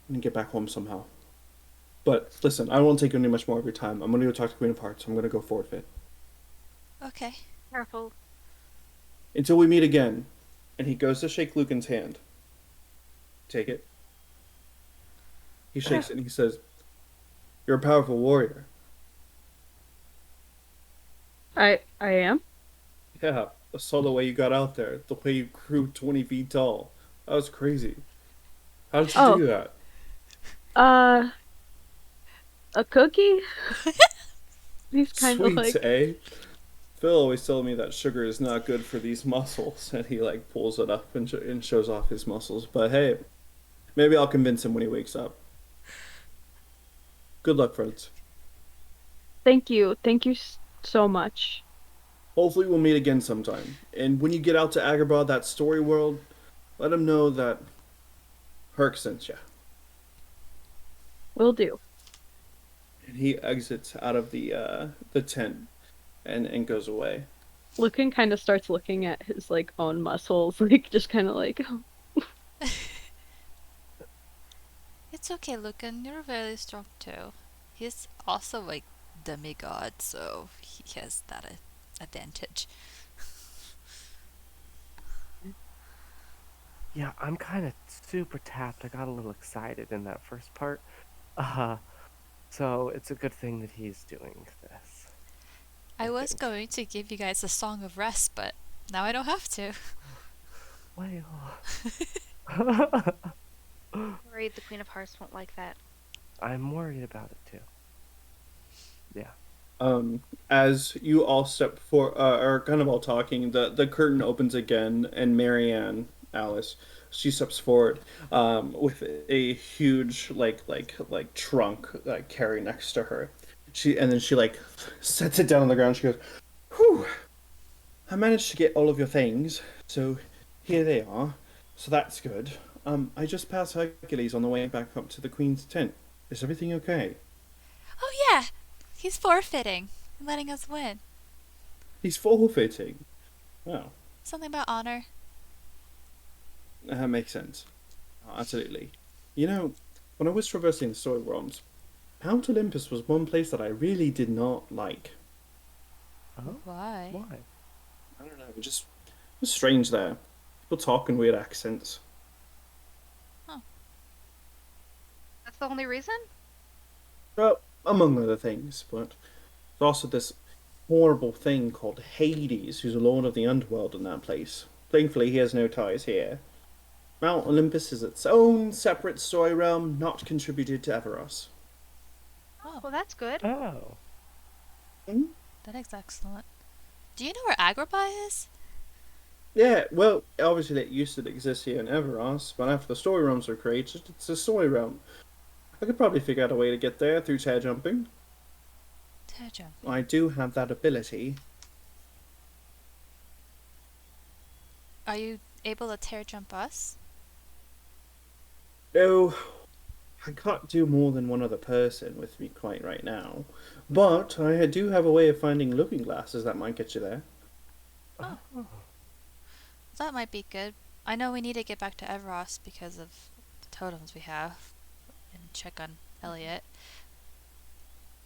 and get back home somehow. But listen, I won't take any much more of your time. I'm going to go talk to Queen of Hearts. I'm going to go forfeit. Okay. Careful. Until we meet again. And he goes to shake Lucan's hand. Take it. He shakes it and he says, "You're a powerful warrior." I am. Yeah, I saw the way you got out there. The way you grew 20 feet tall. That was crazy. How did you do that? A cookie? He's kind of Sweet, like, eh? Phil always told me that sugar is not good for these muscles, and he like pulls it up and, and shows off his muscles. But hey, maybe I'll convince him when he wakes up. Good luck, friends. thank you so much. Hopefully we'll meet again sometime. And when you get out to Agrahbah, that story world, let him know that Herc sent you. Will do. And he exits out of the tent and goes away. Lucan kind of starts looking at his like own muscles, like just kind of like, It's okay, Lucan. You're very strong too. He's also like demigod, so he has that advantage. Yeah, I'm kind of super tapped. I got a little excited in that first part. So it's a good thing that he's doing this. I was think. going to give you guys a song of rest, but now I don't have to. Well. Worried the Queen of Hearts won't like that. I'm worried about it too. Yeah. As you all step for are kind of all talking, the curtain opens again, and Marianne, Alice, she steps forward, with a huge like trunk carry next to her. She like sets it down on the ground. She goes, "Whew! I managed to get all of your things, so here they are. So that's good. I just passed Hercules on the way back up to the Queen's tent. Is everything okay?" Oh yeah, he's forfeiting and letting us win. He's forfeiting. Wow. Something about honor. That makes sense. Absolutely. You know, when I was traversing the story realms, Mount Olympus was one place that I really did not like. Oh, Why? why? I don't know, it was strange there. People talk in weird accents. That's the only reason? Well, among other things, but there's also this horrible thing called Hades, who's a lord of the underworld in that place. Thankfully, he has no ties here. Mount Olympus is its own separate story realm, not contributed to Everas. Oh, Well, that's good. Oh. that is excellent. Do you know where Agrahbah is? Yeah, well, obviously it used to exist here in Everas, but after the story realms were created, it's a story realm. I could probably figure out a way to get there through tear jumping. Tear jump. I do have that ability. Are you able to tear jump us? No, I can't do more than one other person with me quite right now. But I do have a way of finding looking glasses that might get you there. Oh. That might be good. I know we need to get back to Everas because of the totems we have and check on Eliot.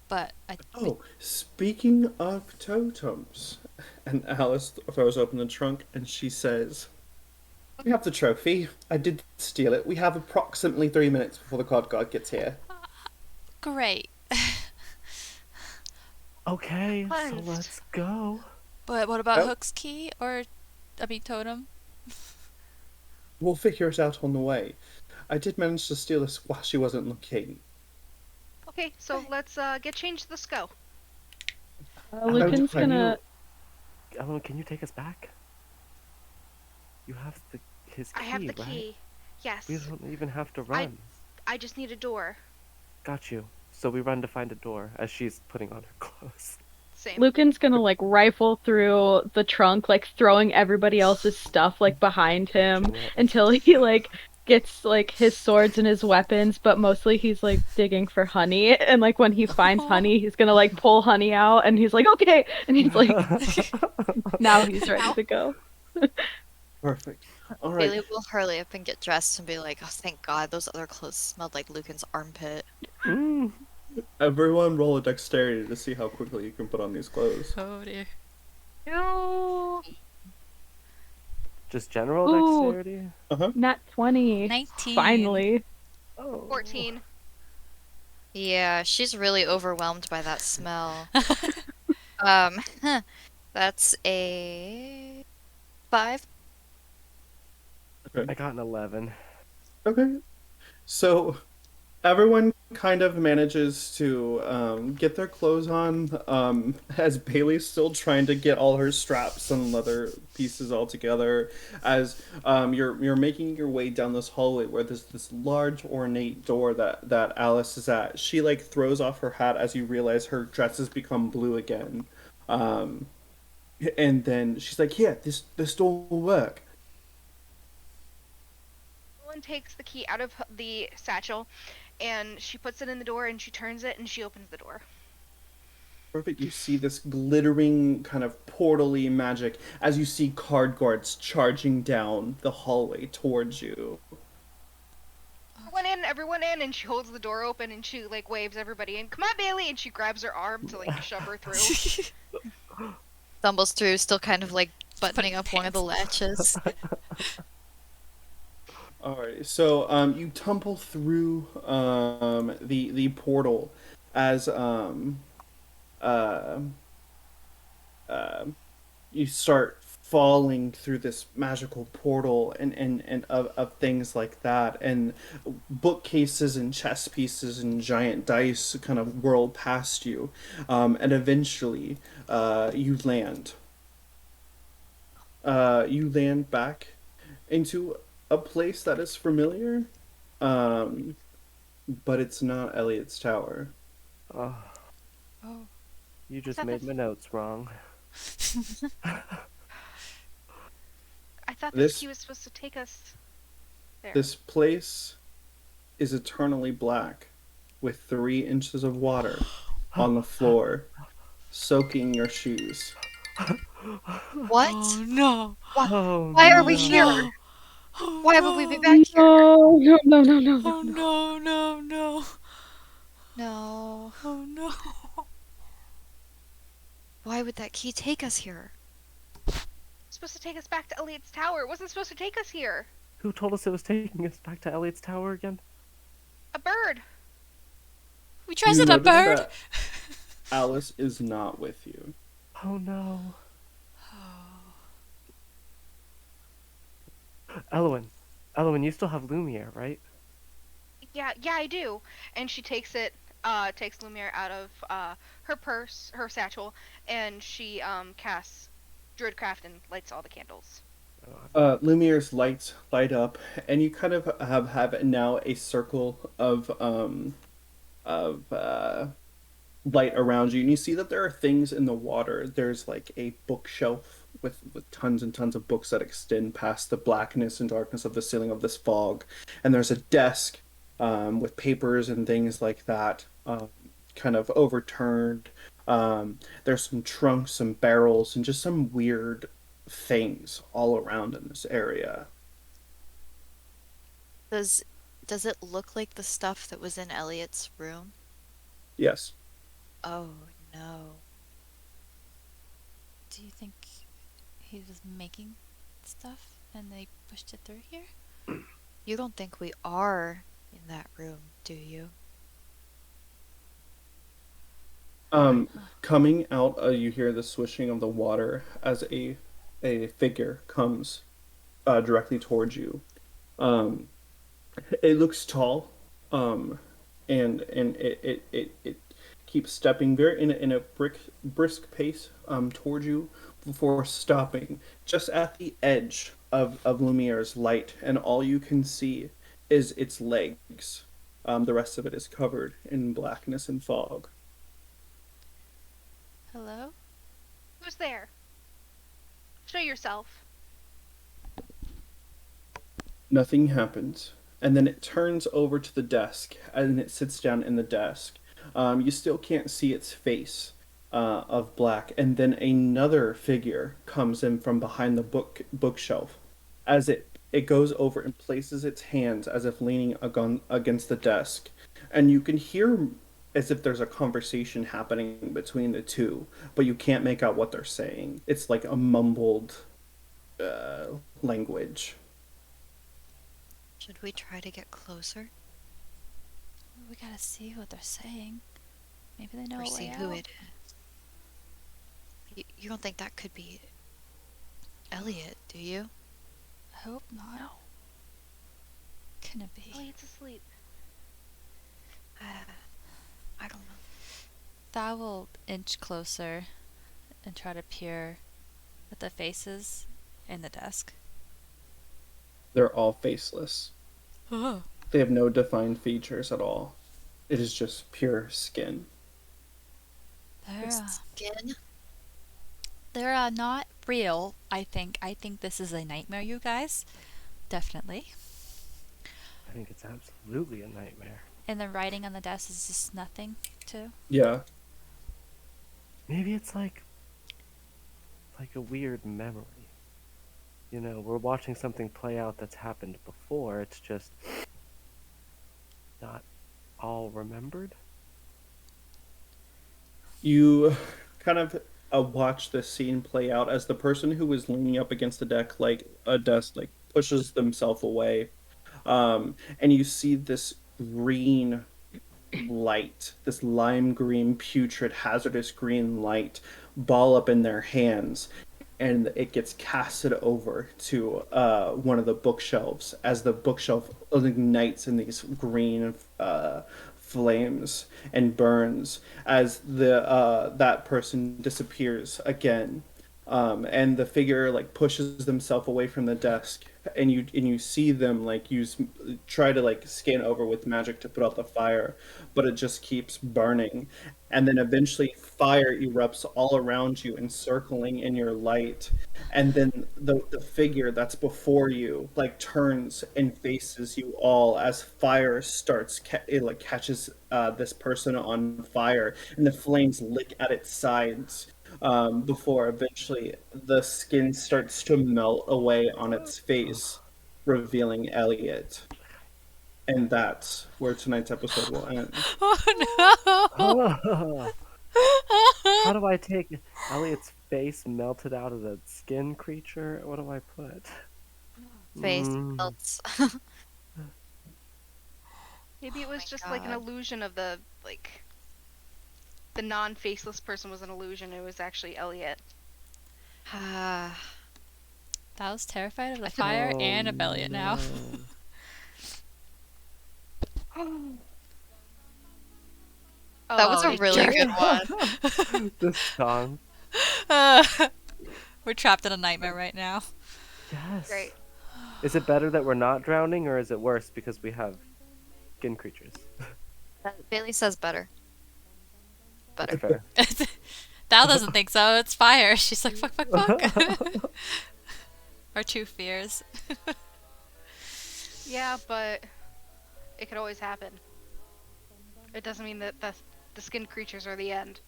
But Oh, speaking of totems, and Alice throws open the trunk and she says, "We have the trophy. I did steal it. We have approximately 3 minutes before the card guard gets here." great. Okay, so Cleansed. let's go. But what about Oh. Hook's key totem? We'll figure it out on the way. I did manage to steal this while she wasn't looking. Okay, so let's get changed. Let's go. Lucan's Are you- gonna. Evelyn, can you take us back? You have his key, I have the right? key. Yes. We don't even have to run. I just need a door. Got you. So we run to find a door as she's putting on her clothes. Same. Lucan's gonna like rifle through the trunk, like throwing everybody else's stuff like behind him until he like gets like his swords and his weapons, but mostly he's like digging for honey. And like when he finds honey, he's gonna like pull honey out, and he's like, okay, and he's like, now he's ready to go. Perfect. All right. Bailey will hurry up and get dressed and be like, "Oh, thank God, those other clothes smelled like Lucan's armpit." Mm. Everyone roll a dexterity to see how quickly you can put on these clothes. Oh dear. No. Just general Ooh. dexterity? Nat 20. 19. Finally. Oh. 14. Yeah, she's really overwhelmed by that smell. That's a 5. I got an 11. Okay. So everyone kind of manages to get their clothes on as Bailey's still trying to get all her straps and leather pieces all together as you're making your way down this hallway where there's this large ornate door that Alice is at. She like throws off her hat as you realize her dress has become blue again. And then she's like, "Yeah, this door will work." Evelyn takes the key out of the satchel, and she puts it in the door, and she turns it, and she opens the door. Perfect. You see this glittering kind of portal-y magic as you see card guards charging down the hallway towards you. Everyone in, and she holds the door open, and she like waves everybody in. Come on, Bailey! And she grabs her arm to like shove her through. Stumbles through, still kind of like buttoning up one of the pants. latches. Alright, so you tumble through the portal as you start falling through this magical portal and of things like that, and bookcases and chess pieces and giant dice kind of whirl past you, and eventually you land. You land back into a place that is familiar, but it's not Eliot's tower. Oh, Oh. you just thought made this- my notes wrong. I thought This- this key was supposed to take us there. This place is eternally black, with 3 inches of water on the floor, soaking your shoes. What? Oh no. Oh, Why are we no. here? Oh, Why no. would we be back here? No, no, no, no, no, Oh no. no, no, no. No. Oh no. Why would that key take us here? It's supposed to take us back to Eliot's tower. It wasn't supposed to take us here. Who told us it was taking us back to Eliot's tower again? A bird. We dressed You in a notice bird. that Alice is not with you. Oh no. Evelyn, you still have Lumiere, right? Yeah, I do. And she takes Lumiere out of her purse, her satchel, and she casts Druidcraft and lights all the candles. Lumiere's lights light up, and you kind of have now a circle of light around you, and you see that there are things in the water. There's like a bookshelf with tons and tons of books that extend past the blackness and darkness of the ceiling of this fog, and there's a desk with papers and things like that kind of overturned. There's some trunks, some barrels, and just some weird things all around in this area. Does Does it look like the stuff that was in Eliot's room? Yes. Oh, no. Do you think he was making stuff and they pushed it through here? You don't think we are in that room, do you? Coming out, you hear the swishing of the water as a figure comes directly towards you. Um, it looks tall, um, and it keeps stepping very in a brisk pace towards you before stopping just at the edge of Lumiere's light, and all you can see is its legs. The rest of it is covered in blackness and fog. Hello? Who's there? Show yourself. Nothing happens. And then it turns over to the desk and it sits down in the desk. You still can't see its face of black. And then another figure comes in from behind the bookshelf as it goes over and places its hands as if leaning against the desk. And you can hear as if there's a conversation happening between the two, but you can't make out what they're saying. It's like a mumbled language. Should we try to get closer? We gotta see what they're saying. Maybe they know Or a see way who out. it is? You don't think that could be Eliot, do you? I hope not. No. Can it be? Eliot's asleep. I don't know. Thal will inch closer and try to peer at the faces in the desk. They're all faceless. Oh. They have no defined features at all. It is just pure skin. Skin? They're not real, I think. I think this is a nightmare, you guys. Definitely. I think it's absolutely a nightmare. And the writing on the desk is just nothing, too. Yeah. Maybe it's like a weird memory. You know, we're watching something play out that's happened before. It's just not all remembered. You kind of watch this scene play out as the person who was leaning up against the deck, like a desk, like pushes themselves away. And you see this green light, this lime green, putrid, hazardous green light ball up in their hands. And it gets casted over to one of the bookshelves as the bookshelf ignites in these green flames and burns as the that person disappears again, and the figure like pushes themselves away from the desk, and you see them like try to like scan over with magic to put out the fire, but it just keeps burning, and then eventually fire erupts all around you, encircling in your light, and then the figure that's before you like turns and faces you all as fire starts it like catches this person on fire, and the flames lick at its sides, before eventually the skin starts to melt away on its face, revealing Eliot. And that's where tonight's episode will end. Oh How no! do I take Elliot's face melted out of the skin creature? What do I put? Face Mm, melts. Maybe it Oh was my just like an God. illusion of the non-faceless person was an illusion. It was actually Eliot. Ah, That was terrified of the I feel- fire oh and of Elliot now. no. that was Oh, a really good one. This song. We're trapped in a nightmare right now. Yes. great. Is it better that we're not drowning, or is it worse because we have skin creatures? Bailey says better. That's Better. fair. Thal doesn't think so. It's fire. She's like, fuck, fuck, fuck. Our two fears. Yeah, but it could always happen. It doesn't mean that the skin creatures are the end.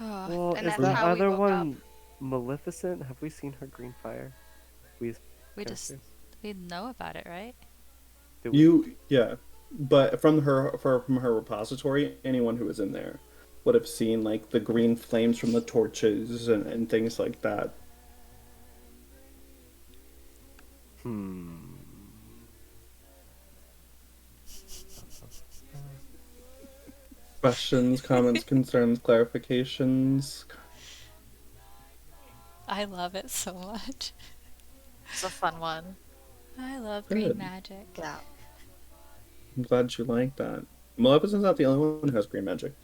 Oh, Well, And is that's that how we other woke one Maleficent? Have we seen her green fire? we just, we'd know about it, right? Do we? Yeah, but from her repository, anyone who was in there would have seen like the green flames from the torches and things like that. Questions, comments, concerns, clarifications. I love it so much. It's a fun one. I love Good. green magic. Yeah. I'm glad you like that. Maleficent's not the only one who has green magic.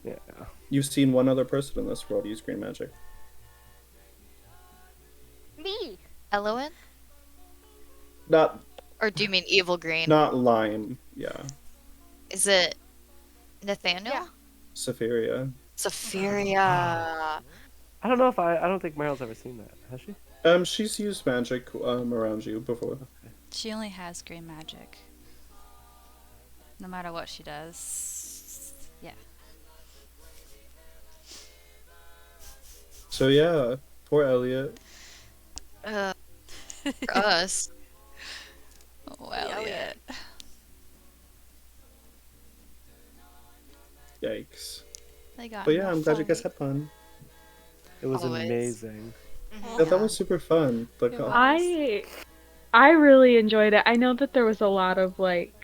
Yeah. You've seen one other person in this world use green magic. Me. Eloin? Not Or do you mean evil green? lime. Yeah, Is it Nathaniel? Yeah. Sephiria. Sephiria. I don't know if I don't think Meryl's ever seen that. Has she? She's used magic around you before. She only has green magic. No matter what she does. Yeah. So yeah, poor Eliot. For us. Oh, Eliot. Yikes. They got But yeah, no I'm glad you guys fight. had fun. It was Always. amazing. Yeah, that was super fun. Like, It was. I really enjoyed it. I know that there was a lot of like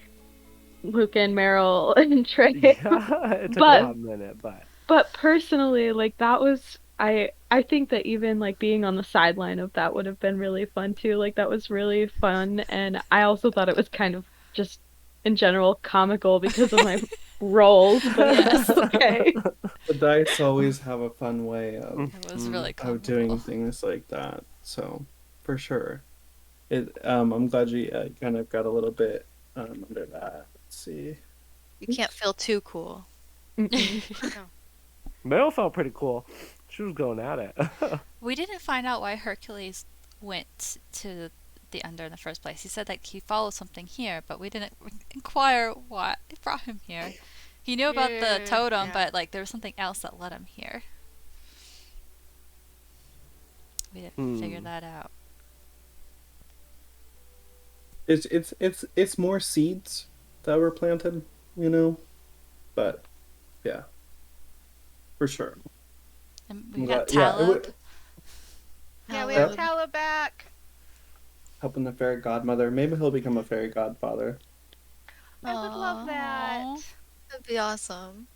Lucan, Meryl, and Trey. Yeah, it took But- a hot minute, but But personally, like that was I think that even like being on the sideline of that would have been really fun too. Like that was really fun, and I also thought it was kind of just in general comical because of my roles. But Yes. okay. the dice always have a fun way of It was really cool. doing things like that. So, for sure, I'm glad you kind of got a little bit under that. Let's see. You can't feel too cool. Meryl felt pretty cool. She was going at it. We didn't find out why Hercules went to the Under in the first place. He said that he followed something here, but we didn't inquire what brought him here. He knew about the totem, Yeah. but like there was something else that led him here. We didn't figure that out. It's more seeds that were planted, you know, but yeah, for sure. And I'm we got glad- yeah, it Talib. would- Yeah, we Yep. have Talib back. Helping the fairy godmother. Maybe he'll become a fairy godfather. I would love that. Aw. That'd be awesome.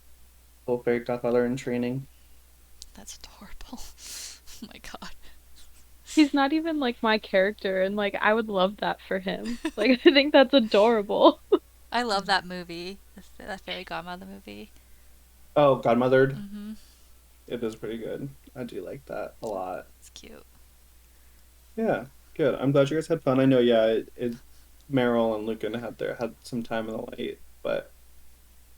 Full fairy godfather in training. That's adorable. Oh my god. He's not even like my character, and like I would love that for him. Like I think that's adorable. I love that movie. That Fairy Godmother movie. Oh, godmothered. Mm-hmm. It is pretty good. I do like that a lot. It's cute. Yeah, good. I'm glad you guys had fun. I know, yeah, Meryl and Lucan had some time in the light, but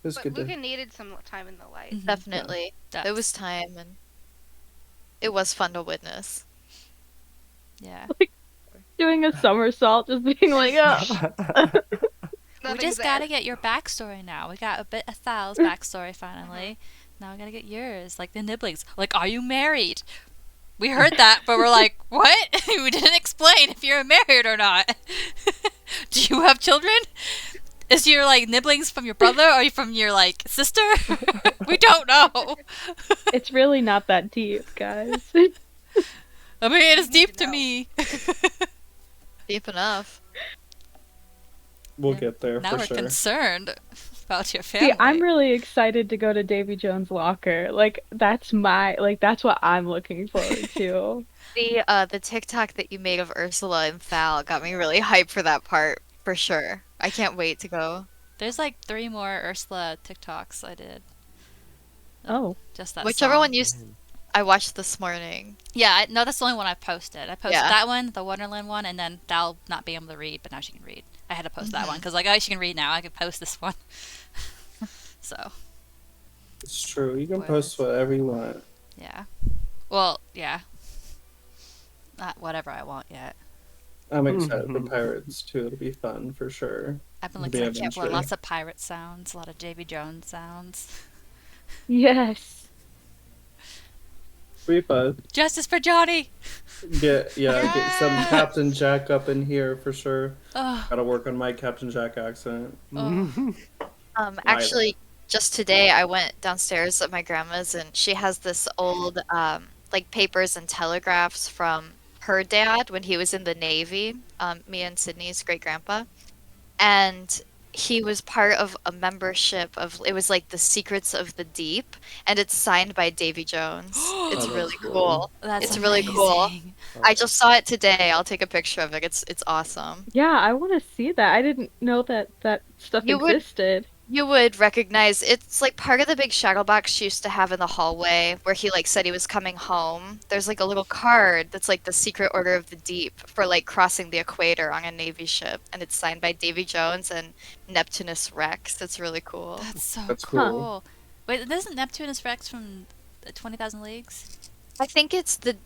it was But good Lucan needed some time in the light. Mhm. Definitely. That's- There was time, and it was fun to witness. Yeah. Doing a somersault, just being like, oh. We Nothing's just there. gotta get your backstory now. We got a bit of Thal's backstory finally. Now we gotta get yours, like the Nibblings. Like, are you married? We heard that, but we're like, what? We didn't explain if you're married or not. Do you have children? Is your like Nibblings from your brother or from your like sister? We don't know. It's really not that deep, guys. I mean, it's need deep to to know. me. Deep enough. We'll Yeah. get there Now for we're sure. concerned about your family. See, I'm really excited to go to Davy Jones' locker. Like that's what I'm looking forward to. The TikTok that you made of Ursula and Thal got me really hyped for that part, for sure. I can't wait to go. There's like 3 more Ursula TikToks I did. Oh. Just that Whichever song. one I watched this morning. Yeah, no, that's the only one I've posted. I posted Yeah. that one, the Wonderland one, and then Thal not being able to read, but now she can read. I had to post that one because like, oh, she can read now. I could post this one. So It's true. You can What post is- whatever you want. yeah. Well, yeah. Not whatever I want yet. I'm excited for pirates too. It'll be fun for sure. I've been It'll looking be at adventure. lots of pirate sounds, a lot of Davy Jones sounds. Yes. Pretty fun. Justice for Johnny! Get some Yes! Captain Jack up in here for sure. Oh, Gotta work on my Captain Jack accent. oh. Actually, just today I went downstairs at my grandma's and she has this old like papers and telegraphs from her dad when he was in the Navy, me and Sydney's great grandpa. And he was part of a membership of it was like the Secrets of the Deep, and it's signed by Davy Jones. It's that's really cool. cool. That's It's amazing. really cool. I just saw it today. I'll take a picture of it. It's awesome. Yeah, I want to see that. I didn't know that stuff You would- existed. You would recognize it's like part of the big shadow box she used to have in the hallway where he like said he was coming home. There's like a little card that's like the Secret Order of the Deep for like crossing the equator on a Navy ship, and it's signed by Davy Jones and Neptunus Rex. It's really cool. That's so That's cool. cool. Wait, isn't Neptunus Rex from 20,000 Leagues? I think it's the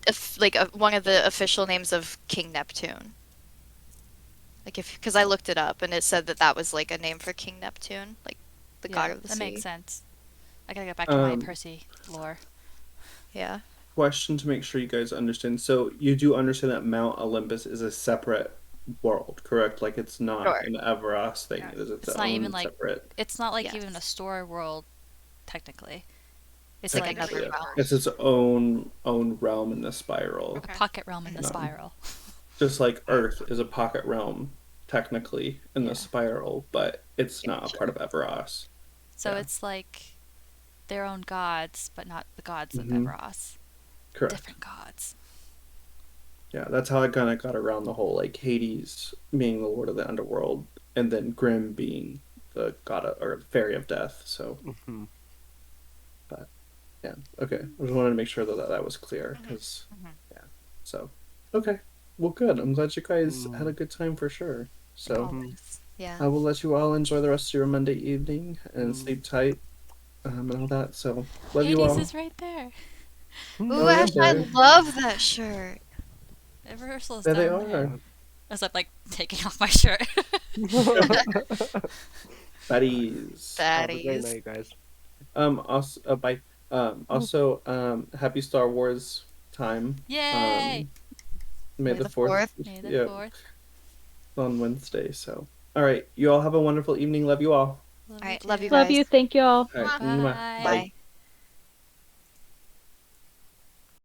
one of the official names of King Neptune. Like because I looked it up and it said that was like a name for King Neptune, like the god of the that sea. makes sense. I gotta get back to my Um, Percy lore. Yeah. Question to make sure you guys understand. So you do understand that Mount Olympus is a separate world, correct? Like it's not Sure. an Everas thing. Yeah. It is its It's own not even, like, separate. It's not like Yes. even a story world, technically. It's Like like another Yeah. realm. It's its own realm in the spiral. a Okay. pocket realm in the No. spiral. Just like Earth is a pocket realm, technically, in Yeah. the spiral, but it's not a part of Everas. So Yeah. it's like their own gods, but not the gods of Mhm. Everas. Correct. Different gods. Yeah, that's how I kind of got around the whole like Hades being the lord of the underworld, and then Grim being the god of, or fairy of death. So Mhm. yeah, okay. I just wanted to make sure that was clear because yeah. So okay, well, good. I'm glad you guys had a good time for sure. So Always. Yeah. I will let you all enjoy the rest of your Monday evening and sleep tight and all that. So love you Hades all. is right there. Ooh, Oh, Ash, I okay. love that shirt. Eversal's There they down there. are. As I'm like taking off my shirt. Buddies. Have a great Baddies. night, guys. Also, bye. Also, happy Star Wars time. Yay! May the 4th. May the Yeah, 4th. on Wednesday. So, all right. You all have a wonderful evening. Love you all. Love All right, you love you too. Love guys. you. Thank you all. All right. Bye. Mwah. Bye. Bye.